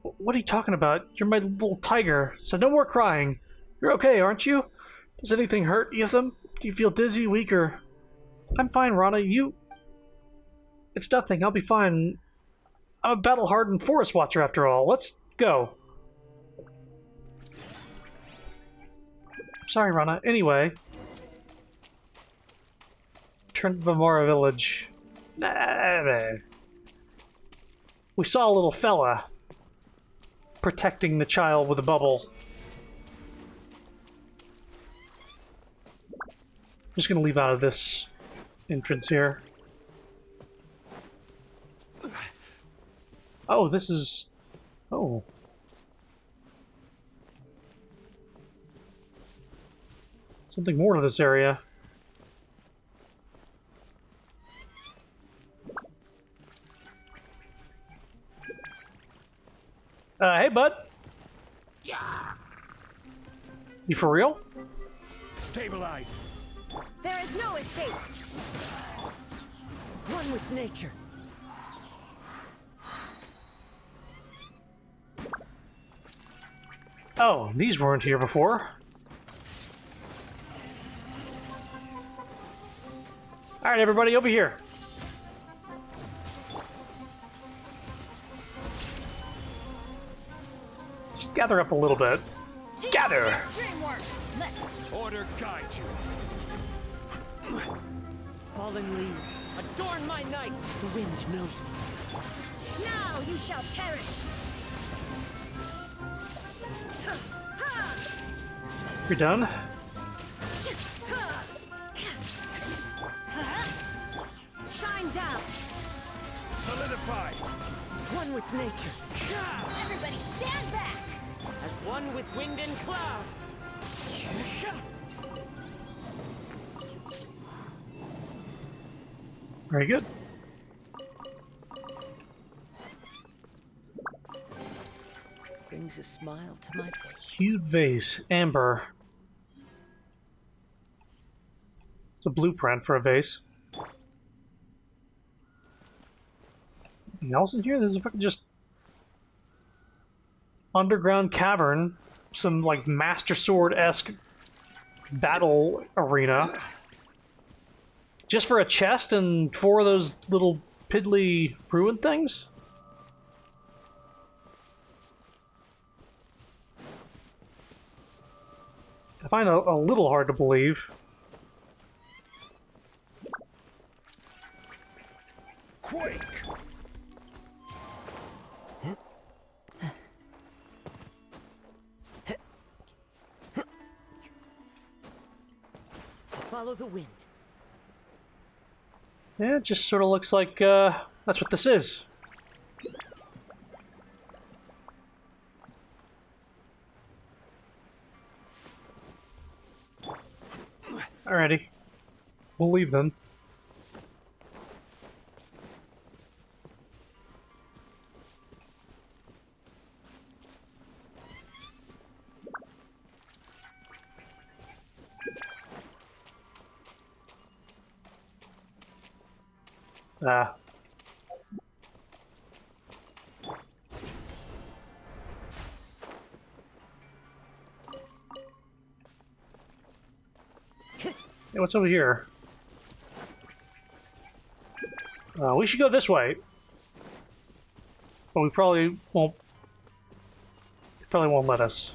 What are you talking about? You're my little tiger, so no more crying. You're okay, aren't you? Does anything hurt, Yotham? Do you feel dizzy, weak, or... I'm fine, Rana. You... It's nothing. I'll be fine. I'm a battle-hardened forest watcher, after all. Let's go. Sorry, Rana. Anyway... Turn to Vamora village. We saw a little fella protecting the child with a bubble. I'm just gonna leave out of this entrance here. Oh, this is... Oh. Something more to this area. Hey, bud. You for real? Stabilize. There is no escape. One with nature. Oh, these weren't here before. Alright, everybody, over here. Just gather up a little bit. Gather! Order guide you. Fallen leaves, adorn my nights. The wind knows me. Now you shall perish. You're done? Shine down. Solidify. One with nature. Everybody stand back. As one with wind and cloud. Very good. Brings a smile to my face. Hued vase. Amber. It's a blueprint for a vase. Anything else in here? This is a fucking just... underground cavern. Some, like, Master Sword-esque battle arena. Just for a chest and 4 of those little piddly ruin things? I find it a little hard to believe. Quake. Follow the wind. Yeah, it just sort of looks like that's what this is. Alrighty. We'll leave then. Ah. Hey, what's over here? We should go this way. But we probably won't. Probably won't let us.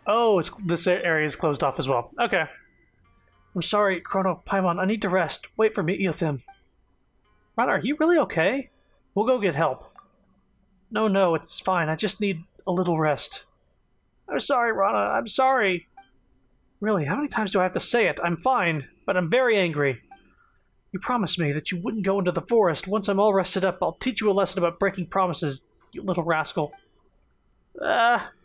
Oh, this area is closed off as well. Okay. I'm sorry, Chrono, Paimon. I need to rest. Wait for me, Eothim. Rana, are you really okay? We'll go get help. No, it's fine. I just need a little rest. I'm sorry, Rana. I'm sorry. Really, how many times do I have to say it? I'm fine, but I'm very angry. You promised me that you wouldn't go into the forest. Once I'm all rested up, I'll teach you a lesson about breaking promises, you little rascal.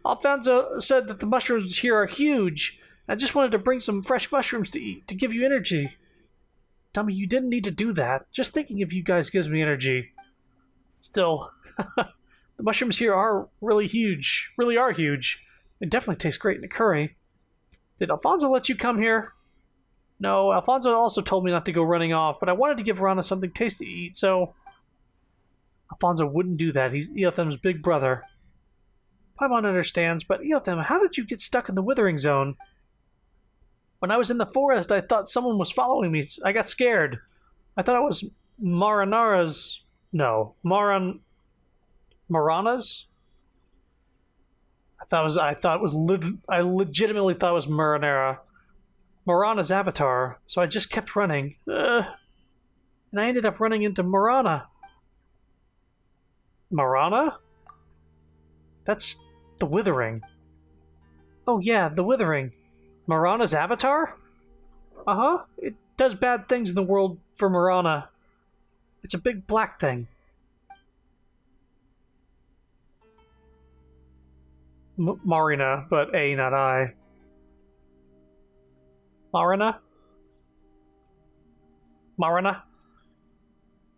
Alfonso said that the mushrooms here are huge. I just wanted to bring some fresh mushrooms to eat, to give you energy. Dummy, you didn't need to do that. Just thinking of you guys gives me energy. Still, the mushrooms here are really huge. Really are huge. They definitely taste great in a curry. Did Alfonso let you come here? No, Alfonso also told me not to go running off, but I wanted to give Rana something tasty to eat, so... Alfonso wouldn't do that. He's Eothim's big brother. Paimon understands, but Eothim, how did you get stuck in the Withering Zone? When I was in the forest, I thought someone was following me. I got scared. I thought it was Maranara's... No, Marana's? I legitimately thought it was Marana's avatar, so I just kept running. And I ended up running into Marana. Marana? That's the Withering. Oh yeah, the Withering. Marana's avatar? Uh-huh. It does bad things in the world for Marana. It's a big black thing. Marina, but A, not I. Marina? Marina?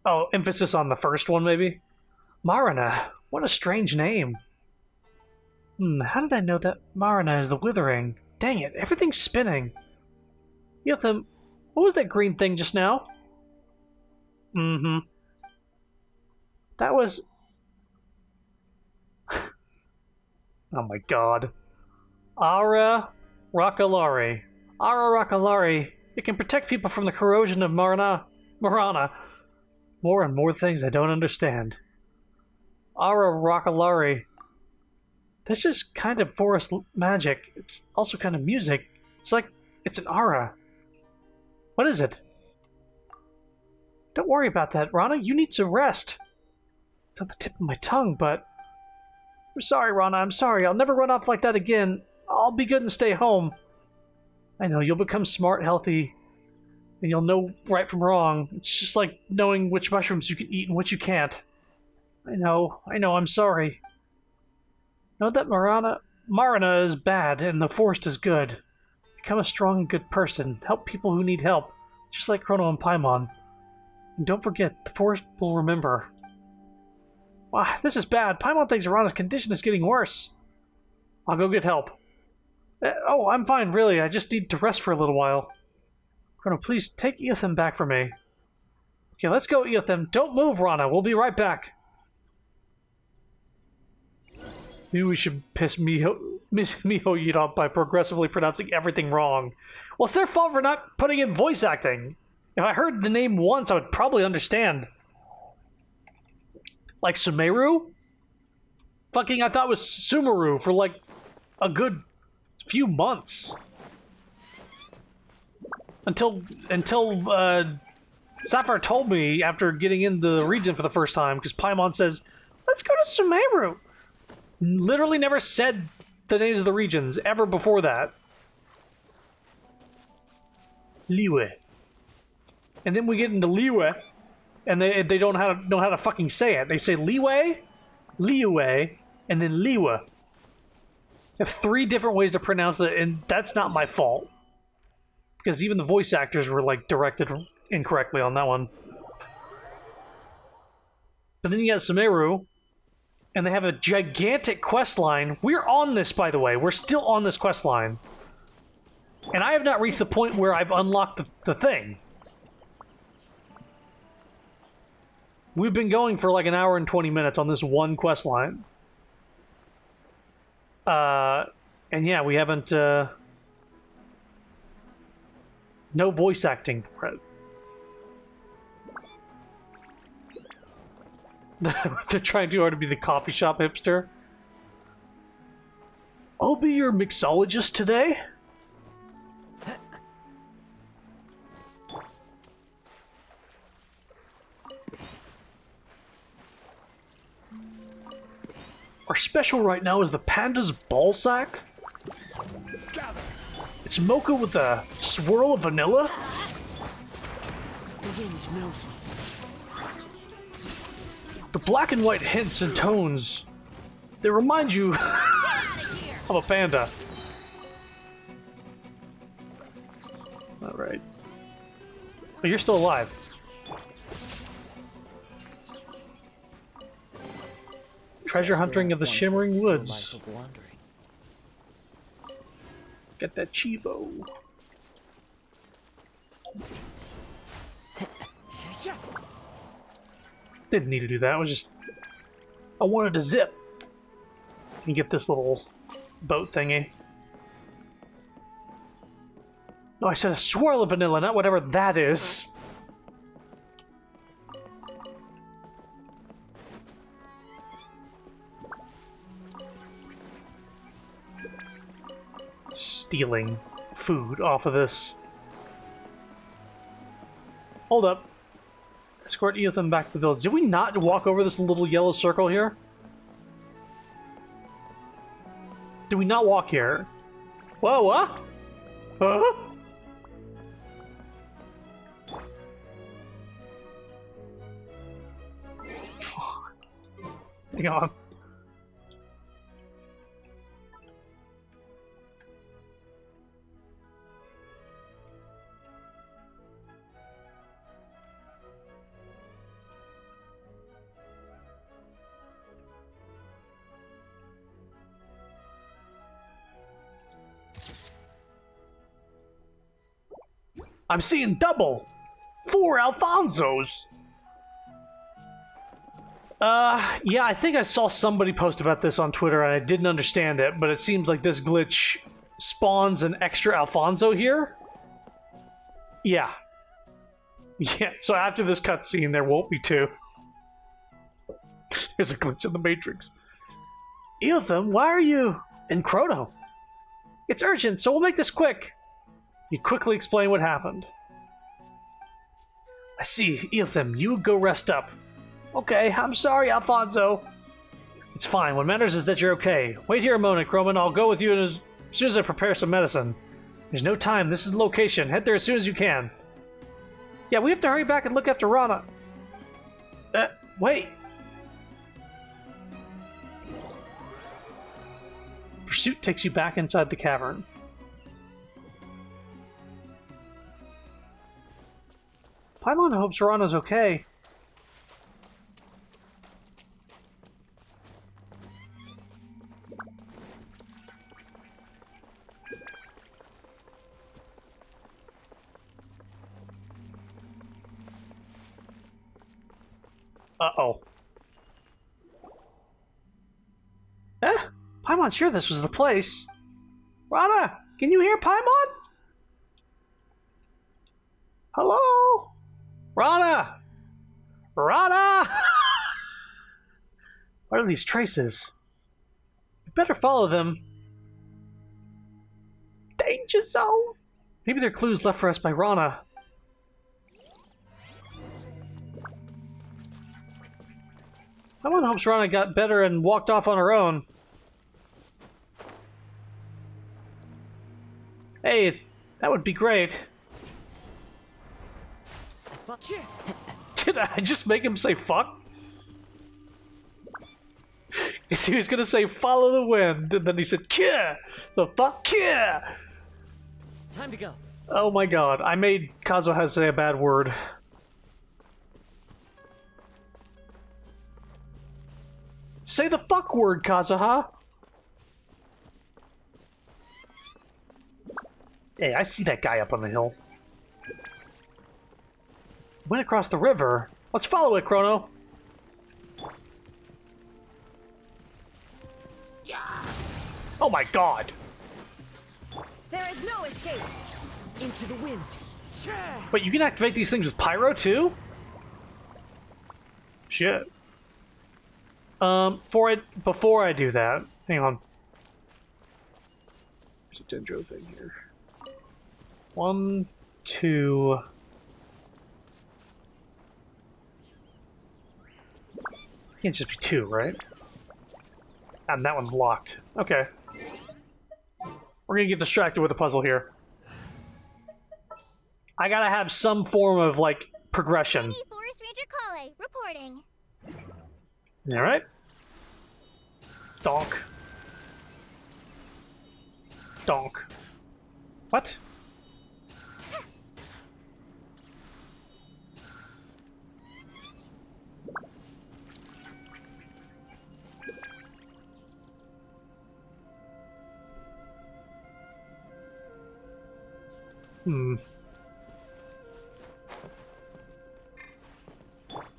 Oh, emphasis on the first one, maybe? Marina. What a strange name. How did I know that Marina is the Withering? Dang it, everything's spinning. Yotham, what was that green thing just now? That was... Oh my god. Ara Rakalari. Ara Rakalari. It can protect people from the corrosion of Marana. More and more things I don't understand. Ara Rakalari. This is kind of forest magic. It's also kind of music. It's like it's an aura. What is it? Don't worry about that, Rana. You need some rest. It's on the tip of my tongue, but... I'm sorry, Rana. I'm sorry. I'll never run off like that again. I'll be good and stay home. I know, you'll become smart, healthy, and you'll know right from wrong. It's just like knowing which mushrooms you can eat and which you can't. I know, I'm sorry. Know that Marana is bad and the forest is good. Become a strong and good person. Help people who need help, just like Chrono and Paimon. And don't forget, the forest will remember. Wow, this is bad. Paimon thinks Marana's condition is getting worse. I'll go get help. Oh, I'm fine, really. I just need to rest for a little while. Chrono, please take Eothim back for me. Okay, let's go, Eothim. Don't move, Rana. We'll be right back. Maybe we should piss Miho off by progressively pronouncing everything wrong. Well, it's their fault for not putting in voice acting. If I heard the name once, I would probably understand. Like Sumeru? Fucking, I thought it was Sumeru for like a good few months. Until Sapphire told me after getting in the region for the first time, because Paimon says, let's go to Sumeru. Literally never said the names of the regions ever before that. Liyue. And then we get into Liyue, and they don't know how to fucking say it. They say Liyue, Liyue, and then Liyue. They have 3 different ways to pronounce it, and that's not my fault. Because even the voice actors were, like, directed incorrectly on that one. But then you got Sumeru, and they have a gigantic quest line. We're on this, by the way. We're still on this quest line. And I have not reached the point where I've unlocked the thing. We've been going for like an hour and 20 minutes on this one quest line. And yeah, we haven't, no voice acting for it. They're trying too hard to be the coffee shop hipster. I'll be your mixologist today. Our special right now is the Panda's Ballsack. It's mocha with a swirl of vanilla. The wind knows me. The black and white hints and tones, they remind you of a panda. Alright. Oh, you're still alive. Treasure hunting of the Shimmering Woods. Get that Chivo. Didn't need to do that. It was just I wanted to zip and get this little boat thingy. No, I said a swirl of vanilla, not whatever that is. Stealing food off of this. Hold up. Escort Ethan back to the village. Did we not walk over this little yellow circle here? Did we not walk here? Whoa, what? Huh? Hang on. I'm seeing double! 4 Alfonsos! Yeah, I think I saw somebody post about this on Twitter and I didn't understand it, but it seems like this glitch spawns an extra Alfonso here? Yeah. Yeah, so after this cutscene, there won't be 2. There's a glitch in the Matrix. Ethan, why are you in Chrono? It's urgent, so we'll make this quick. You quickly explain what happened. I see, Ethan, you go rest up. Okay, I'm sorry, Alfonso. It's fine, what matters is that you're okay. Wait here a moment, Croman, I'll go with you as soon as I prepare some medicine. There's no time, this is the location. Head there as soon as you can. Yeah, we have to hurry back and look after Rana. Wait. Pursuit takes you back inside the cavern. Paimon hopes Rana's okay. Uh-oh. Paimon's sure this was the place. Rana, can you hear Paimon? Hello? Rana! Rana! What are these traces? We better follow them. Danger zone? Maybe they're clues left for us by Rana. Someone hopes Rana got better and walked off on her own. Hey, that would be great. Did I just make him say fuck? He was gonna say follow the wind, and then he said kia. So fuck kia. Time to go. Oh my god, I made Kazuha say a bad word. Say the fuck word, Kazuha! Hey, I see that guy up on the hill. Went across the river. Let's follow it, Chrono. Oh my god! There is no escape. Into the wind. Wait, you can activate these things with pyro too? Shit. Before I do that, hang on. There's a dendro thing here. 1, 2. Can't just be 2, right? And that one's locked. Okay. We're gonna get distracted with a puzzle here. I gotta have some form of, like, progression. Hey, Forest Ranger Kale, reporting. Alright. Donk. Donk. What?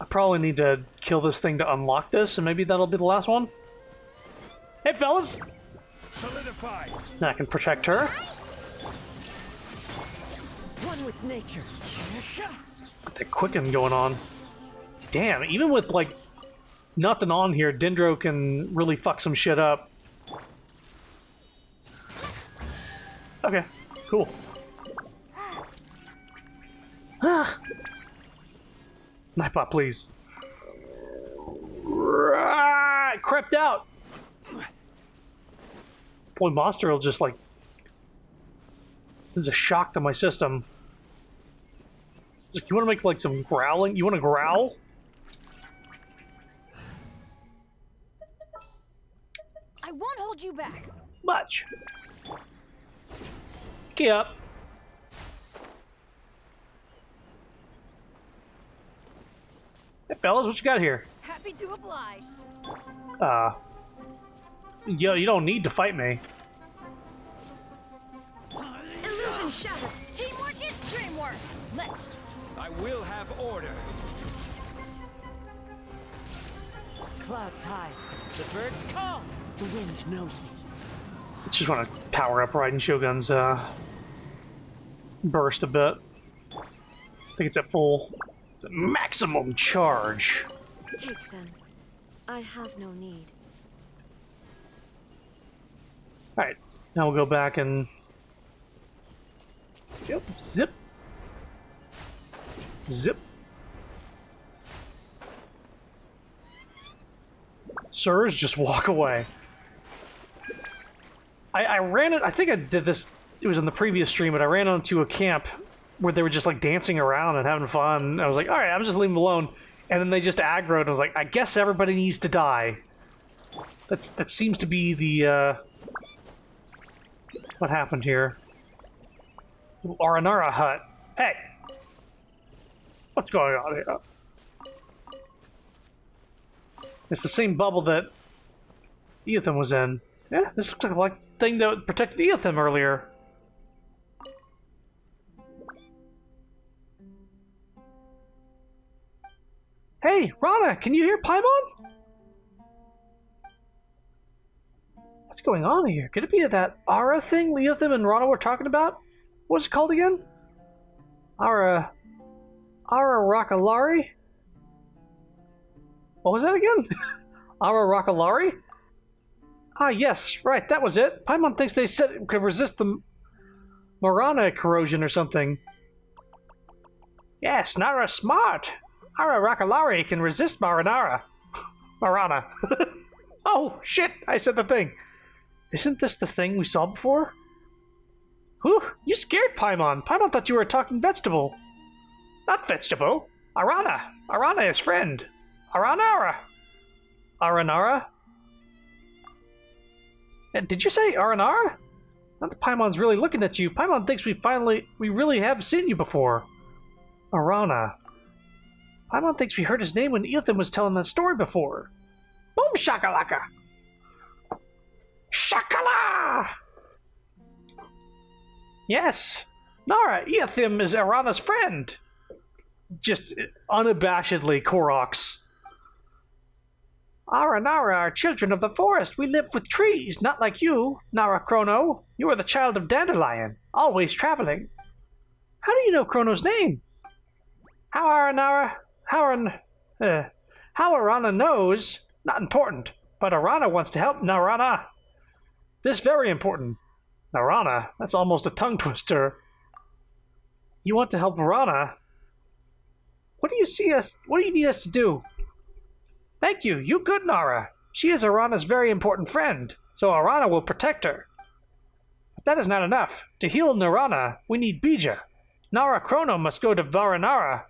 I probably need to kill this thing to unlock this, and maybe that'll be the last one. Hey, fellas! Solidify. Now I can protect her. One with nature. Got that quicken going on. Damn, even with, like, nothing on here, Dendro can really fuck some shit up. Okay, cool. Nightbot, please. It crept out. Boy, monster will just like sends a shock to my system. Just, you want to make like some growling? You want to growl? I won't hold you back. Much. Get up. Hey, fellas, what you got here? Happy to oblige. Yo, you don't need to fight me. Illusion shattered. Teamwork is dreamwork. Let's. I will have order. Clouds high. The birds call. The wind knows me. Just want to power up Raiden Shogun's burst a bit. I think it's at full maximum charge. Take them. I have no need. Alright, now we'll go back and... Yep, zip. Zip. Sirs, just walk away. I ran it, I think I did this, it was in the previous stream, but I ran onto a camp where they were just like dancing around and having fun. I was like, alright, I'm just leaving them alone. And then they just aggroed and I was like, I guess everybody needs to die. That seems to be the, what happened here. Aranara hut. Hey! What's going on here? It's the same bubble that Eotham was in. Yeah, this looks like the thing that protected Eotham earlier. Hey, Rana, can you hear Paimon? What's going on here? Could it be that Ara thing Eotham and Rana were talking about? What's it called again? Ara Rakalari? What was that again? Ara Rakalari? Ah, yes, right, that was it. Paimon thinks they said it could resist the Marana corrosion or something. Yes, Nara smart. Ara Rakalari can resist Marana. Oh, shit, I said the thing. Isn't this the thing we saw before? Whew, you scared Paimon. Paimon thought you were a talking vegetable. Not vegetable. Arana. Arana is friend. Aranara. Aranara? Did you say Aranara? Not that Paimon's really looking at you. Paimon thinks we really have seen you before. Arana. Paimon thinks we heard his name when Eotham was telling that story before. Boom shakalaka! Shakala! Yes! Nara, Eothim is Arana's friend! Just unabashedly Koroks. Nara are children of the forest. We live with trees, not like you, Nara Chrono. You are the child of Dandelion, always traveling. How do you know Chrono's name? How Arana knows, not important, but Arana wants to help Narana. This very important. Narana, that's almost a tongue twister. You want to help Arana? What do you need us to do? Thank you, you good Nara. She is Arana's very important friend, so Arana will protect her. But that is not enough. To heal Narana, we need Bija. Nara Chrono must go to Vanarana,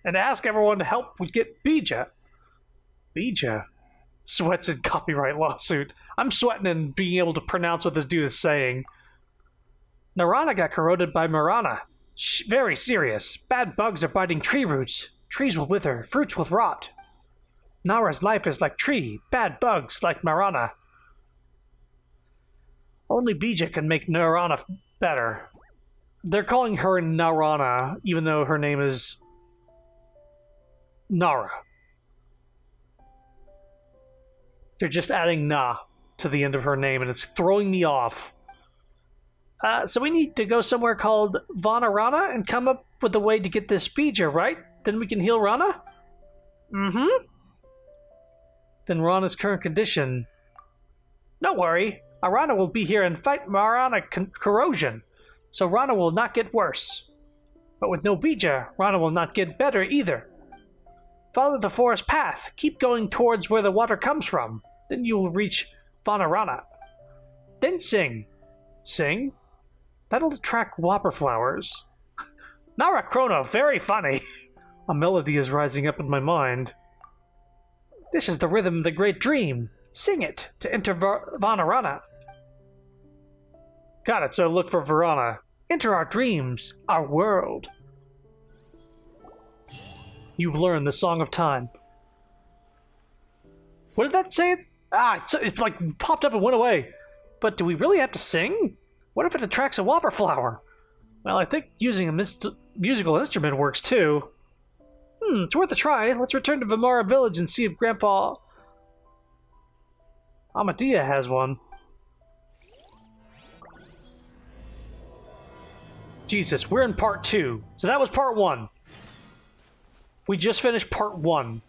and ask everyone to help get Bija. Bija? Sweats in copyright lawsuit. I'm sweating and being able to pronounce what this dude is saying. Narana got corroded by Marana. Very serious. Bad bugs are biting tree roots. Trees will wither, fruits will rot. Nara's life is like tree, bad bugs like Marana. Only Bija can make Narana better. They're calling her Narana, even though her name is Nara. They're just adding Na to the end of her name, and it's throwing me off. So we need to go somewhere called Vanarana and come up with a way to get this Bija, right? Then we can heal Rana? Mm-hmm. Then Rana's current condition. Don't worry. Arana will be here and fight Marana corrosion, so Rana will not get worse. But with no Bija, Rana will not get better either. Follow the forest path. Keep going towards where the water comes from. Then you will reach Vanarana. Then sing. Sing? That'll attract whopper flowers. Nara Chrono, very funny. A melody is rising up in my mind. This is the rhythm of the great dream. Sing it to enter Vanarana. Got it, so look for Varana. Enter our dreams, our world. You've learned the Song of Time. What did that say? It like popped up and went away. But do we really have to sing? What if it attracts a whopper flower? Well, I think using a musical instrument works too. It's worth a try. Let's return to Vimara Village and see if Grandpa Amadia has one. Jesus, we're in part 2. So that was part 1. We just finished part 1.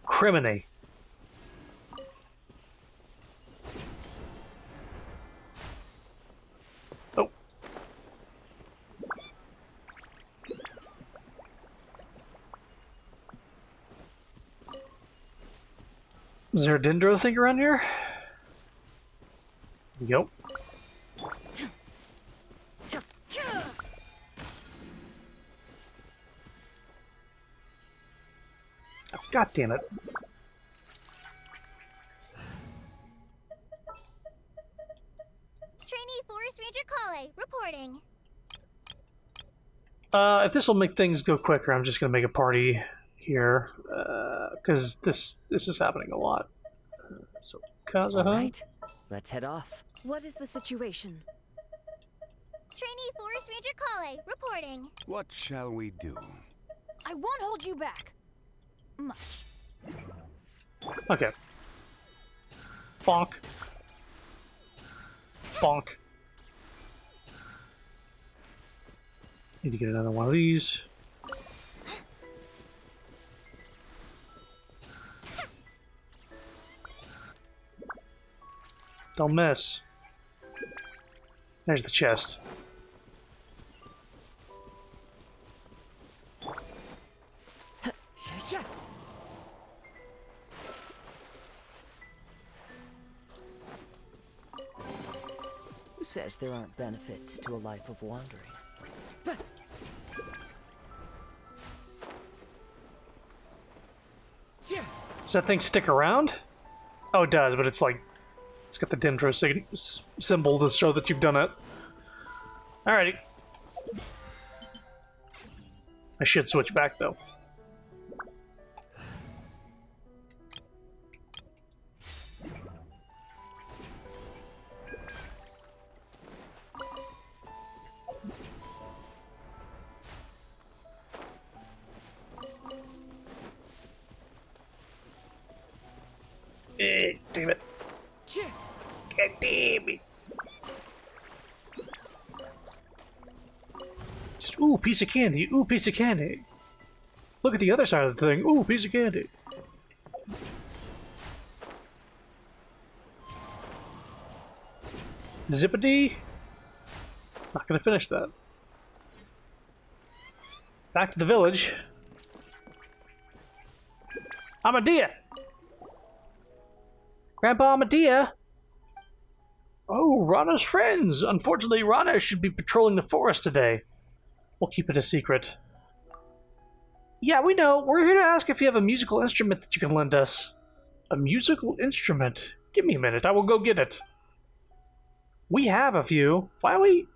Criminy. Oh. Is there a dendro thing around here? Yep. Oh, God damn it. Trainee Forest Ranger Kale, reporting. If this will make things go quicker, I'm just gonna make a party here, because this is happening a lot. So, Kazuha. All right, let's head off. What is the situation? Trainee Forest Ranger Kale, reporting. What shall we do? I won't hold you back. Much. Okay. Bonk. Bonk. Need to get another one of these. Don't miss. There's the chest. Who says there aren't benefits to a life of wandering? Does that thing stick around? Oh, it does, but it's like... It's got the dendro symbol to show that you've done it. Alrighty. I should switch back, though. Damn it. God damn it. Just, ooh, piece of candy. Ooh, piece of candy. Look at the other side of the thing. Ooh, piece of candy. Zippity. Not gonna finish that. Back to the village. Amadea! Grandpa Amadea! Oh, Rana's friends! Unfortunately, Rana should be patrolling the forest today. We'll keep it a secret. Yeah, we know. We're here to ask if you have a musical instrument that you can lend us. A musical instrument? Give me a minute, I will go get it. We have a few. Why don't we...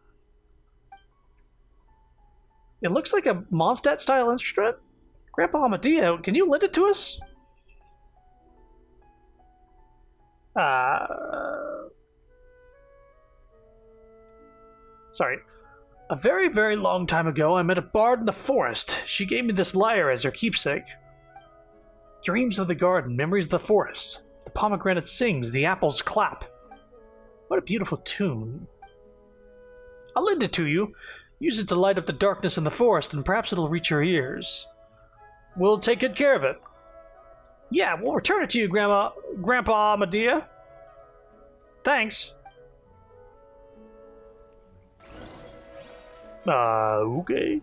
It looks like a Mondstadt-style instrument. Grandpa Amadea, can you lend it to us? Sorry. A very, very long time ago, I met a bard in the forest. She gave me this lyre as her keepsake. Dreams of the garden, memories of the forest. The pomegranate sings, the apples clap. What a beautiful tune. I'll lend it to you. Use it to light up the darkness in the forest, and perhaps it'll reach your ears. We'll take good care of it. Yeah, we'll return it to you, Grandpa Amadea. Thanks. Okay.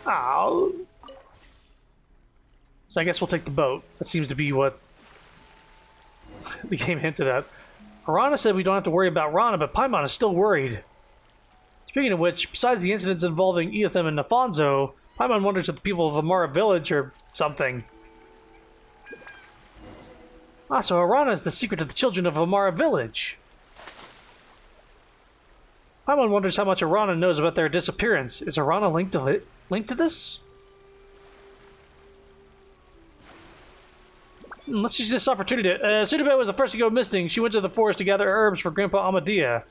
Oh. So I guess we'll take the boat. That seems to be what the game hinted at. Rana said we don't have to worry about Rana, but Paimon is still worried. Speaking of which, besides the incidents involving Eotham and Nafonso, Paimon wonders if the people of Amara Village or something. Ah, so Arana is the secret of the children of Amara Village. Paimon wonders how much Arana knows about their disappearance. Is Arana linked to this? Let's use this opportunity. Sudabel was the first to go missing. She went to the forest to gather herbs for Grandpa Amadea.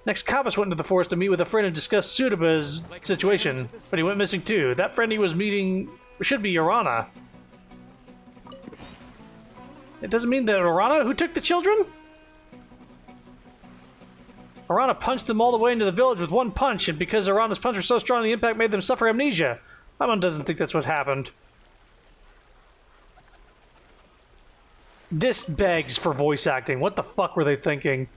Next, Kavas went into the forest to meet with a friend and discuss Sudabel's situation, but he went missing too. That friend he was meeting should be Arana. It doesn't mean that Arana who took the children? Arana punched them all the way into the village with one punch, and because Arana's punch was so strong, the impact made them suffer amnesia. Paimon doesn't think that's what happened. This begs for voice acting. What the fuck were they thinking?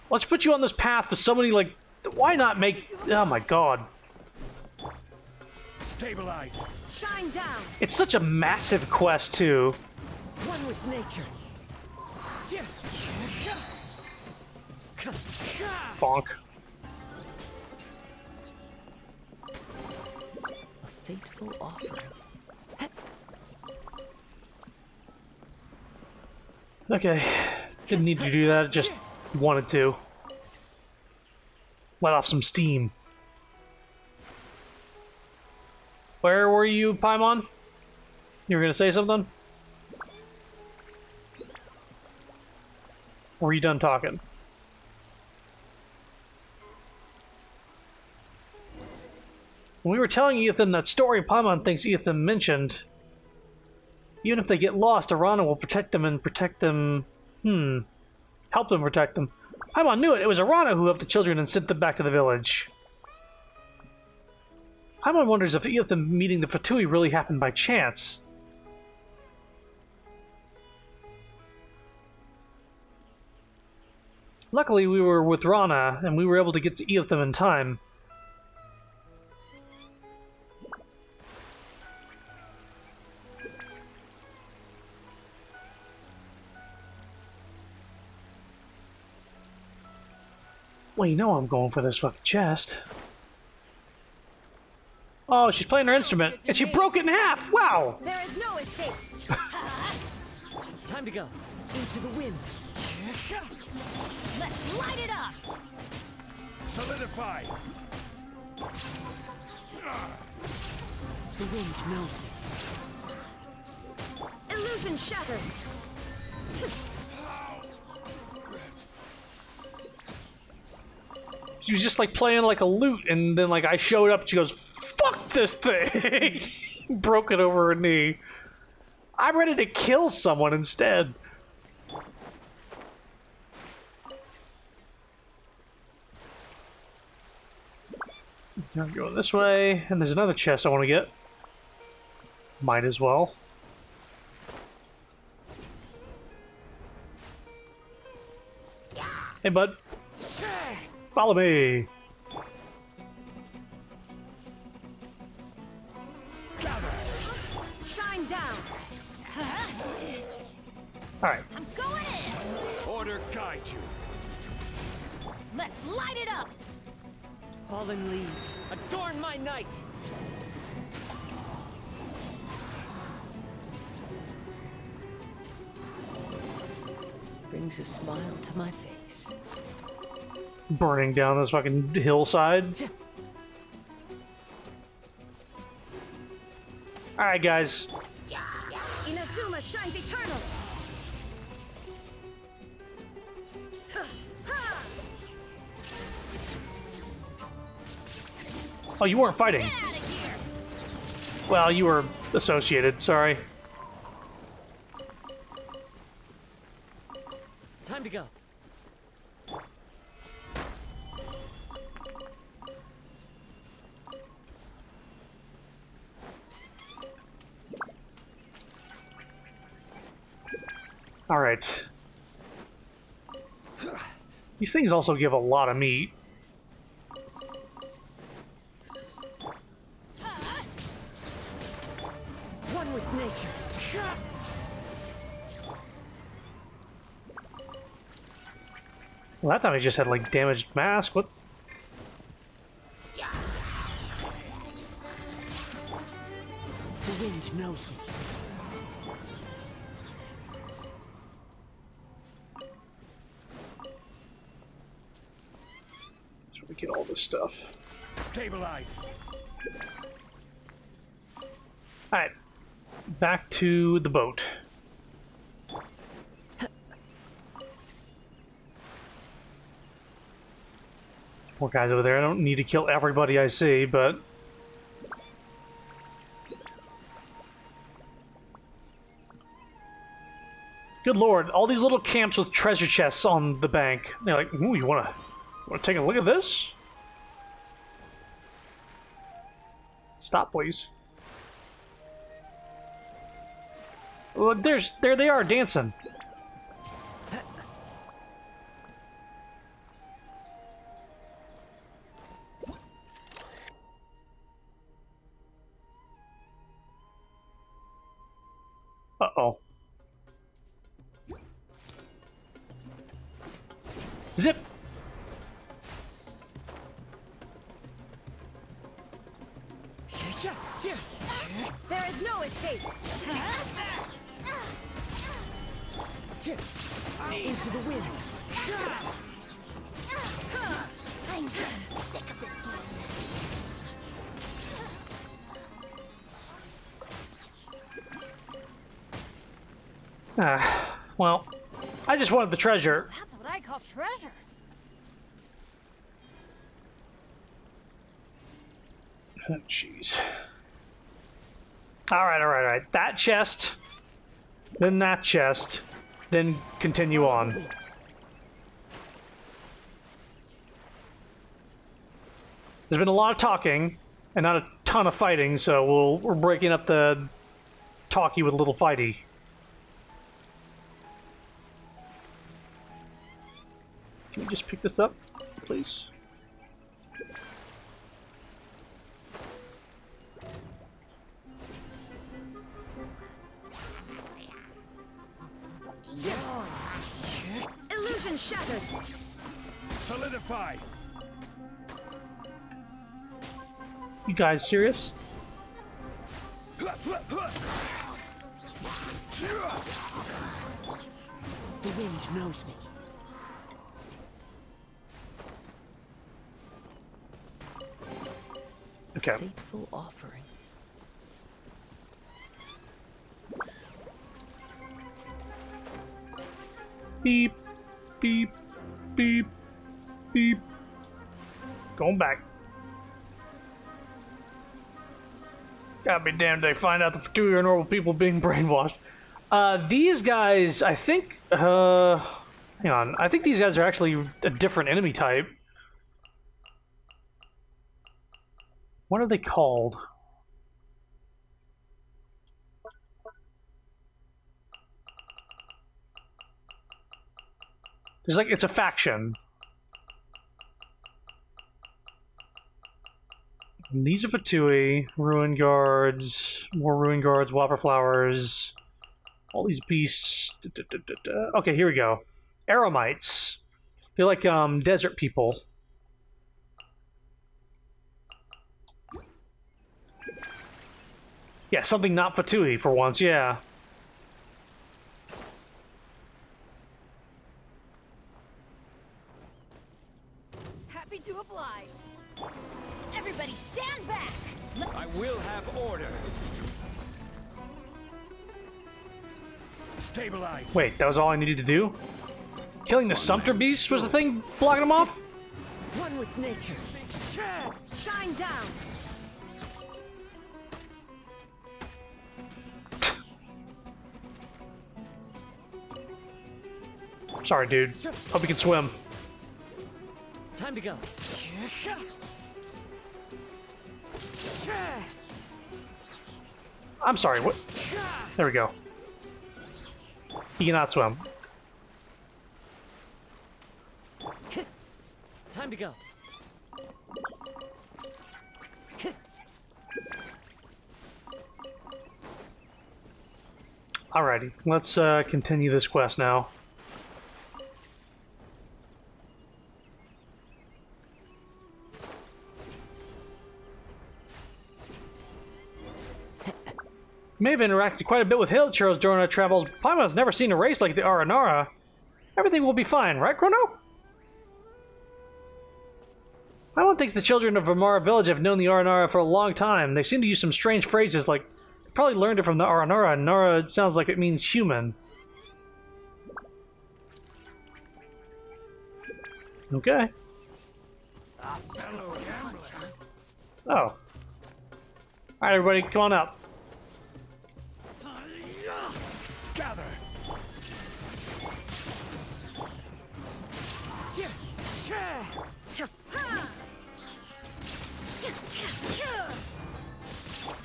Let's put you on this path with somebody like... Why not make... Oh my god. Stabilize. Shine down. It's such a massive quest, too. One with nature. Bonk. A fateful offering. Okay. Didn't need to do that, just wanted to. Let off some steam. Where were you, Paimon? You were gonna say something? Or were you done talking? When we were telling Ethan that story Paimon thinks Ethan mentioned, even if they get lost, Arana will protect them and protect them... help them protect them. Paimon knew it! It was Arana who helped the children and sent them back to the village. Paimon wonders if Ethan meeting the Fatui really happened by chance. Luckily, we were with Rana, and we were able to get to Eotham in time. Well, you know I'm going for this fucking chest. Oh, she's playing her instrument, and she broke it in half! Wow! There is no escape. Time to go. Into the wind. Let's light it up. Solidify. The wind knows me. Illusion shattered. She was just like playing like a lute, and then like I showed up and she goes, "Fuck this thing!" Broke it over her knee. I'm ready to kill someone instead. I'm going this way, and there's another chest I want to get. Might as well. Hey, bud. Follow me. Shine down. All right. I'm going in. Order guide you. Let's light it up. Fallen leaves, adorn my night! Brings a smile to my face. Burning down this fucking hillside. All right, guys. Inazuma shines eternal. Oh, you weren't fighting. Get out of here. Well, you were associated. Sorry. Time to go. All right. These things also give a lot of meat. One with nature. Well, that time he just had like damaged mask. What? The wind knows me. So we get all this stuff. Stabilize. All right, back to the boat. Poor guys over there. I don't need to kill everybody I see, but good lord, all these little camps with treasure chests on the bank. They're like, ooh, you wanna take a look at this? Stop, please. Well, there they are dancing. Uh-oh. Zip! There is no escape. Into the wind. I'm sick of this game. Well, I just wanted the treasure. That's what I call treasure. Oh, jeez. Alright. That chest, then that chest, then continue on. There's been a lot of talking, and not a ton of fighting, so we're breaking up the talky with a little fighty. Can we just pick this up, please? Illusion shattered. Solidify. You guys serious? The wind knows me. Okay. Fateful offering. Beep, beep, beep, beep. Going back. God be damned, they find out the Fatui are normal people being brainwashed. These guys, I think, hang on, I think these guys are actually a different enemy type. What are they called? There's like, it's a faction. And these are Fatui, Ruin Guards, more Ruin Guards, Whopper Flowers, all these beasts. Okay, here we go. Aramites. They're like desert people. Yeah, something not Fatui for once, yeah. Happy to oblige. Everybody stand back! I will have order. Stabilize. Wait, that was all I needed to do? Killing the Sumpter Beast was the thing blocking them off? One with nature. Shine down. Sorry, dude. Hope you can swim. Time to go. I'm sorry, what? There we go. He cannot swim. Time to go. Alrighty, let's continue this quest now. May have interacted quite a bit with Hillchurls during our travels. Paimon's never seen a race like the Aranara. Everything will be fine, right, Chrono? Paimon thinks the children of Vamara village have known the Aranara for a long time. They seem to use some strange phrases like, they probably learned it from the Aranara, and Nara sounds like it means human. Okay. Oh. Alright, everybody, come on up. Gather.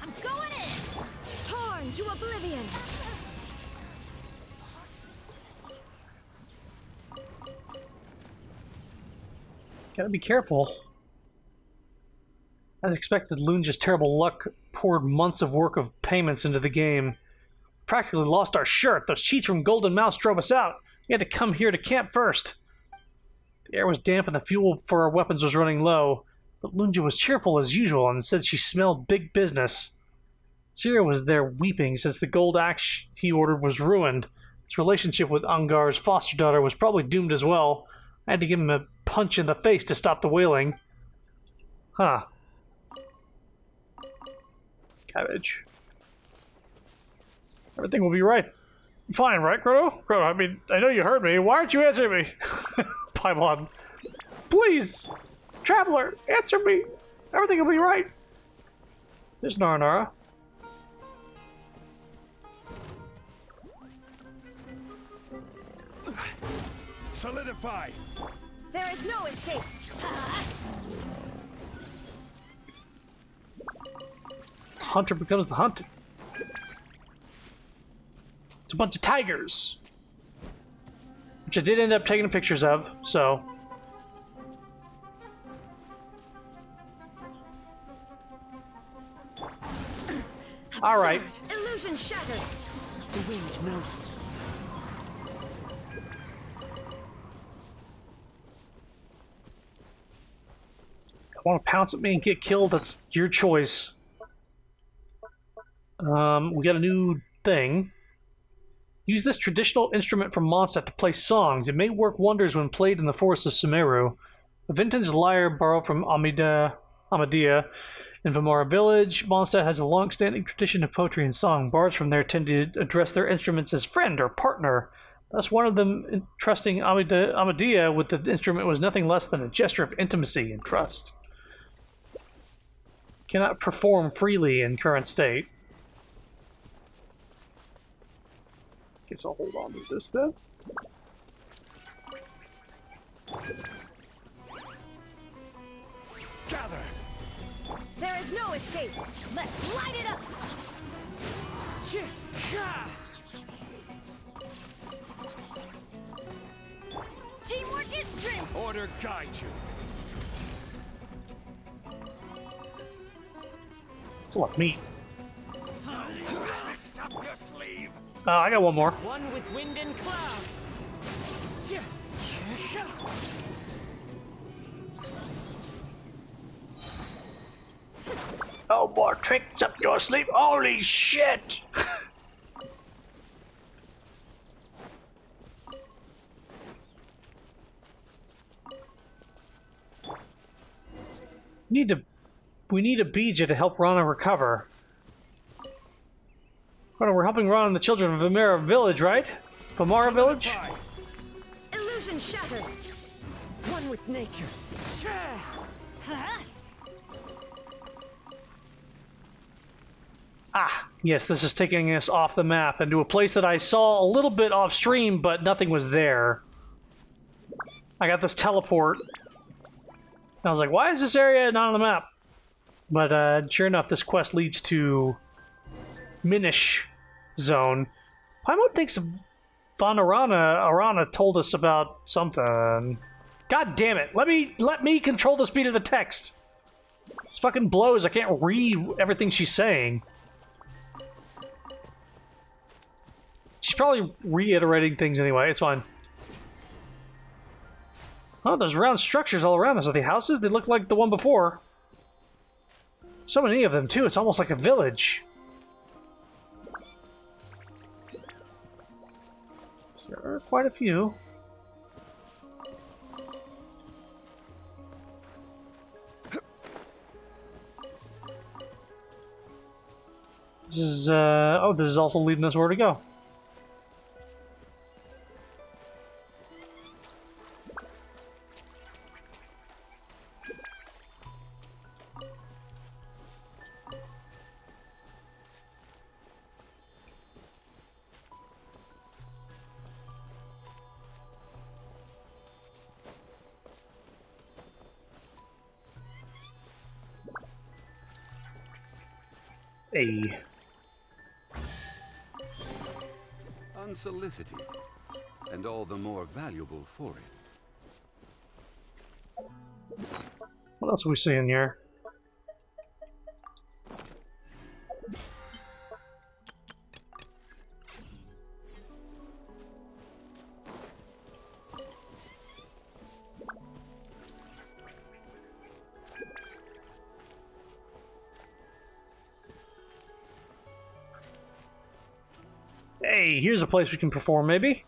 I'm going in! Torn to oblivion. Gotta be careful. As expected, Lunja's terrible luck poured months of work of payments into the game. Practically lost our shirt. Those cheats from Golden Mouse drove us out. We had to come here to camp first. The air was damp and the fuel for our weapons was running low, but Lunja was cheerful as usual and said she smelled big business. Zira was there weeping since the gold axe he ordered was ruined. His relationship with Angar's foster daughter was probably doomed as well. I had to give him a punch in the face to stop the wailing. Huh. Cabbage. Everything will be right. Fine, right, Chrono? Chrono, I mean, I know you heard me. Why aren't you answering me? Paimon. Please! Traveler, answer me! Everything will be right! There's Naranara. Solidify. There is no escape. Hunter becomes the hunted. It's a bunch of tigers. Which I did end up taking pictures of, so. Alright. Illusion shattered. The wind knows me. Want to pounce at me and get killed? That's your choice. We got a new thing. Use this traditional instrument from Mondstadt to play songs. It may work wonders when played in the forests of Sumeru. A vintage lyre borrowed from Amadea in Vamara village. Mondstadt has a long-standing tradition of poetry and song. Bards from there tend to address their instruments as friend or partner. Thus, one of them entrusting Amadea with the instrument was nothing less than a gesture of intimacy and trust. Cannot perform freely in current state. Guess I'll hold on to this then. Gather! There is no escape. Let's light it up! Teamwork is strength! Order guide you. It's a lot of meat. Tricks up your sleeve. I got one more. One with wind and cloud. Oh, more tricks up your sleeve. Holy shit! We need a Bija to help Rana recover. Rana, we're helping Rana and the children of Vimera Village, right? Vimara Village? Solidify. Illusion shattered. One with nature. Huh? Ah, yes, this is taking us off the map and to a place that I saw a little bit off stream, but nothing was there. I got this teleport. I was like, why is this area not on the map? But sure enough, this quest leads to Minish Zone. Paimon thinks Arana told us about something. God damn it! Let me control the speed of the text. This fucking blows. I can't read everything she's saying. She's probably reiterating things anyway. It's fine. Oh, there's round structures all around us. Are they houses? They look like the one before. So many of them, too. It's almost like a village. There are quite a few. This is, oh, this is also leading us where to go. Hey. Unsolicited, and all the more valuable for it. What else are we seeing here? Hey, here's a place we can perform, maybe?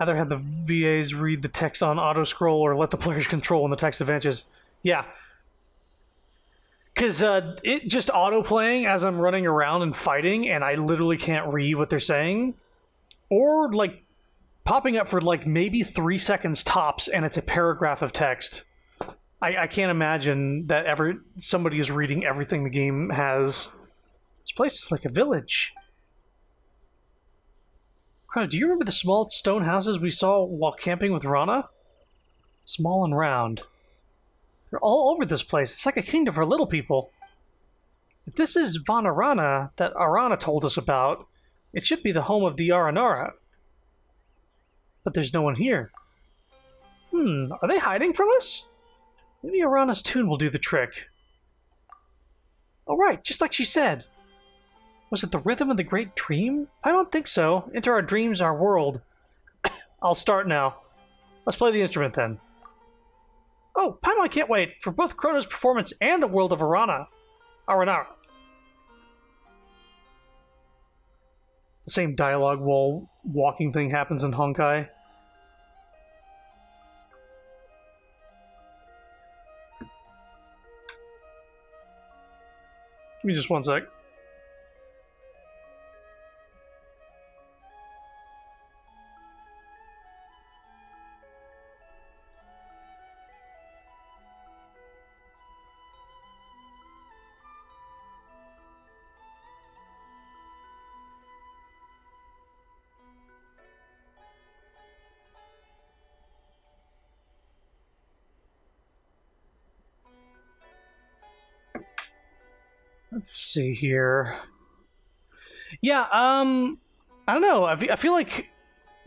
Either have the VAs read the text on auto-scroll or let the players control when the text advances. Yeah. Because it just auto-playing as I'm running around and fighting, and I literally can't read what they're saying. Or, like, popping up for, like, maybe 3 seconds tops, and it's a paragraph of text. I can't imagine that somebody is reading everything the game has. This place is like a village. Crow, do you remember the small stone houses we saw while camping with Rana? Small and round. They're all over this place. It's like a kingdom for little people. If this is Vanarana that Arana told us about, it should be the home of the Aranara. But there's no one here. Are they hiding from us? Maybe Arana's tune will do the trick. Oh right, just like she said. Was it the rhythm of the great dream? I don't think so. Enter our dreams, our world. I'll start now. Let's play the instrument then. Oh, Paimon, I can't wait for both Chrono's performance and the world of Aranara. The same dialogue while walking thing happens in Honkai. Give me just one sec. Let's see here. Yeah, I don't know. I feel like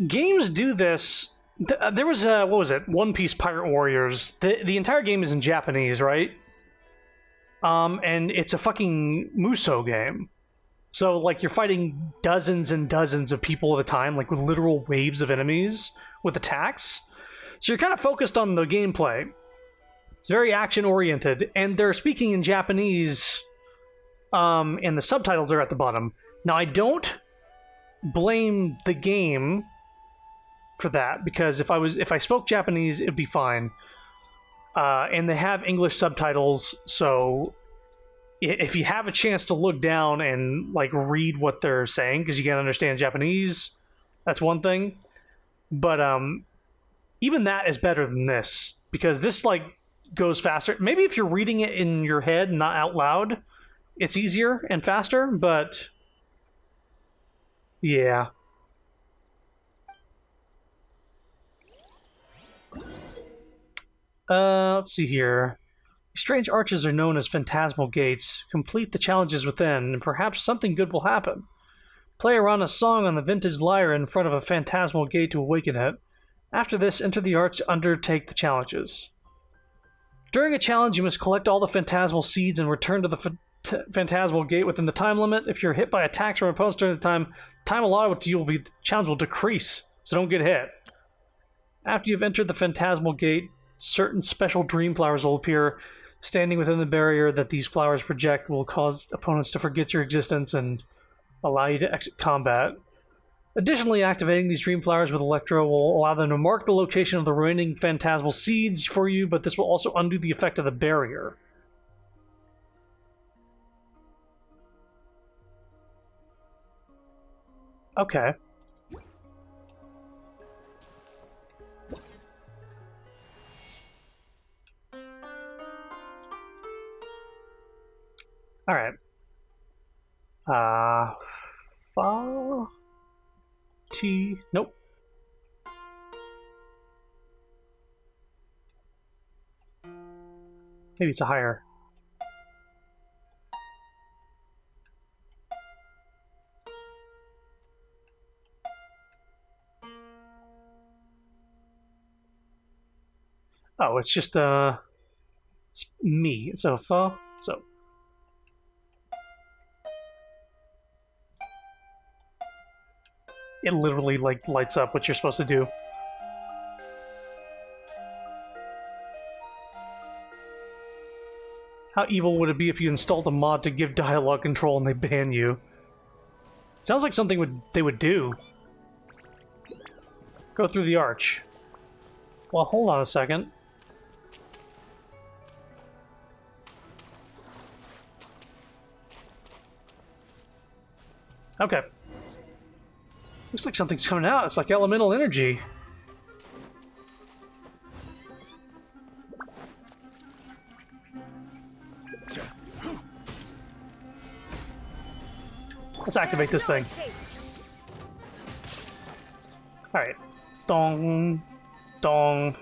games do this. There was a, what was it? One Piece Pirate Warriors. The entire game is in Japanese, right? And it's a fucking Musou game. So, like, you're fighting dozens and dozens of people at a time, like, with literal waves of enemies with attacks. So you're kind of focused on the gameplay. It's very action-oriented, and they're speaking in Japanese, and the subtitles are at the bottom. Now, I don't blame the game for that, because if I spoke Japanese, it'd be fine. And they have English subtitles, so if you have a chance to look down and like read what they're saying, because you can't understand Japanese, that's one thing. But even that is better than this, because this like goes faster. Maybe if you're reading it in your head, not out loud, it's easier and faster. But yeah. Let's see here. Strange arches are known as phantasmal gates. Complete the challenges within, and perhaps something good will happen. Play around a song on the vintage lyre in front of a phantasmal gate to awaken it. After this, enter the arch to undertake the challenges. During a challenge, you must collect all the phantasmal seeds and return to the phantasmal gate within the time limit. If you're hit by attacks from opponents during the time allotted to you, the challenge will decrease, so don't get hit. After you've entered the phantasmal gate, certain special dream flowers will appear. Standing within the barrier that these flowers project will cause opponents to forget your existence and allow you to exit combat. Additionally, activating these dream flowers with Electro will allow them to mark the location of the remaining phantasmal seeds for you, but this will also undo the effect of the barrier. Okay. Alright. Fa... T... Nope. Maybe it's a higher. Oh, it's just, it's me. So, fa... So... It literally, like, lights up what you're supposed to do. How evil would it be if you installed a mod to give dialogue control and they ban you? Sounds like something they would do. Go through the arch. Well, hold on a second. Okay. Looks like something's coming out. It's like elemental energy. Let's activate this thing. Alright. Dong. Dong.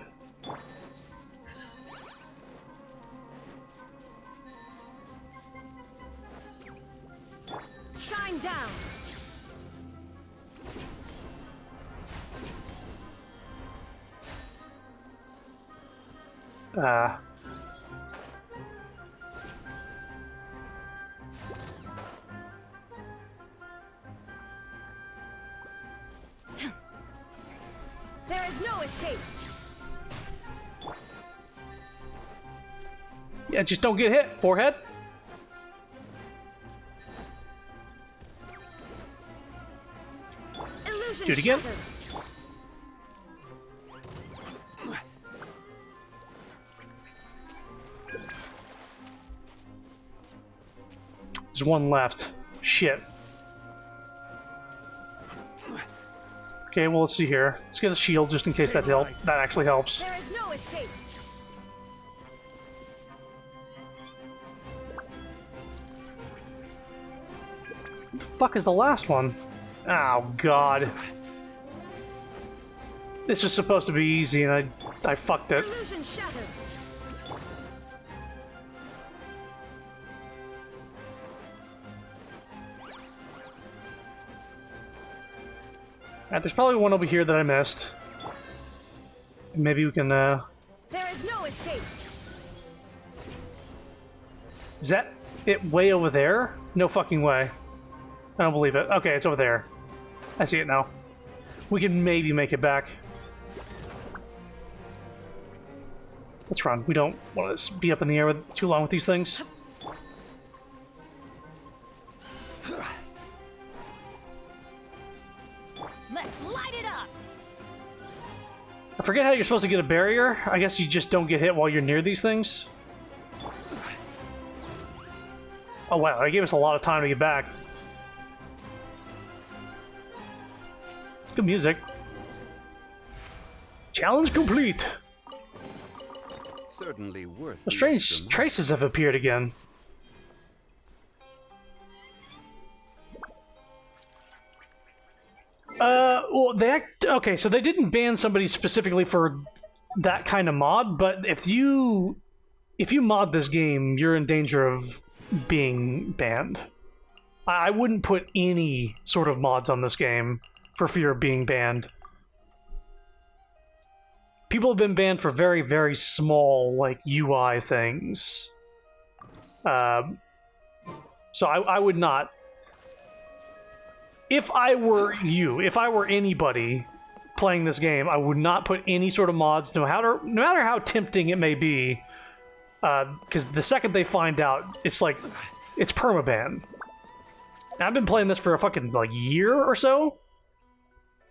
Shine down. There is no escape. Yeah, just don't get hit. Forehead. Illusion Do it again. shattered. There's one left. Shit. Okay, well, let's see here. Let's get a shield just in case that actually helps. There is no escape. What the fuck is the last one? Oh, God. This was supposed to be easy, and I fucked it. Illusion shattered. Alright, there's probably one over here that I missed. Maybe we can, There is no escape. Is that it way over there? No fucking way. I don't believe it. Okay, it's over there. I see it now. We can maybe make it back. Let's run. We don't want to be up in the air with, too long with these things. Let's light it up. I forget how you're supposed to get a barrier. I guess you just don't get hit while you're near these things. Oh wow, that gave us a lot of time to get back. Good music. Challenge complete. Certainly worth The the strange extra mile. traces have appeared again. Well, okay, so they didn't ban somebody specifically for that kind of mod, but if you mod this game, you're in danger of being banned. I wouldn't put any sort of mods on this game for fear of being banned. People have been banned for very, very small, like, UI things. So I would not. If I were you, if I were anybody playing this game, I would not put any sort of mods, no matter how tempting it may be, because the second they find out, it's like, it's permaban. And I've been playing this for a fucking, like, year or so.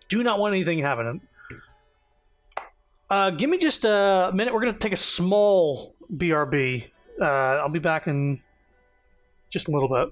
Do not want anything happening. Give me just a minute. We're going to take a small BRB. I'll be back in just a little bit.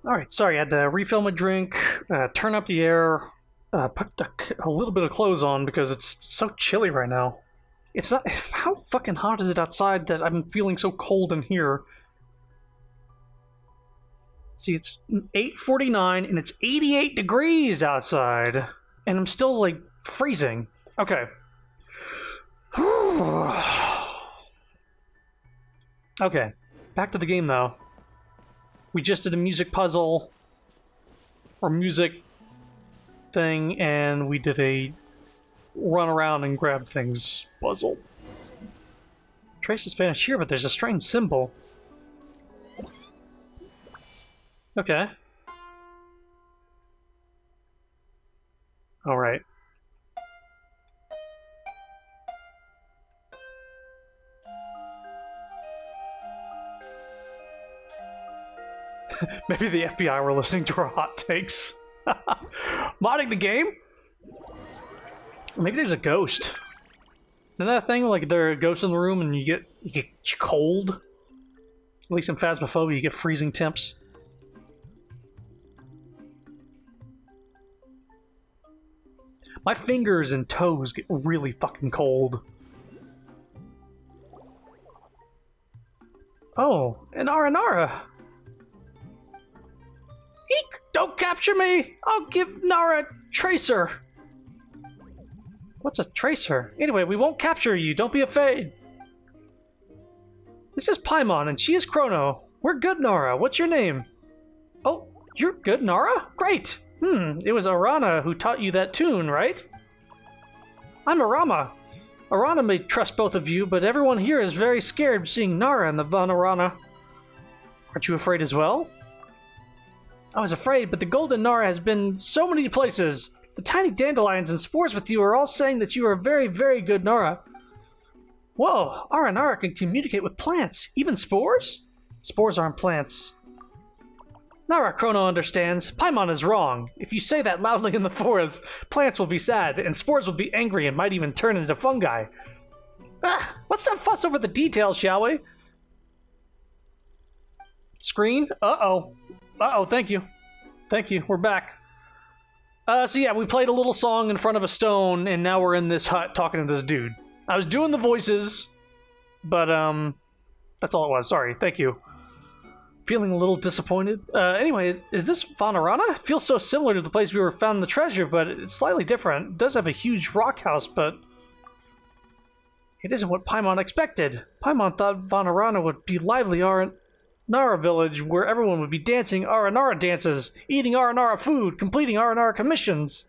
Alright, sorry, I had to refill my drink, turn up the air, put a little bit of clothes on because it's so chilly right now. It's not... How fucking hot is it outside that I'm feeling so cold in here? See, it's 8:49 and it's 88 degrees outside. And I'm still, like, freezing. Okay. Okay, back to the game, though. We just did a music puzzle, or music thing, and we did a run around and grab things puzzle. Trace is vanished here, but there's a strange symbol. Okay. Alright. Maybe the FBI were listening to our hot takes. Modding the game? Maybe there's a ghost. Isn't that a thing? Like there are ghosts in the room and you get cold? At least in Phasmophobia you get freezing temps. My fingers and toes get really fucking cold. Oh, an Aranara. Eek! Don't capture me! I'll give Nara a tracer! What's a tracer? Anyway, we won't capture you, don't be afraid! This is Paimon, and she is Chrono. We're good, Nara. What's your name? Oh, you're good, Nara? Great! It was Arana who taught you that tune, right? I'm Arama. Arana may trust both of you, but everyone here is very scared seeing Nara and the Von Arana. Aren't you afraid as well? I was afraid, but the Golden Nara has been so many places. The tiny dandelions and spores with you are all saying that you are a very, very good Nara. Whoa, Aranara can communicate with plants, even spores? Spores aren't plants. Nara Chrono understands. Paimon is wrong. If you say that loudly in the forest, plants will be sad, and spores will be angry and might even turn into fungi. Let's not fuss over the details, shall we? Screen? Uh-oh. Uh-oh, thank you. Thank you, we're back. So yeah, we played a little song in front of a stone, and now we're in this hut talking to this dude. I was doing the voices, but, that's all it was. Sorry, thank you. Feeling a little disappointed. Anyway, is this Von Arana? It feels so similar to the place we were found the treasure, but it's slightly different. It does have a huge rock house, but it isn't what Paimon expected. Paimon thought Von Arana would be lively Aranara village where everyone would be dancing Aranara dances, eating Aranara food, completing Aranara commissions.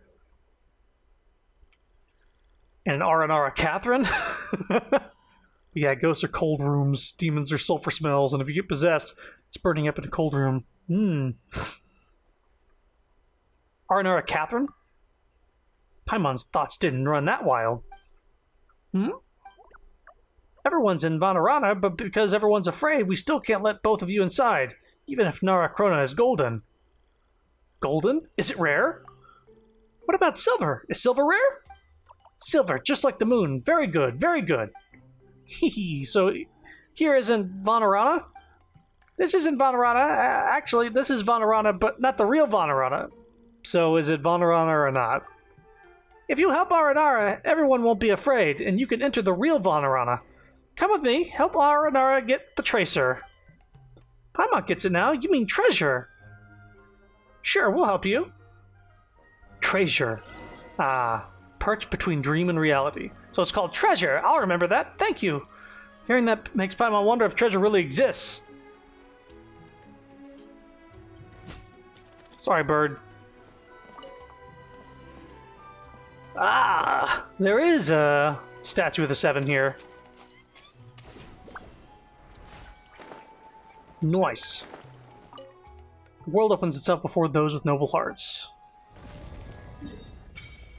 And an Aranara Catherine? Yeah, ghosts are cold rooms, demons are sulfur smells, and if you get possessed, it's burning up in a cold room. Aranara Catherine? Paimon's thoughts didn't run that wild. Everyone's in Von Arana, but because everyone's afraid, we still can't let both of you inside, even if Nara Krona is golden. Golden? Is it rare? What about silver? Is silver rare? Silver, just like the moon. Very good, very good. Hehe, so here isn't Von Arana? This isn't Von Arana. Actually, this is Von Arana, but not the real Von Arana. So is it Von Arana or not? If you help Aranara, everyone won't be afraid, and you can enter the real Von Arana. Come with me, help Aranara get the tracer. Paimon gets it now, you mean treasure. Sure, we'll help you. Treasure. Perched between dream and reality. So it's called treasure. I'll remember that. Thank you. Hearing that makes Paimon wonder if treasure really exists. Sorry, bird. There is a statue of the Seven here. Nice. The world opens itself before those with noble hearts.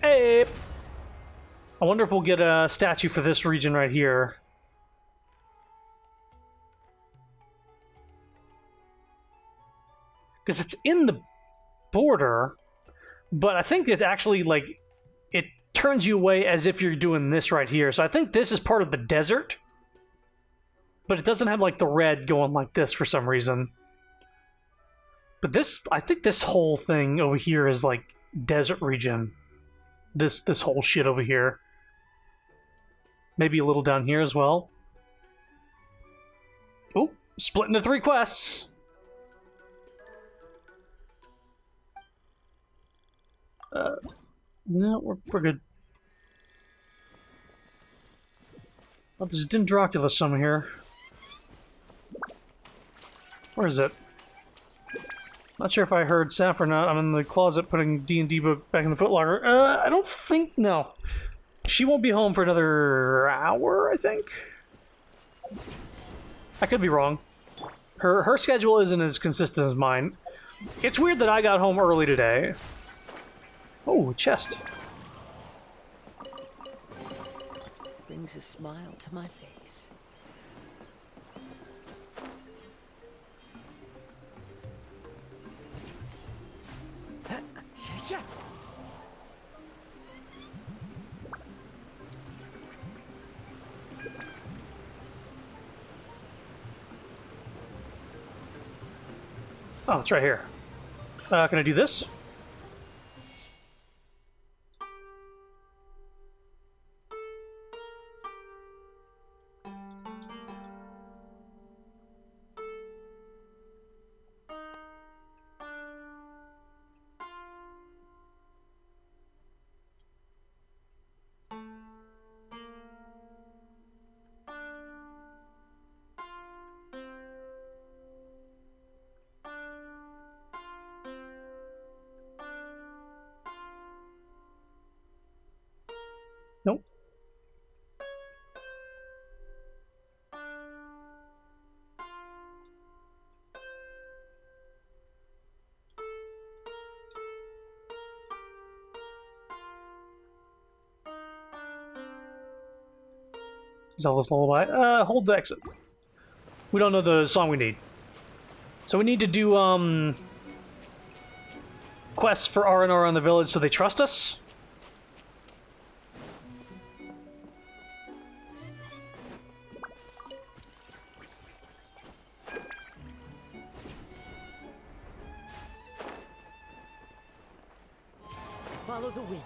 Hey! I wonder if we'll get a statue for this region right here. Because it's in the border, but I think it actually, like, it turns you away as if you're doing this right here. So I think this is part of the desert, but it doesn't have, like, the red going like this for some reason. But this, I think this whole thing over here is like desert region. This whole shit over here. Maybe a little down here as well. Oh, split into 3 quests. No, we're good. Oh, there's Dendroculus somewhere here. Where is it? Not sure if I heard Saf or not. I'm in the closet putting D&D book back in the footlocker. I don't think... No. She won't be home for another hour, I think? I could be wrong. Her schedule isn't as consistent as mine. It's weird that I got home early today. Oh, a chest. Brings a smile to my face. Oh, it's right here. Can I do this? Nope. Zelda's Lullaby. Hold the exit. We don't know the song we need. So we need to do, quests for R&R on the village so they trust us. Follow the wind.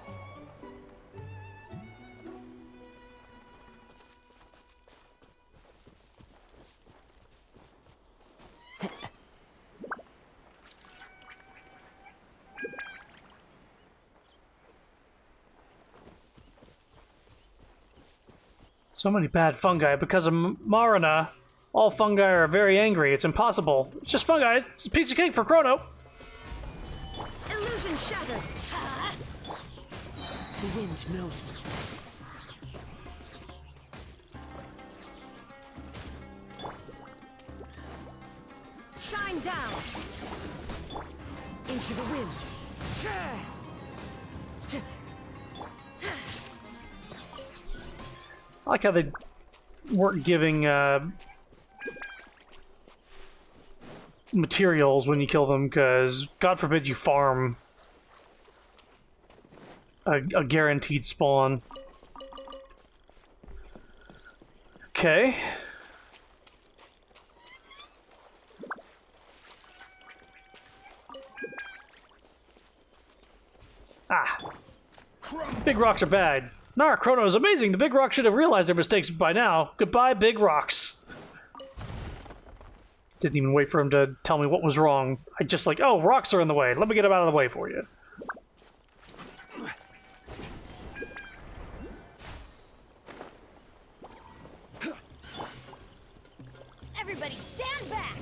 So many bad fungi. Because of Marina, all fungi are very angry. It's impossible. It's just fungi. It's a piece of cake for Chrono. Illusion shattered. The wind knows me. Shine down. Into the wind. I like how they weren't giving materials when you kill them, because God forbid you farm a guaranteed spawn. Okay. Ah. Big rocks are bad. Nara, Chrono is amazing. The big rocks should have realized their mistakes by now. Goodbye, big rocks. Didn't even wait for him to tell me what was wrong. I just like, oh, rocks are in the way. Let me get them out of the way for you. Everybody stand back!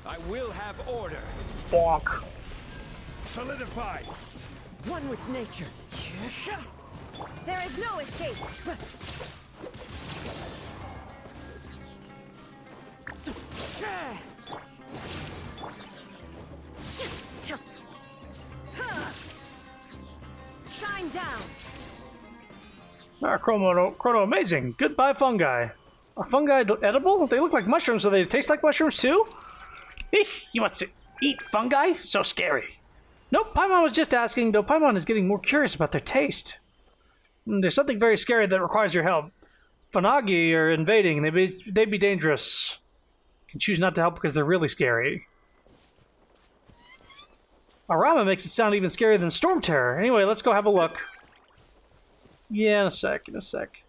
I will have order. Fuck. Solidify. One with nature. There is no escape. Shine down. Nara, Chrono, amazing. Goodbye, fungi. Are fungi edible? They look like mushrooms, so they taste like mushrooms too? Eek, you want to eat fungi? So scary. Nope, Paimon was just asking, though Paimon is getting more curious about their taste. There's something very scary that requires your help. Funagi are invading, they'd be dangerous. You can choose not to help because they're really scary. Arama makes it sound even scarier than Storm Terror. Anyway, let's go have a look. Yeah, in a sec, in a sec.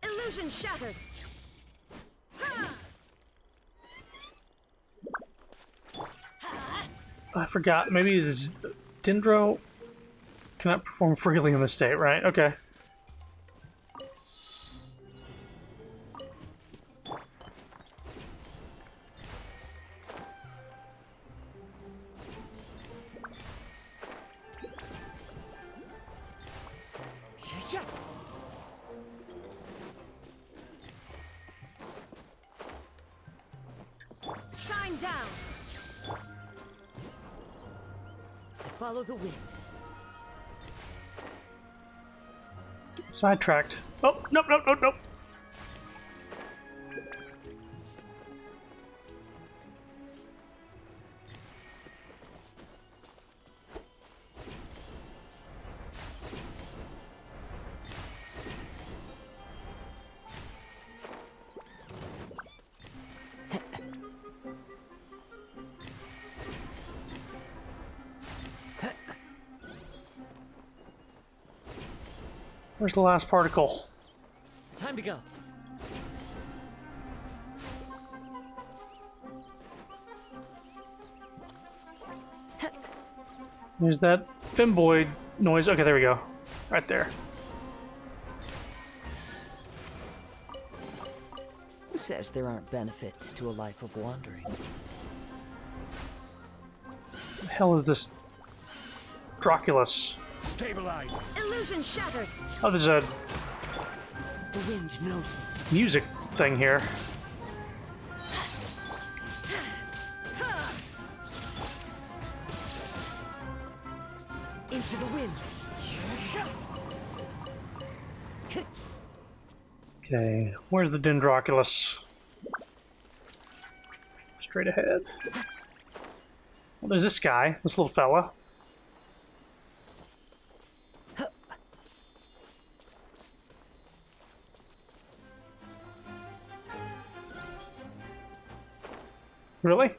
Illusion shattered. I forgot. Maybe this Dendro cannot perform freely in this state, right? Okay. Shine down. Follow the wind. Sidetracked. Oh, nope, nope, nope, nope. Where's the last particle? Time to go. There's that femboid noise. Okay, there we go. Right there. Who says there aren't benefits to a life of wandering? The hell is this Draculus? Stabilize. Illusion shattered. Oh, there's a The wind knows me. music thing here. Into the wind. Okay, where's the Dendroculus? Straight ahead. Well, there's this guy, this little fella. Really?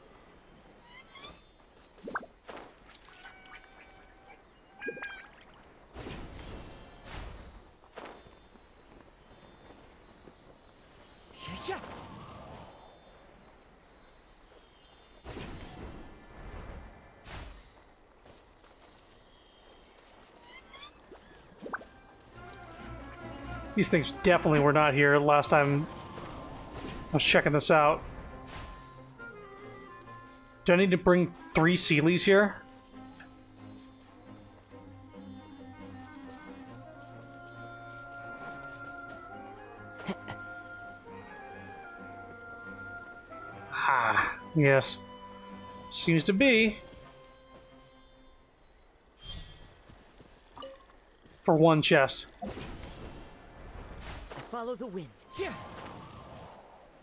These things definitely were not here last time I was checking this out. Do I need to bring 3 Sealies here? Ah, yes. Seems to be. For 1 chest. Follow the wind.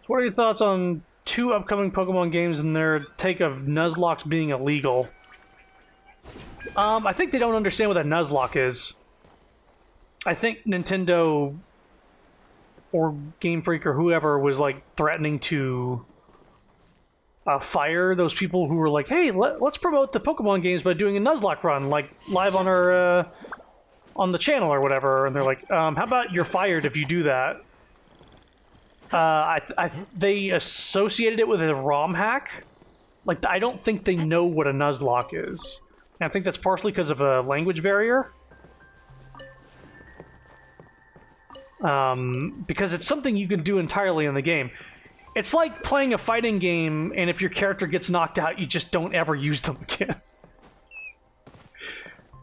What are your thoughts on 2 upcoming Pokemon games and their take of Nuzlocke being illegal? I think they don't understand what a Nuzlocke is. I think Nintendo or Game Freak or whoever was like threatening to fire those people who were like, "Hey, let's promote the Pokemon games by doing a Nuzlocke run, like live on our on the channel or whatever." And they're like, "How about you're fired if you do that?" They associated it with a ROM hack. Like, I don't think they know what a Nuzlocke is. And I think that's partially because of a language barrier. Because it's something you can do entirely in the game. It's like playing a fighting game, and if your character gets knocked out, you just don't ever use them again.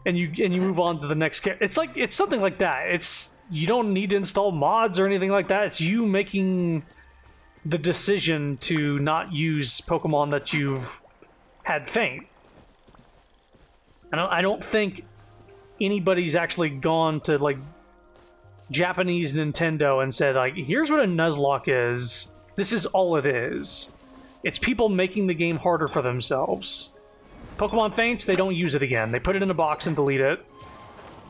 and you move on to the next character. It's something like that. You don't need to install mods or anything like that. It's you making the decision to not use Pokemon that you've had faint. I don't think anybody's actually gone to like Japanese Nintendo and said like, here's what a Nuzlocke is. This is all it is. It's people making the game harder for themselves. Pokemon faints, they don't use it again. They put it in a box and delete it.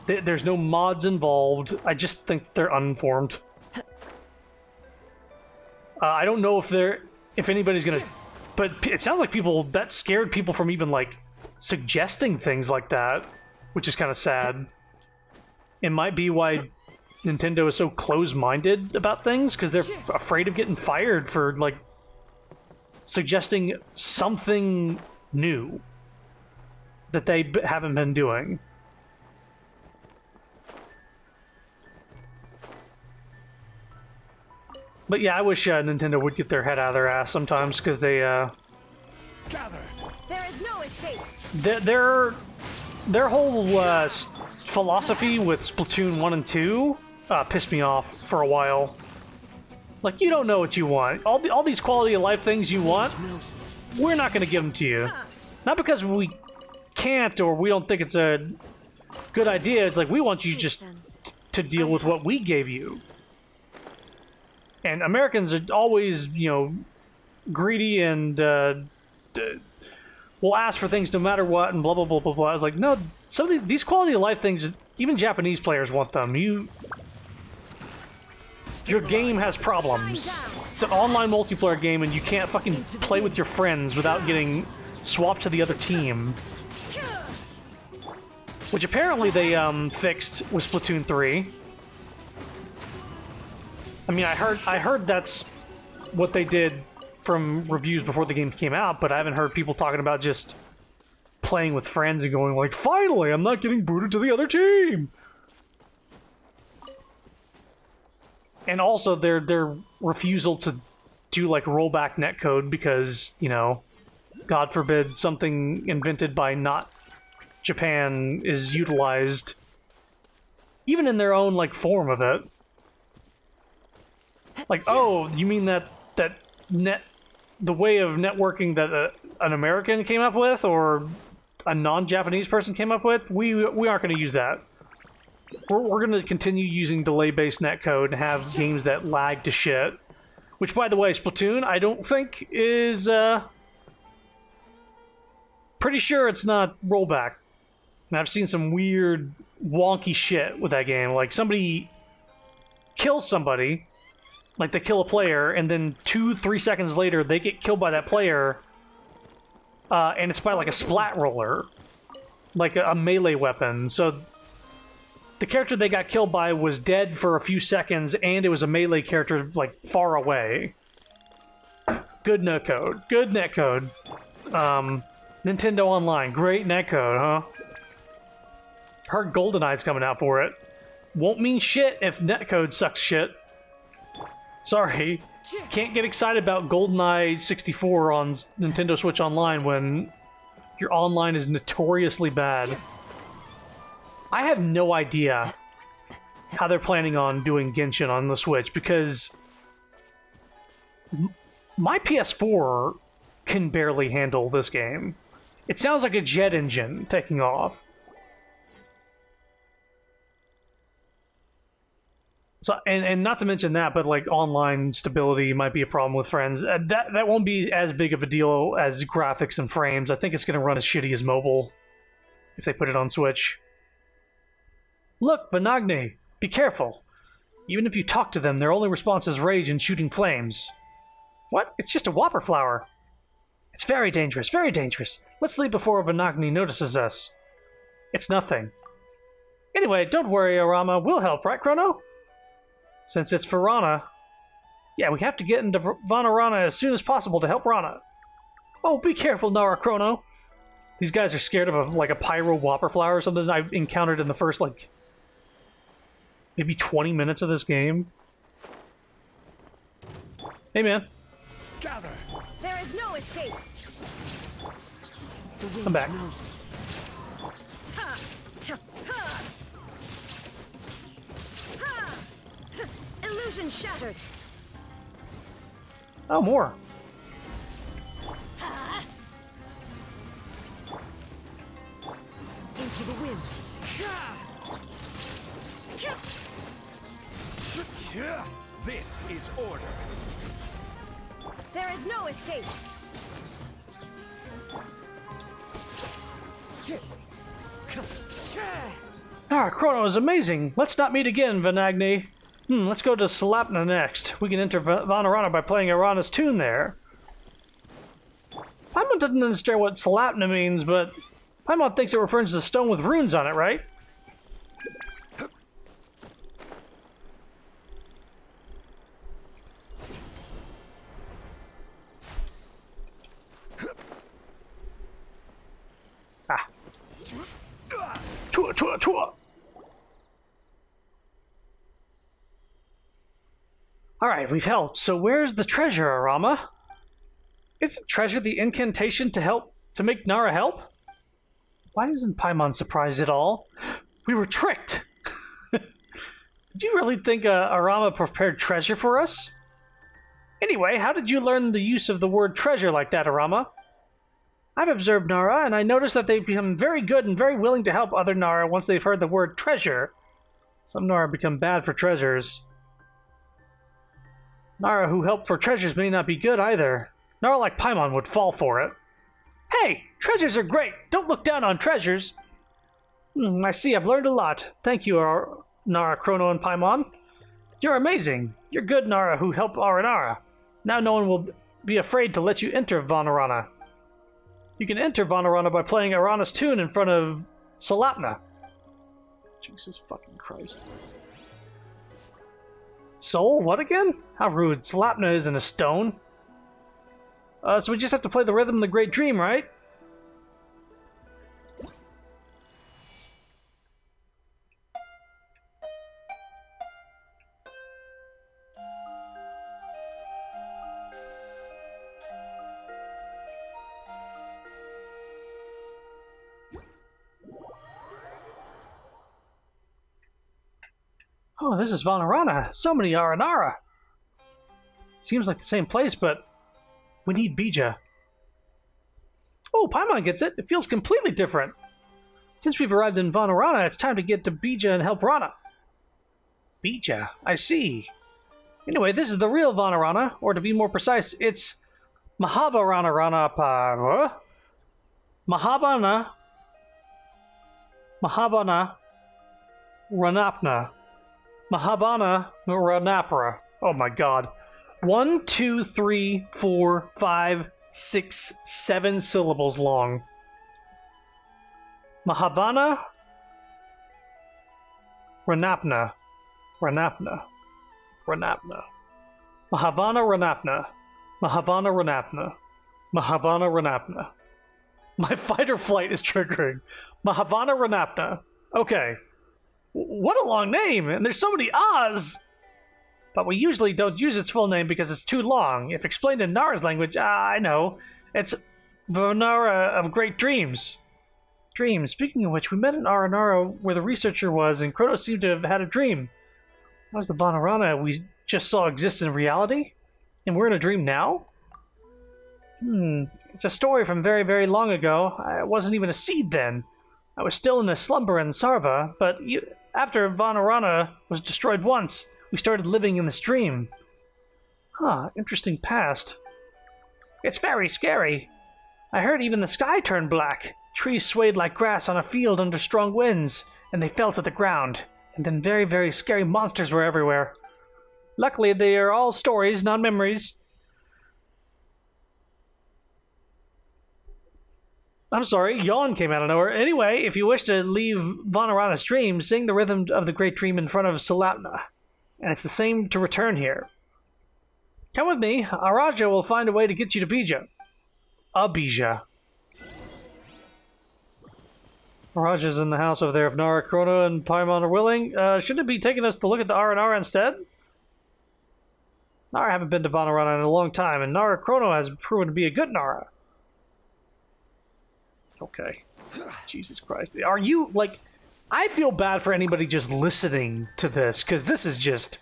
There's no mods involved. I just think they're uninformed. I don't know if anybody's gonna, but it sounds like that scared people from even like suggesting things like that, which is kind of sad. It might be why Nintendo is so close-minded about things, because they're afraid of getting fired for like suggesting something new that they haven't been doing. But yeah, I wish Nintendo would get their head out of their ass sometimes, because they Gather. There is no escape. their whole philosophy with Splatoon 1 and 2 pissed me off for a while. Like, you don't know what you want. All these quality of life things you want, we're not going to give them to you. Not because we can't or we don't think it's a good idea. It's like, we want you just to deal with what we gave you. And Americans are always, you know, greedy and will ask for things no matter what and blah, blah, blah, blah, blah. I was like, no, some of these quality of life things, even Japanese players want them. Your game has problems. It's an online multiplayer game and you can't fucking play with your friends without getting swapped to the other team. Which apparently they fixed with Splatoon 3. I mean, I heard that's what they did from reviews before the game came out, but I haven't heard people talking about just playing with friends and going like, finally, I'm not getting booted to the other team. And also their refusal to do like rollback netcode because, you know, God forbid something invented by not Japan is utilized even in their own like form of it. Like, oh, you mean that the way of networking that an American came up with or a non-Japanese person came up with? We aren't going to use that. We're going to continue using delay-based netcode and have games that lag to shit. Which, by the way, Splatoon, I don't think is... pretty sure it's not rollback. And I've seen some weird, wonky shit with that game. Like, somebody kills somebody, like they kill a player, and then 2-3 seconds later, they get killed by that player, and it's by, like, a splat roller. Like a melee weapon. So... the character they got killed by was dead for a few seconds, and it was a melee character, like, far away. Good netcode. Good netcode. Nintendo Online. Great netcode, huh? Heard GoldenEye's coming out for it. Won't mean shit if netcode sucks shit. Sorry. Can't get excited about GoldenEye 64 on Nintendo Switch Online when your online is notoriously bad. I have no idea how they're planning on doing Genshin on the Switch, because my PS4 can barely handle this game. It sounds like a jet engine taking off. So, and not to mention that, but like online stability might be a problem with friends. That won't be as big of a deal as graphics and frames. I think it's going to run as shitty as mobile if they put it on Switch. Look, Venagni, be careful. Even if you talk to them, their only response is rage and shooting flames. What? It's just a whopper flower. It's very dangerous, very dangerous. Let's leave before Venagni notices us. It's nothing. Anyway, don't worry, Arama. We'll help, right, Chrono? Since it's for Rana. Yeah, we have to get into Vanarana as soon as possible to help Rana. Oh, be careful, Nara Chrono. These guys are scared of a pyro whopper flower or something I've encountered in the first, like, maybe 20 minutes of this game. Hey, man. Gather. There is no escape. I'm back. Illusion shattered. Oh, more. Into the wind. This is order. There is no escape. Ah, Chrono is amazing. Let's not meet again, Venagni. Let's go to Slapna next. We can enter Vanarana by playing Arana's tune there. Paimon doesn't understand what Slapna means, but Paimon thinks it refers to the stone with runes on it, right? Ah. Tua, tua, tua. Alright, we've helped. So where's the treasure, Arama? Isn't treasure the incantation to make Nara help? Why isn't Paimon surprised at all? We were tricked! Did you really think Arama prepared treasure for us? Anyway, how did you learn the use of the word treasure like that, Arama? I've observed Nara, and I noticed that they've become very good and very willing to help other Nara once they've heard the word treasure. Some Nara become bad for treasures. Nara who help for treasures may not be good either. Nara like Paimon would fall for it. Hey! Treasures are great! Don't look down on treasures! I see, I've learned a lot. Thank you, Nara, Chrono, and Paimon. You're amazing. You're good Nara who help Aranara. Now no one will be afraid to let you enter Vanarana. You can enter Vanarana by playing Arana's tune in front of Slapna. Jesus fucking Christ. Soul? What again? How rude. Slapna isn't a stone. So we just have to play the rhythm of the Great Dream, right? Oh, this is Vanarana. So many Aranara. Seems like the same place, but we need Bija. Oh, Paimon gets it. It feels completely different. Since we've arrived in Vanarana, it's time to get to Bija and help Rana. Bija? I see. Anyway, this is the real Vanarana, or to be more precise, it's Mahabharana Ranapna. Mahavana Ranapra. Oh my god. 1, 2, 3, 4, 5, 6, 7 syllables long. Mahavana Ranapna. Ranapna. Ranapna. Mahavana Ranapna. Mahavana Ranapna. Mahavana Ranapna. My fight or flight is triggering. Mahavana Ranapna. Okay. What a long name! And there's so many Ahs! But we usually don't use its full name because it's too long. If explained in Nara's language, I know. It's Vanara of Great Dreams. Dreams. Speaking of which, we met in Aranara where the researcher was, and Kronos seemed to have had a dream. That was the Vanarana we just saw exist in reality? And we're in a dream now? It's a story from very, very long ago. I wasn't even a seed then. I was still in a slumber in Sarva, but after Vanarana was destroyed once, we started living in this dream. Huh, interesting past. It's very scary. I heard even the sky turned black. Trees swayed like grass on a field under strong winds, and they fell to the ground. And then very, very scary monsters were everywhere. Luckily, they are all stories, not memories. I'm sorry, yawn came out of nowhere. Anyway, if you wish to leave Vanarana's dream, sing the rhythm of the Great Dream in front of Slapna. And it's the same to return here. Come with me. Araja will find a way to get you to Bija. Bija. Araja's in the house over there. If Nara, Chrono, and Paimon are willing, shouldn't it be taking us to look at the Aranara instead? Nara haven't been to Vanarana in a long time, and Nara Chrono has proven to be a good Nara. Okay. Jesus Christ. Are you, like... I feel bad for anybody just listening to this, because this is just...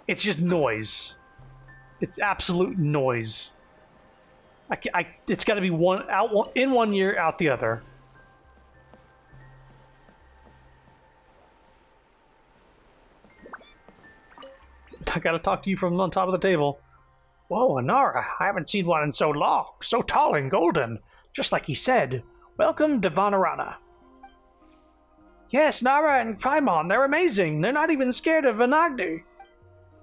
It's just noise. It's absolute noise. It's got to be in one ear, out the other. I gotta talk to you from on top of the table. Whoa, Anara, I haven't seen one in so long. So tall and golden. Just like he said. Welcome to Vanarana. Yes, Nara and Paimon, they're amazing. They're not even scared of Vanagni.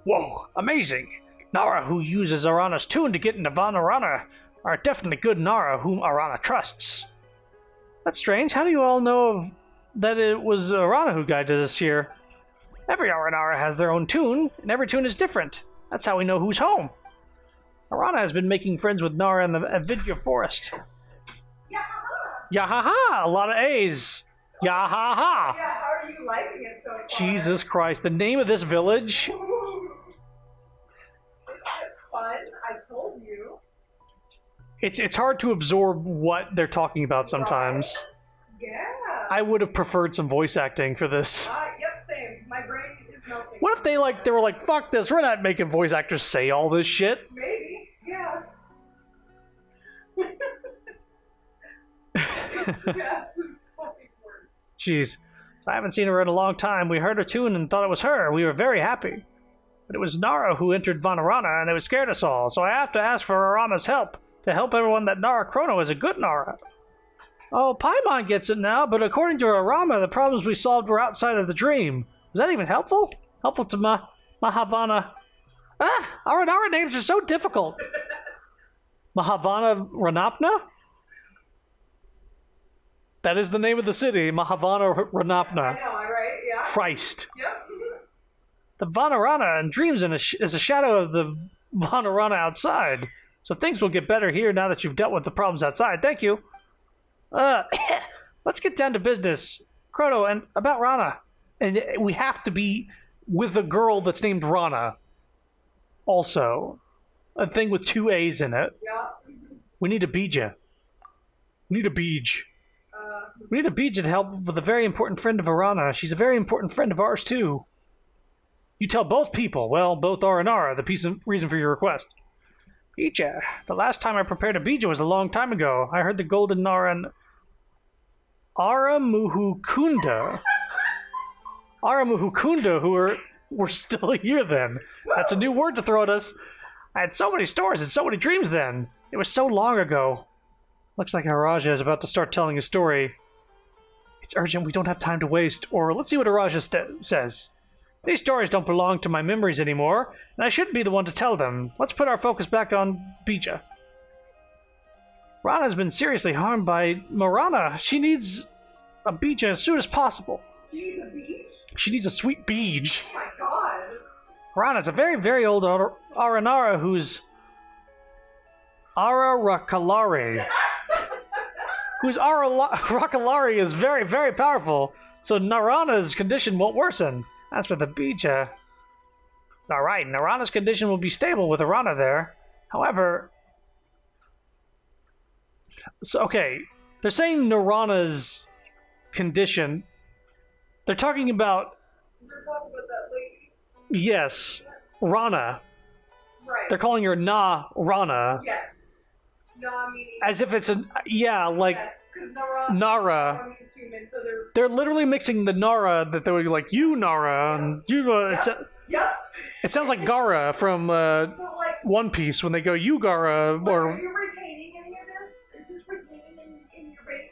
Whoa, amazing. Nara who uses Arana's tune to get into Vanarana are definitely good Nara whom Arana trusts. That's strange. How do you all know that it was Arana who guided us here? Every Aranara has their own tune, and every tune is different. That's how we know who's home. Arana has been making friends with Nara in the Avidya forest. Yahaha! A lot of A's. Yahaha! Yeah, how are you liking it so far? Jesus Christ, the name of this village? It's fun, I told you. It's hard to absorb what they're talking about sometimes. Right? Yeah. I would have preferred some voice acting for this. Yep, same. My brain is melting. What if they were like, fuck this, we're not making voice actors say all this shit? Maybe, yeah. Yeah, some fucking words. Jeez. So I haven't seen her in a long time. We heard her tune and thought it was her. We were very happy. But it was Nara who entered Vanarana and it scared us all, so I have to ask for Arama's help. To help everyone that Nara Chrono is a good Nara. Oh, Paimon gets it now, but according to Arama, the problems we solved were outside of the dream. Was that even helpful? Helpful to Mahavana? Our Nara names are so difficult. Mahavana Ranapna? That is the name of the city, Mahavana Ranapna. I know, right? Yeah. Christ. Yep. The Vanarana and dreams is a shadow of the Vanarana outside. So things will get better here now that you've dealt with the problems outside. Thank you. Let's get down to business. Chrono, and about Rana. And we have to be with a girl that's named Rana. Also. A thing with 2 A's in it. Yeah. We need a Bija. We need a Beej. We need a Bija to help with a very important friend of Arana. She's a very important friend of ours, too. You tell both people. Well, both are and are. The reason for your request. Bija. The last time I prepared a Bija was a long time ago. I heard the Golden Naran Aramuhukunda. Aramuhukunda, who were still here then. That's a new word to throw at us. I had so many stories and so many dreams then. It was so long ago. Looks like Araja is about to start telling a story. It's urgent, we don't have time to waste. Or let's see what Araja says. These stories don't belong to my memories anymore, and I shouldn't be the one to tell them. Let's put our focus back on Bija. Rana's been seriously harmed by Marana. She needs a Bija as soon as possible. She needs a beach? She needs a sweet Beej. Oh my god. Rana's a very, very old Aranara who's Arakalari. Arakalari is very, very powerful, so Narana's condition won't worsen. As for the Bija... Alright, Narana's condition will be stable with Arana there. However... So, okay, they're saying Narana's condition... They're talking about... We're talking about that lady. Yes, Rana. Right. They're calling her Rana. Yes. Na meaning... As if it's a... Yeah, like... Yes, because Nara. means human, so they're... They're literally mixing the Nara that they were like, you Nara, and you... Yep. It sounds like Gara from So, like... One Piece when they go, you Gara, Are or... you retaining any of this? Is this retaining in your brain?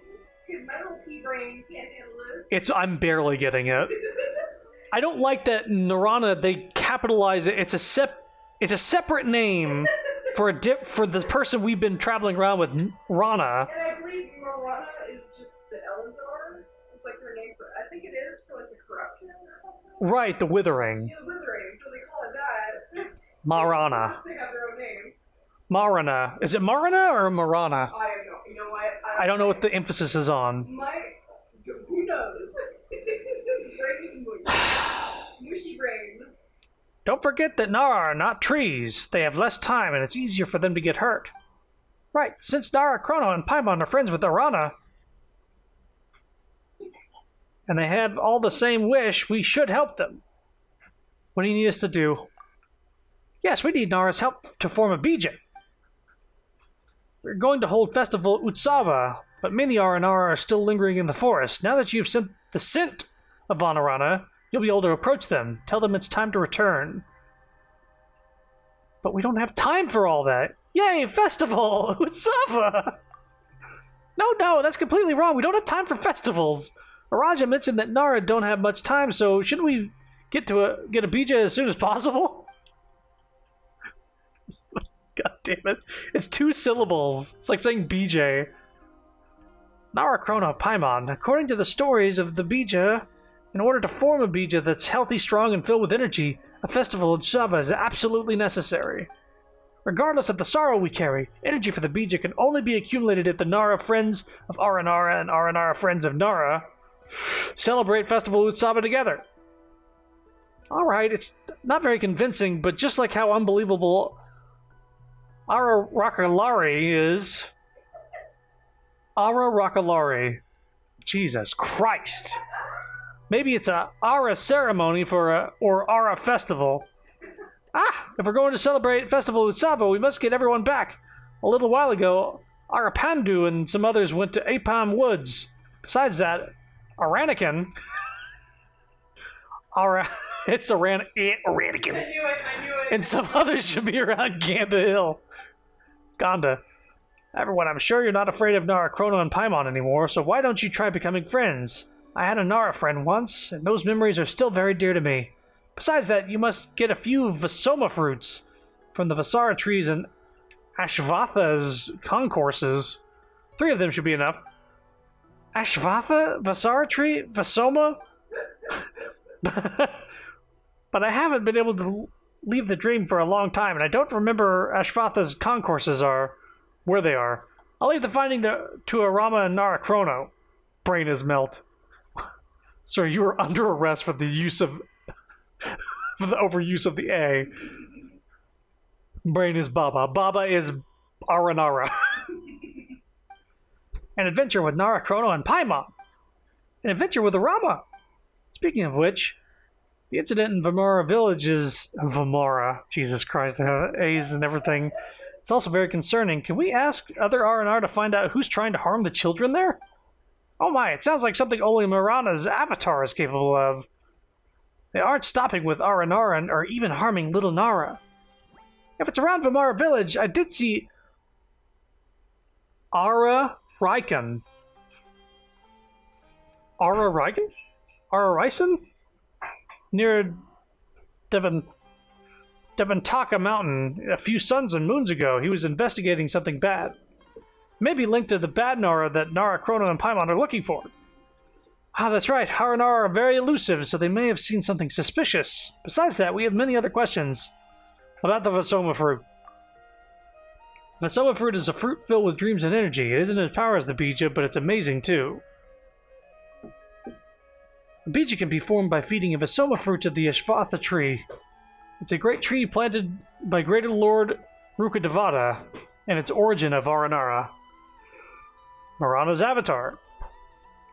Because my little pea brain can't handle this. I'm barely getting it. I don't like that Narana, they capitalize it. It's a separate name for the person we've been traveling around with, Rana. And I believe Marana is just the Elazar. It's like her name for... I think it is for like the corruption or something. Right, the Withering. Yeah, the Withering, so they call it that. Marana. They have their own name. Marana. Is it Marana or Marana? I don't know. You know what? I don't know what the emphasis is on. Who knows? Brain is mushy brain. Don't forget that Nara are not trees. They have less time and it's easier for them to get hurt. Right, since Nara, Chrono, and Paimon are friends with Arana, and they have all the same wish, we should help them. What do you need us to do? Yes, we need Nara's help to form a Bija. We're going to hold festival Utsava, but many Aranara are still lingering in the forest. Now that you've sent the scent of Vanarana, you'll be able to approach them. Tell them it's time to return. But we don't have time for all that. Yay, festival! Utsava! No, that's completely wrong. We don't have time for festivals. Araja mentioned that Nara don't have much time, so shouldn't we get a BJ as soon as possible? God damn it. It's 2 syllables. It's like saying BJ. Nara Chrono Paimon. According to the stories of the Bija, in order to form a Bija that's healthy, strong, and filled with energy, a festival of Shava is absolutely necessary. Regardless of the sorrow we carry, energy for the Bija can only be accumulated if the Nara Friends of Aranara and Aranara Friends of Nara celebrate Festival Utsaba together. Alright, it's not very convincing, but just like how unbelievable Ara Rakalari is... Ara Rakalari. Jesus Christ. Maybe it's a Ara ceremony or Ara festival. If we're going to celebrate Festival Utsaba, we must get everyone back. A little while ago, Arapandu and some others went to Apam Woods. Besides that, Aranican... It's Aranican. I knew it. And some others should be around Ganda Hill. Ganda. Everyone, I'm sure you're not afraid of Nara Chrono and Paimon anymore, so why don't you try becoming friends? I had a Nara friend once, and those memories are still very dear to me. Besides that, you must get a few Vasoma fruits from the Vasara trees and Ashvatha's concourses. 3 of them should be enough. Ashvatha? Vasara tree? Vasoma? But I haven't been able to leave the dream for a long time, and I don't remember Ashvatha's concourses where they are. I'll leave the finding to Arama and Nara Chrono. Brain is melt. Sir, you are under arrest for the use of... for the overuse of the A. Brain is Baba. Baba is Aranara. An adventure with Nara Chrono and Paimon. An adventure with Arama. Speaking of which, the incident in Vamara Village is... Vamara. Jesus Christ, they have A's and everything. It's also very concerning. Can we ask other R&R to find out who's trying to harm the children there? Oh my, it sounds like something only Marana's avatar is capable of. They aren't stopping with R&R or even harming little Nara. If it's around Vamara Village, I did see... Ara Raikan. Ara Raikan? Ara Raisen? Near Devantaka Mountain a few suns and moons ago. He was investigating something bad. Maybe linked to the bad Nara that Nara, Chrono, and Paimon are looking for. That's right. Nara are very elusive, so they may have seen something suspicious. Besides that, we have many other questions about the Vasoma fruit. Vasoma fruit is a fruit filled with dreams and energy. It isn't as powerful as the Bija, but it's amazing too. The Bija can be formed by feeding a Vasoma fruit to the Ashvatha tree. It's a great tree planted by Greater Lord Rukadevata, and its origin of Aranara. Marana's avatar.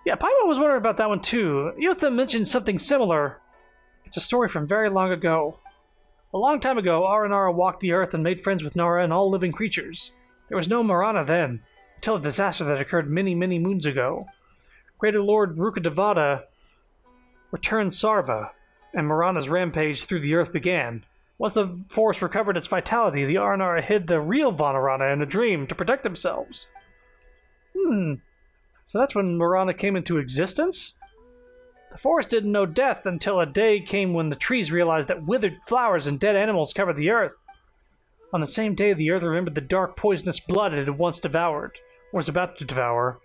Yeah, Paimon was wondering about that one too. Yotha mentioned something similar. It's a story from very long ago. A long time ago, Aranara walked the earth and made friends with Nara and all living creatures. There was no Marana then, until a disaster that occurred many, many moons ago. Greater Lord Rukadevata returned Sarva, and Marana's rampage through the earth began. Once the force recovered its vitality, the Aranara hid the real Vanarana in a dream to protect themselves. So that's when Marana came into existence? The forest didn't know death until a day came when the trees realized that withered flowers and dead animals covered the earth. On the same day, the earth remembered the dark, poisonous blood it had once devoured, or was about to devour.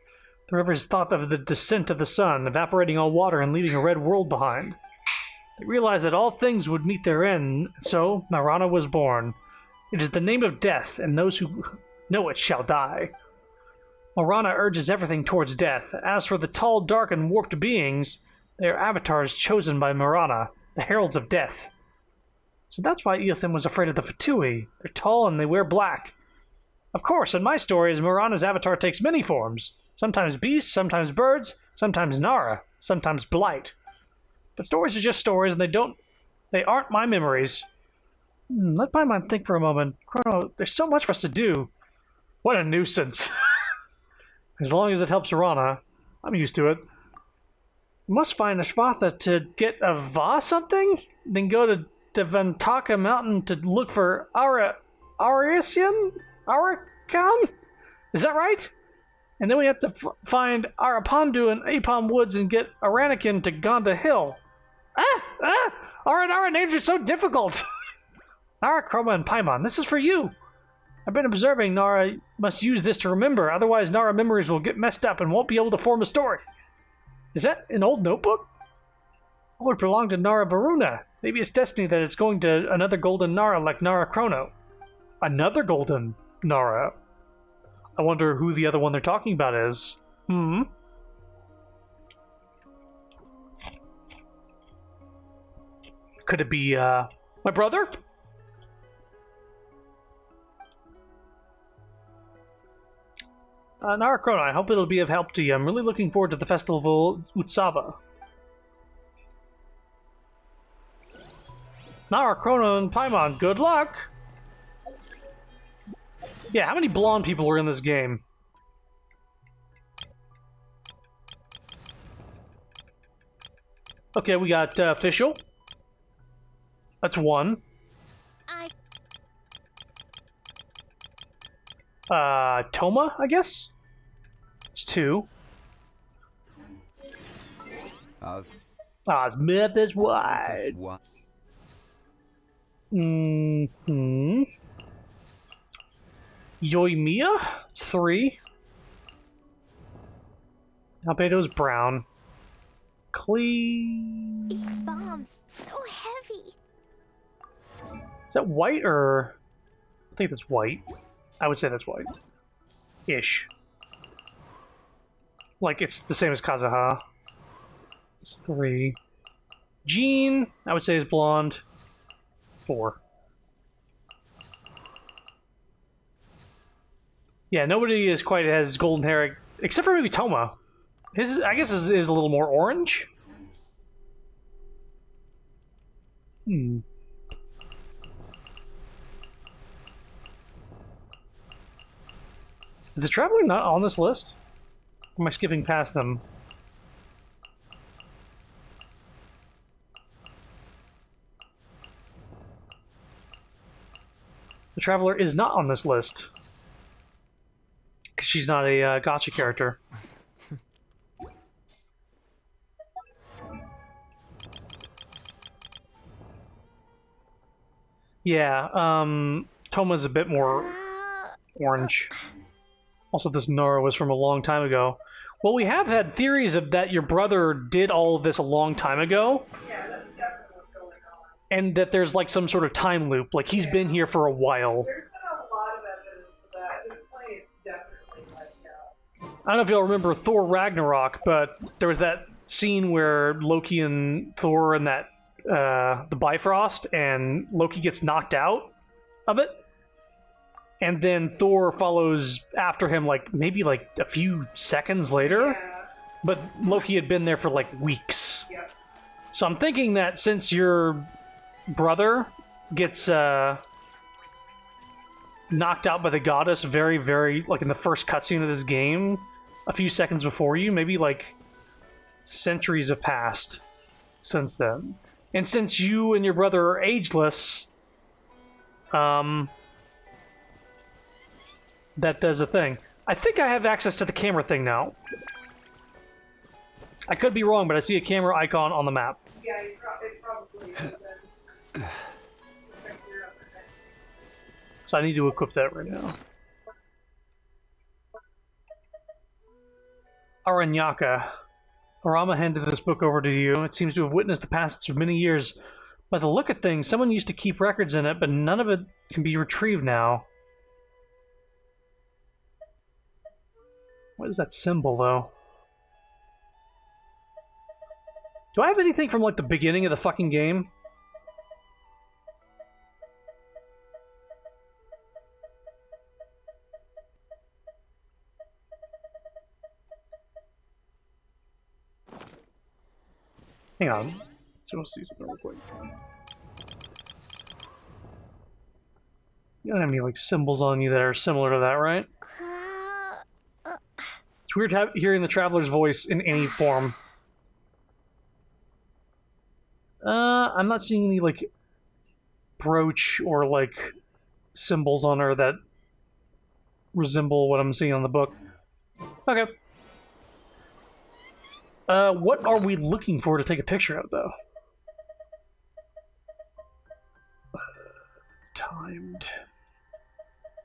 The rivers thought of the descent of the sun, evaporating all water and leaving a red world behind. They realized that all things would meet their end, so Marana was born. It is the name of death, and those who know it shall die. Marana urges everything towards death. As for the tall, dark, and warped beings, they are avatars chosen by Marana, the heralds of death. So that's why Eothen was afraid of the Fatui. They're tall and they wear black. Of course, in my stories, Marana's avatar takes many forms. Sometimes beasts, sometimes birds, sometimes Nara, sometimes Blight. But stories are just stories, and they aren't my memories. Let Paimon think for a moment. Chrono, there's so much for us to do. What a nuisance. As long as it helps Arana, I'm used to it. We must find Ashvatha to get a Va something? Then go to Devantaka Mountain to look for Arisian? Arakan? Is that right? And then we have to find Arapandu in Apom Woods and get Aranikin to Gonda Hill. Our names are so difficult. Nara, Chroma, and Paimon, this is for you. I've been observing Nara must use this to remember, otherwise Nara memories will get messed up and won't be able to form a story. Is that an old notebook? Oh, it belonged to Nara Varuna. Maybe it's destiny that it's going to another golden Nara like Nara Chrono. Another golden Nara? I wonder who the other one they're talking about is. Could it be, my brother? Nara Chrono, I hope it'll be of help to you. I'm really looking forward to the festival Utsava. Nara Chrono and Paimon, good luck! Yeah, how many blonde people are in this game? Okay, we got official. That's one. Toma, I guess? It's two. Smith is wide. Yoimiya? It's three. Albedo's brown. These bombs, so heavy. Is that white or... I think that's white. I would say that's white. Ish. Like, it's the same as Kazuha. It's three. Jean, I would say is blonde. Four. Yeah, nobody is quite as golden hair, except for maybe Toma. His, I guess, is a little more orange. Is the Traveler not on this list? Or am I skipping past them? The Traveler is not on this list. Because she's not a gacha character. Yeah, Toma's a bit more orange. Also, this Nara was from a long time ago. Well, we have had theories of that your brother did all of this a long time ago. Yeah, that's definitely what's going on. And that there's like some sort of time loop. Like, he's been here for a while. There's been a lot of evidence of that. At this point, it's definitely like, I don't know if y'all remember Thor Ragnarok, but there was that scene where Loki and Thor and that the Bifrost, and Loki gets knocked out of it, and then Thor follows after him, like maybe like a few seconds later. yeah. But Loki had been there for like weeks. Yep. So I'm thinking that since your brother gets knocked out by the goddess very, very, like in the first cutscene of this game, a few seconds before you, maybe like centuries have passed since then. And since you and your brother are ageless, that does a thing. I think I have access to the camera thing now. I could be wrong, but I see a camera icon on the map. Yeah, it probably is. Then. So I need to equip that right now. Aranyaka. Arama handed this book over to you. It seems to have witnessed the passage of many years. By the look of things, someone used to keep records in it, but none of it can be retrieved now. What is that symbol, though? Do I have anything from, like, the beginning of the fucking game? Hang on. Just want to see something real quick. You don't have any, like, symbols on you that are similar to that, right? It's weird hearing the Traveler's voice in any form. I'm not seeing any, like, brooch or, like, symbols on her that resemble what I'm seeing on the book. Okay. What are we looking for to take a picture of, though? Timed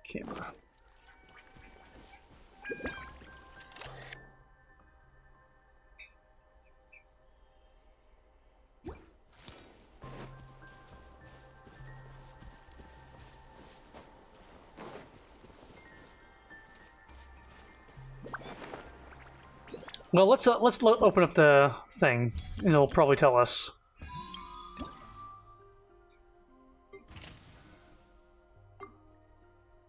camera. Well, let's open up the thing, and it'll probably tell us.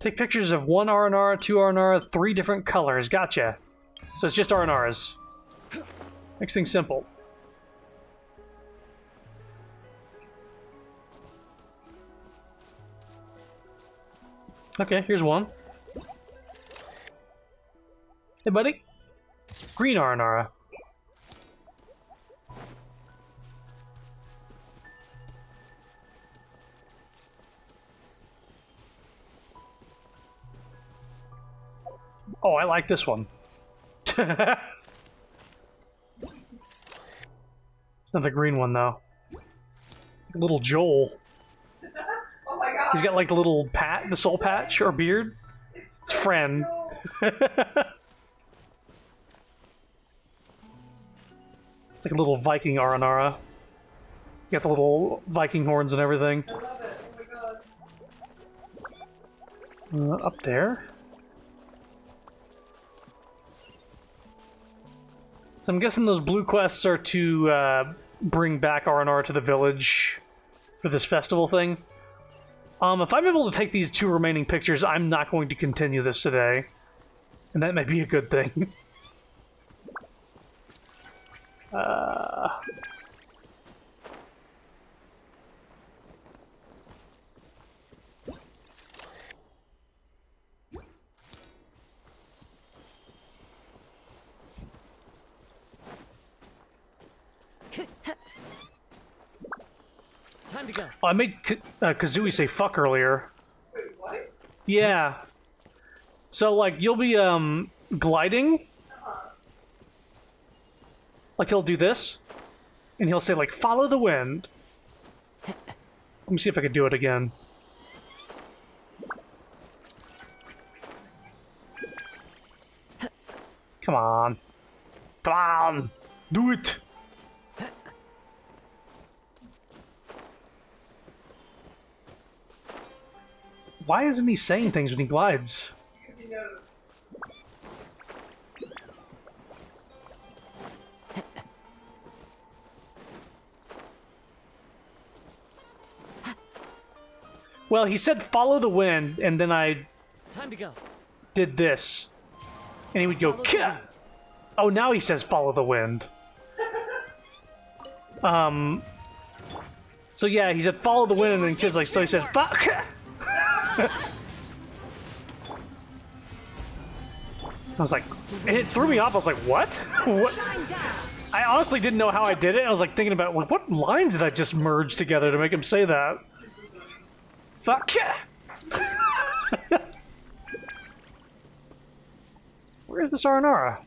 Take pictures of 1 R&R, 2 R&R, 3 different colors. Gotcha. So it's just R&Rs. Makes things simple. Okay, here's one. Hey, buddy. Green R&R. Oh, I like this one. It's not the green one, though. Little Joel. Oh my god. He's got like the little the soul patch or beard. It's friend. It's like a little Viking Aranara. You got the little Viking horns and everything. I love it. Oh my god. Up there. So I'm guessing those blue quests are to bring back R&R to the village for this festival thing. If I'm able to take these 2 remaining pictures, I'm not going to continue this today. And that may be a good thing. Time to go. Oh, I made Kazooie say fuck earlier. Wait, what? Yeah. So, like, you'll be, gliding. Like, he'll do this. And he'll say, like, follow the wind. Let me see if I can do it again. Come on. Come on! Do it! Why isn't he saying things when he glides? Because he knows. Well, he said follow the wind, and then I Time to go. did this. And he would go, Follow the Kah! wind. Oh, now he says follow the wind. So yeah, he said follow the wind, and then kids like, so he said, fuck! I was like, and it threw me off. I was like, what? What? I honestly didn't know how I did it. I was like thinking about, like, what lines did I just merge together to make him say that? Fuck yeah! Where's the Saranara?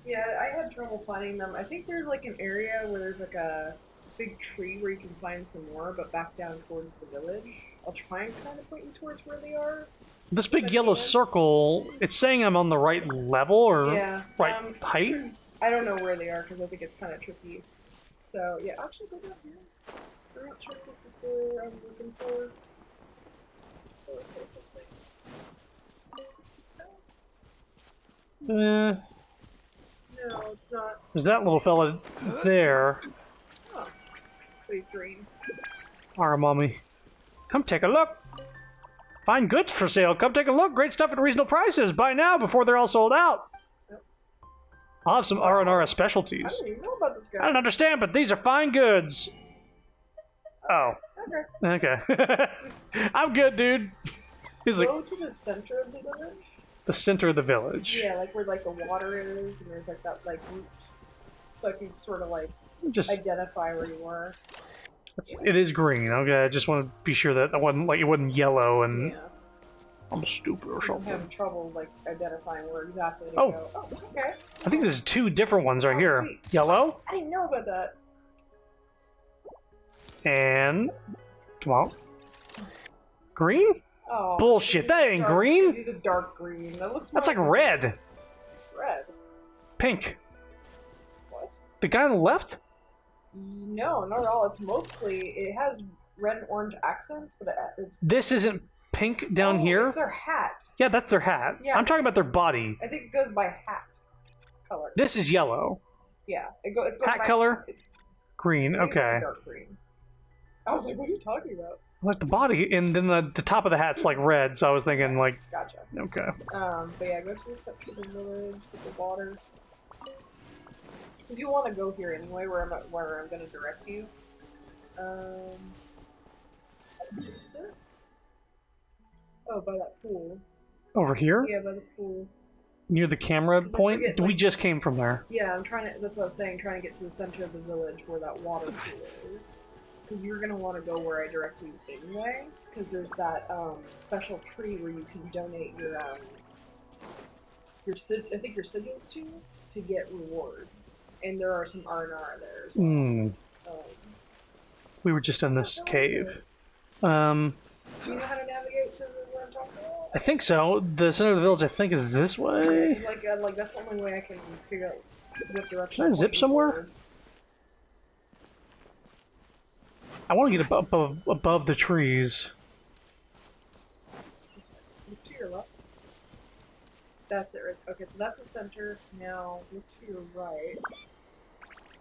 Yeah, I had trouble finding them. I think there's like an area where there's like a big tree where you can find some more, but back down towards the village. I'll try and kind of point you towards where they are. This big yellow circle, it's saying I'm on the right level or Yeah. right height? I don't know where they are because I think it's kind of tricky. So, yeah, actually go down here. I'm not sure if this is where I'm looking for. Oh, it says something. Is this the path? No, it's not. There's that little fella there. Oh, but he's green. Alright, mommy. Come take a look. Fine goods for sale. Come take a look. Great stuff at reasonable prices. Buy now before they're all sold out. I'll have some R&R I specialties. don't even know about this I guy. don't understand, but these are fine goods. Oh. Okay. Okay. I'm good, dude. He's like, Go to the center of the village. the center of the village. Yeah, like where like the water is, and there's like that like route, so I can sort of like Just, identify where you were. it is green. Okay, I just want to be sure that it wasn't yellow and Yeah. I'm stupid or I'm something. having trouble like identifying where exactly to Oh. go. Oh, okay. I think there's two different ones right Oh, here. sweet. Yellow I didn't know about that. and come on, green. Oh. Bullshit, he's that a ain't dark- green. He's a dark green. That looks. That's like more red, Red. pink. What? The guy on the left. No, not at all. It's mostly it has red and orange accents, but it's This isn't pink down here. It's their hat. Yeah, that's their hat. Yeah. I'm talking about their body. I think it goes by hat color. This is yellow. Yeah, it's going Hat by color? It's, Green. I think it's Okay. dark green. I was like, what are you talking about? Like the body, and then the top of the hat's like red. So I was thinking like, Gotcha. okay. But yeah, go to the village, get the water. Because you want to go here anyway, where I'm going to direct you. Is this it? Oh, by that pool. Over here, Yeah, by the pool. near the camera 'Cause I point. forget, We like- just came from there. Yeah, I'm trying to. That's what I was saying. Trying to get to the center of the village where that water pool is, because you're gonna want to go where I direct you anyway. Because there's that special tree where you can donate your I think your sigils to get rewards, and there are some Arnara there as well. Hmm. Um, We were just in this What is cave. it? Um, do you know how to navigate to where I'm talking about? I think so. The center of the village, I think, is this way. It's like that's the only way I can figure out what direction. Can I I'm zip pointing somewhere? towards. I want to get above the trees. Look to your left. That's it, right? Okay, so that's the center. Now look to your right.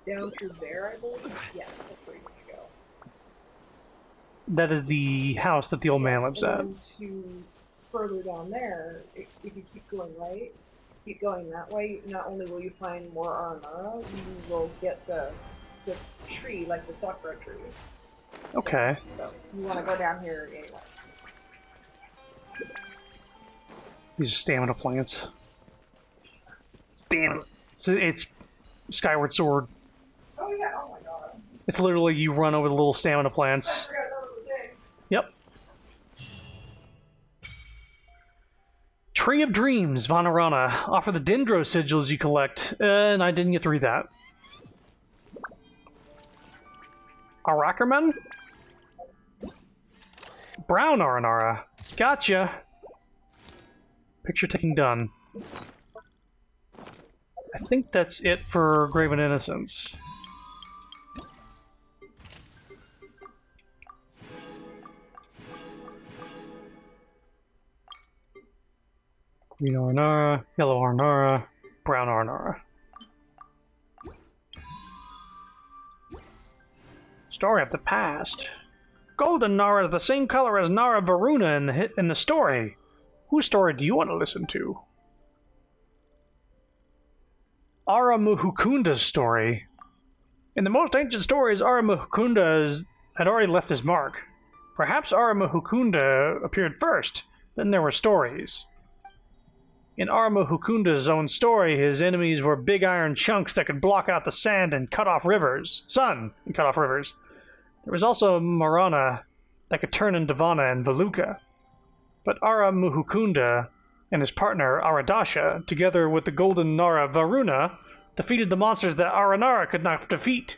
Down through there, I believe. Yes, that's where you want to go. That is the house that the old man lives and at. then to further down there, if you keep going right, keep going that way, not only will you find more Aranara, you will get the tree, like the sakura tree. Okay. So you want to go down here anyway. These are stamina plants. Stamina. It's Skyward Sword. Oh yeah, oh my god. It's literally you run over the little stamina I plants. forgot that was the thing. Yep. Tree of Dreams, Vanarana. Offer the Dendro sigils you collect. And I didn't get to read that. Arackerman? Brown Aranara. Gotcha. Picture taking done. I think that's it for Graven Innocence. Green Aranara, yellow Aranara, brown Aranara. Story of the past. Golden Nara is the same color as Nara Varuna in the story. Whose story do you want to listen to? Aramuhukunda's story. In the most ancient stories, Aramuhukunda had already left his mark. Perhaps Aramuhukunda appeared first, then there were stories. In Aramuhukunda's own story, his enemies were big iron chunks that could block out the sand and cut off rivers. Sun and cut off rivers. There was also Marana that could turn into Vana and Valuka. But Aramuhukunda and his partner Aradasha, together with the golden Nara Varuna, defeated the monsters that Aranara could not defeat.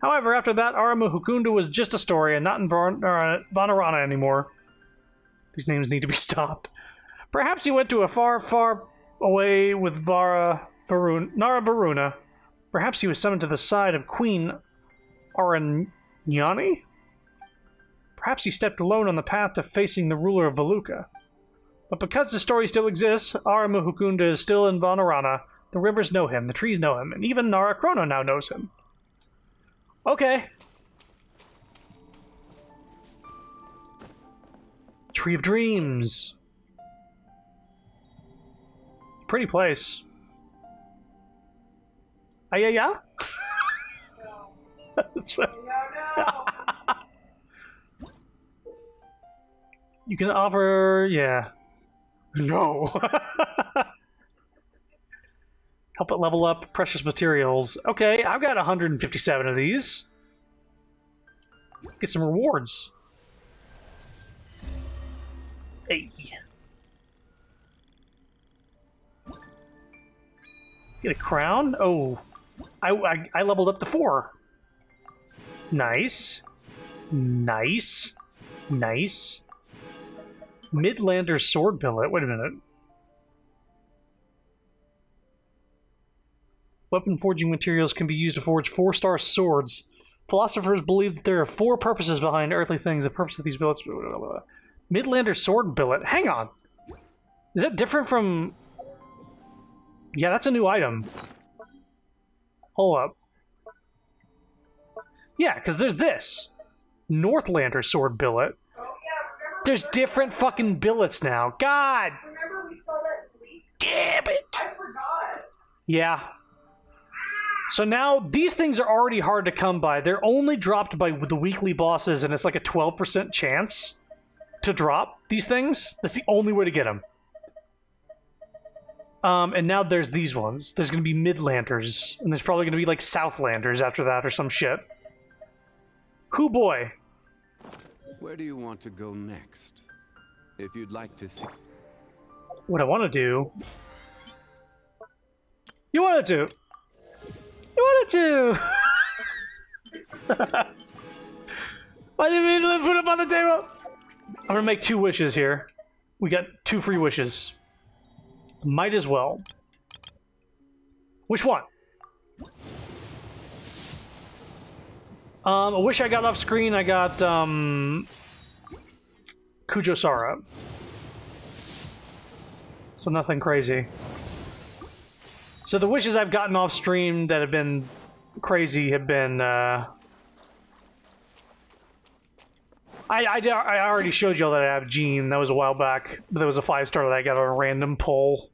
However, after that, Aramuhukunda was just a story and not in Vanarana anymore. These names need to be stopped. Perhaps he went to a far, far away with Nara Varuna. Perhaps he was summoned to the side of Queen Aranyani? Perhaps he stepped alone on the path to facing the ruler of Valuka. But because the story still exists, Aramuhukunda is still in Vanarana. The rivers know him, the trees know him, and even Nara Chrono now knows him. Okay. Tree of Dreams. Pretty place. Yeah? That's right. No. You can offer, yeah. No. Help it level up precious materials. Okay, I've got 157 of these. Get some rewards. Hey. Get a crown? Oh. I leveled up to 4. Nice. Nice. Nice. Midlander sword billet. Wait a minute. Weapon forging materials can be used to forge 4-star swords. Philosophers believe that there are 4 purposes behind earthly things. The purpose of these billets... Blah, blah, blah. Midlander sword billet. Hang on. Is that different from... Yeah, that's a new item. Hold up. Yeah, because there's this. Northlander sword billet. Oh, yeah, remember There's different fucking billets now. God remember we saw that leak? damn it! I forgot. Yeah. So now, these things are already hard to come by. They're only dropped by the weekly bosses, and it's like a 12% chance to drop these things. That's the only way to get them. And now there's these ones. There's going to be Midlanders, and there's probably going to be like Southlanders after that or some shit. Hoo boy. Where do you want to go next? If you'd like to see... What I want to do... You wanted to! You wanted to! Why did we put them on the table? I'm gonna make 2 wishes here. We got 2 free wishes. Might as well. Which one? A wish I got off screen, I got, Kujo-Sara. So nothing crazy. So the wishes I've gotten off stream that have been crazy have been, I already showed y'all that I have Jean. That was a while back. But there was a 5-star that I got on a random pull.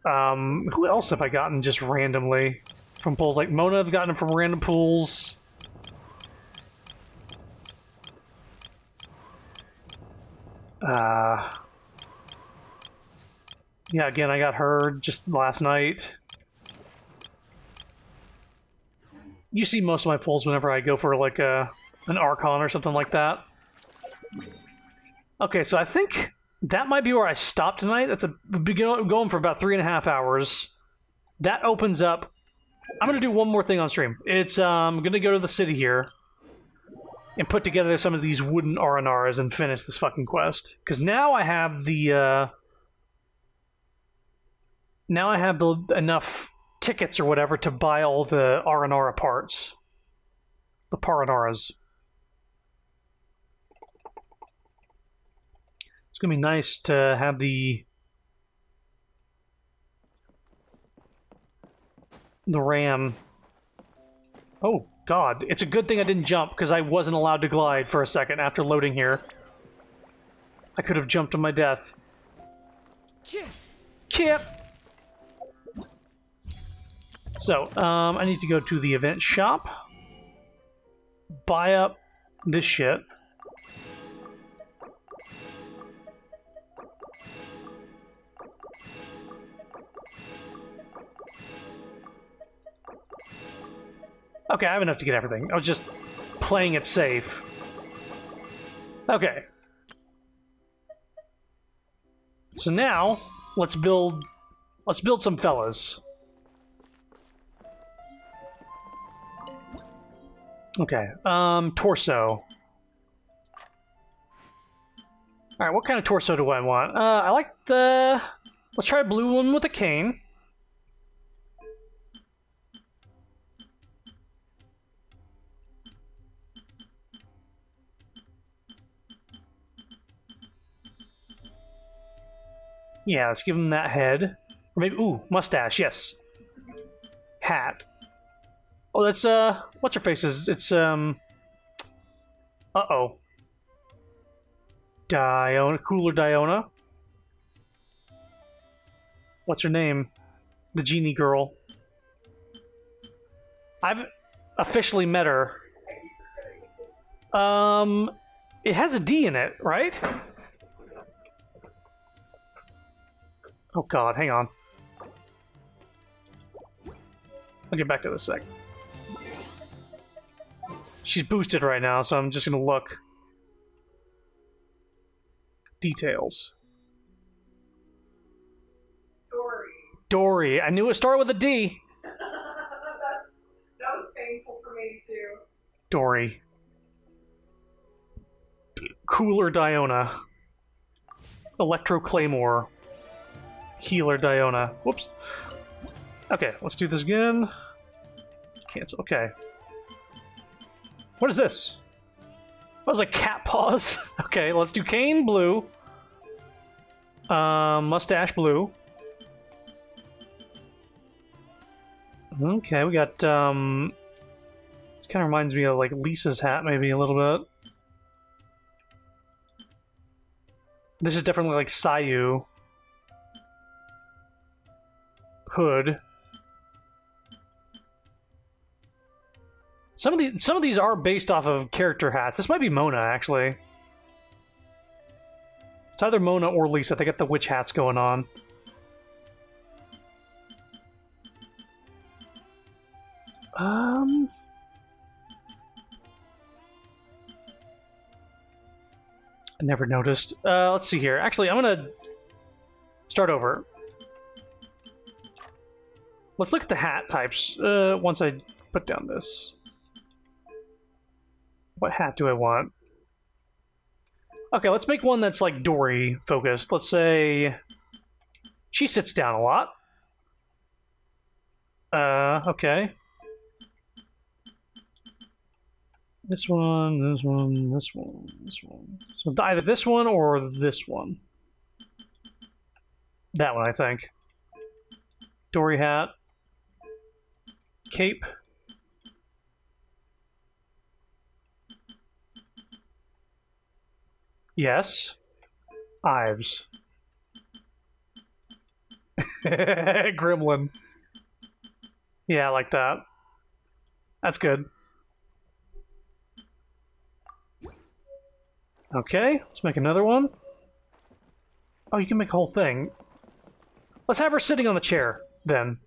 Who else have I gotten just randomly from pulls? Like Mona, I've gotten them from random pools. Yeah, again, I got her just last night. You see most of my pulls whenever I go for like an Archon or something like that. Okay, so I think that might be where I stopped tonight. That's going for about 3.5 hours. That opens up. I'm gonna do one more thing on stream. It's I'm gonna go to the city here and put together some of these wooden R&Rs and finish this fucking quest. Because now I have the enough tickets or whatever to buy all the R&R parts. The Paranauras. It's gonna be nice to have the RAM. Oh god, it's a good thing I didn't jump because I wasn't allowed to glide for a second after loading here. I could have jumped to my death. Kip. So, I need to go to the event shop. Buy up this shit. Okay, I have enough to get everything. I was just playing it safe. Okay. So now, let's build some fellas. Okay, torso. Alright, what kind of torso do I want? I like the... Let's try a blue one with a cane. Yeah, let's give him that head. Or maybe, ooh, mustache, yes. Hat. Oh, that's, what's her face is, it's, uh-oh. Cooler Diona. What's her name? The genie girl. I've officially met her. It has a D in it, right? Oh god, hang on. I'll get back to this sec. She's boosted right now, so I'm just gonna look. Details. Story. Dory. I knew it started with a D. That was painful for me too. Dory. Cooler Diona. Electro Claymore. Healer Diona. Whoops. Okay, let's do this again. Cancel. Okay. What is this? That was like cat paws. Okay, let's do Cane Blue. Mustache Blue. Okay, we got, this kind of reminds me of, like, Lisa's hat, maybe, a little bit. This is definitely, like, Sayu. Hood. Some of these are based off of character hats. This might be Mona, actually. It's either Mona or Lisa. They got the witch hats going on. I never noticed. Let's see here. Actually, I'm gonna start over. Let's look at the hat types once I put down this. What hat do I want? Okay, let's make one that's like Dory focused. Let's say she sits down a lot. Okay. This one, this one, this one, this one. So either this one or this one. That one, I think. Dory hat. Cape. Yes. Ives. Gremlin. Yeah, I like that. That's good. Okay, let's make another one. Oh, you can make a whole thing. Let's have her sitting on the chair, then.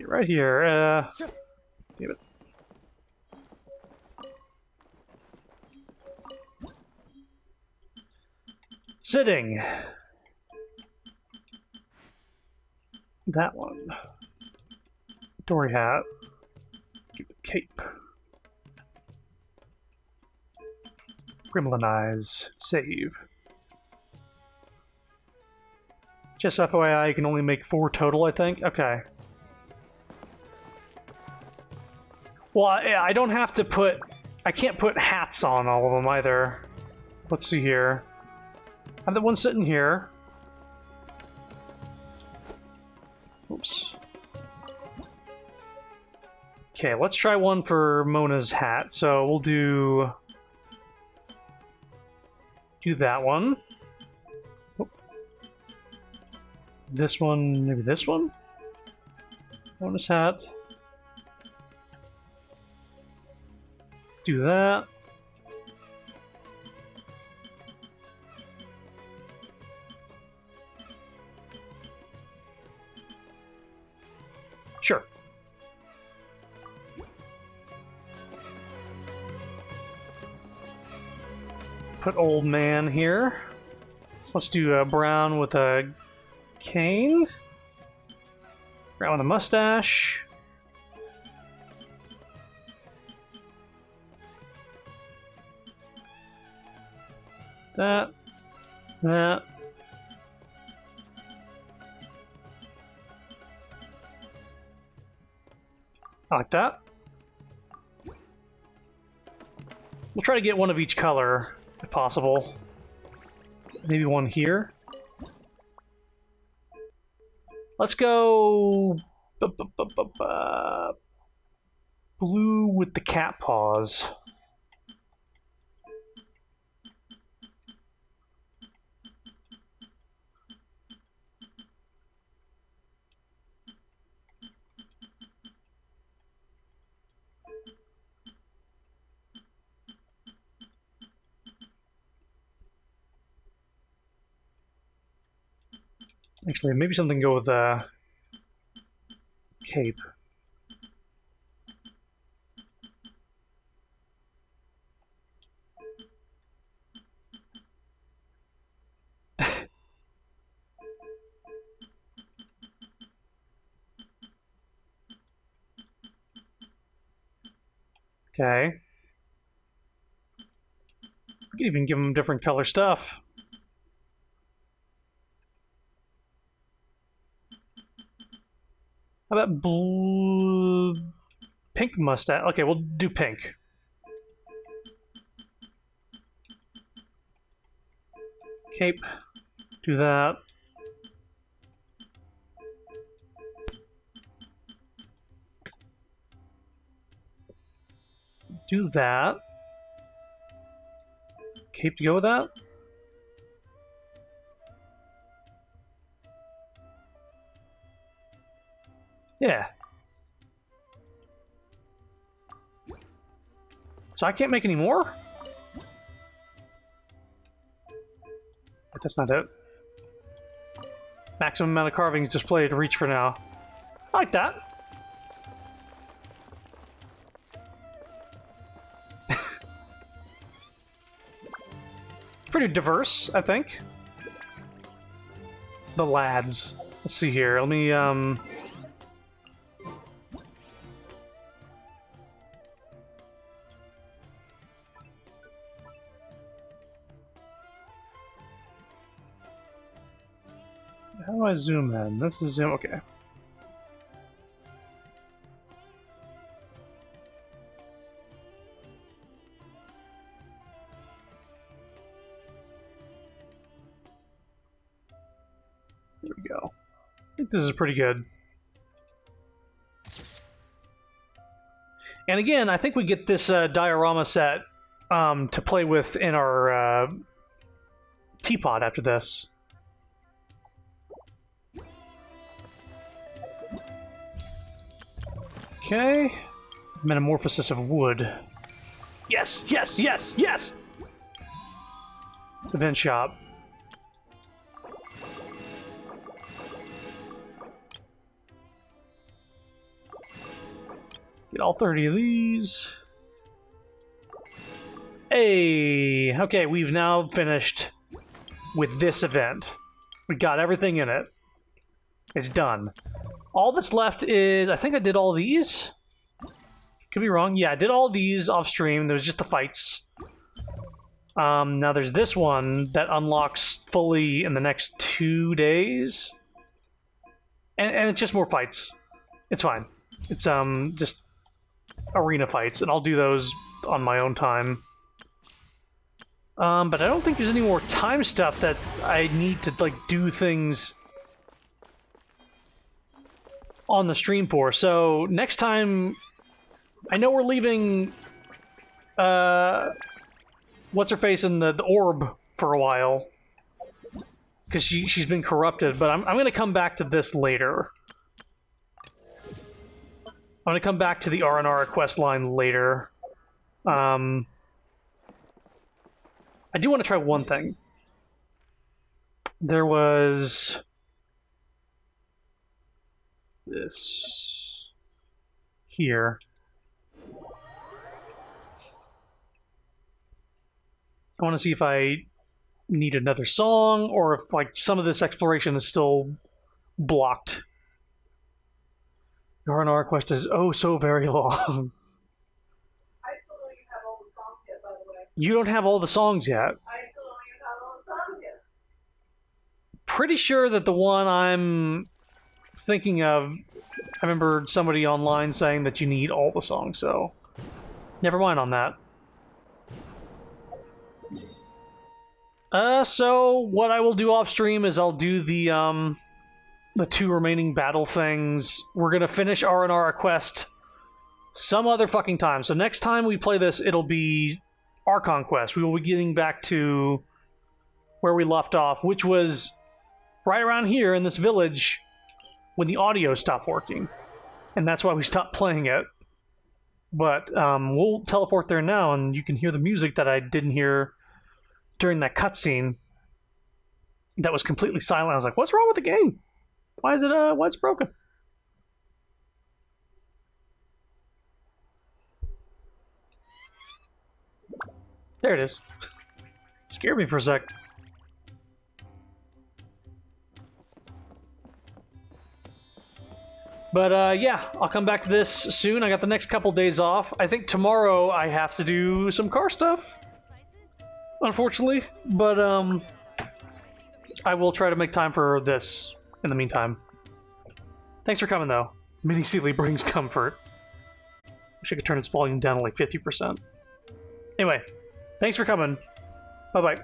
Right here, damn it. Sitting. That one. Dory hat. Keep the cape. Gremlin eyes. Save. Just FYI, you can only make 4 total, I think. Okay. Well, I don't have to put... I can't put hats on all of them either. Let's see here. I have the one sitting here. Oops. Okay, let's try one for Mona's hat. So we'll do that one. Oh. This one, maybe this one? Mona's hat. Do that. Sure. Put old man here. So let's do a brown with a cane. Brown with a mustache. That. That. I like that. We'll try to get one of each color, if possible. Maybe one here. Let's go... blue with the cat paws. Actually, maybe something go with cape. Okay. We could even give them different color stuff. How about blue... Pink mustache? Okay, we'll do pink. Cape. Do that. Do that. Cape to go with that? Yeah. So I can't make any more? But that's not it. Maximum amount of carvings displayed. Reach for now. I like that. Pretty diverse, I think. The lads. Let's see here. Let me, how do I zoom in? This is zoom. Okay. There we go. I think this is pretty good. And again, I think we get this diorama set to play with in our teapot after this. Okay. Metamorphosis of wood. Yes, yes, yes, yes! Event shop. Get all 30 of these. Hey! Okay, we've now finished with this event. We got everything in it. It's done. All that's left is... I think I did all these? Could be wrong. Yeah, I did all these off stream. There's just the fights. Now there's this one that unlocks fully in the next 2 days. And it's just more fights. It's fine. It's just arena fights, and I'll do those on my own time. But I don't think there's any more time stuff that I need to, like, do things on the stream for. So next time, I know we're leaving what's her face in the orb for a while because she's been corrupted, but I'm gonna come back to this later. I'm gonna come back to the R&R quest line later. I do want to try one thing. There was this here. I want to see if I need another song or if, like, some of this exploration is still blocked. Your R&R quest is oh so very long. I still don't even have all the songs yet, by the way. You don't have all the songs yet. I still don't even have all the songs yet. Pretty sure that the one I'm thinking of, I remember somebody online saying that you need all the songs, so never mind on that. So what I will do off stream is I'll do the 2 remaining battle things. We're gonna finish R&R quest some other fucking time. So next time we play this, it'll be Archon quest. We will be getting back to where we left off, which was right around here in this village when the audio stopped working. And that's why we stopped playing it. But we'll teleport there now, and you can hear the music that I didn't hear during that cutscene that was completely silent. I was like, what's wrong with the game? Why is it, why it's broken? There it is. It scared me for a sec. But yeah, I'll come back to this soon. I got the next couple days off. I think tomorrow I have to do some car stuff, unfortunately. But I will try to make time for this in the meantime. Thanks for coming, though. Mini Sealy brings comfort. Wish I could turn its volume down to like 50%. Anyway, thanks for coming. Bye-bye.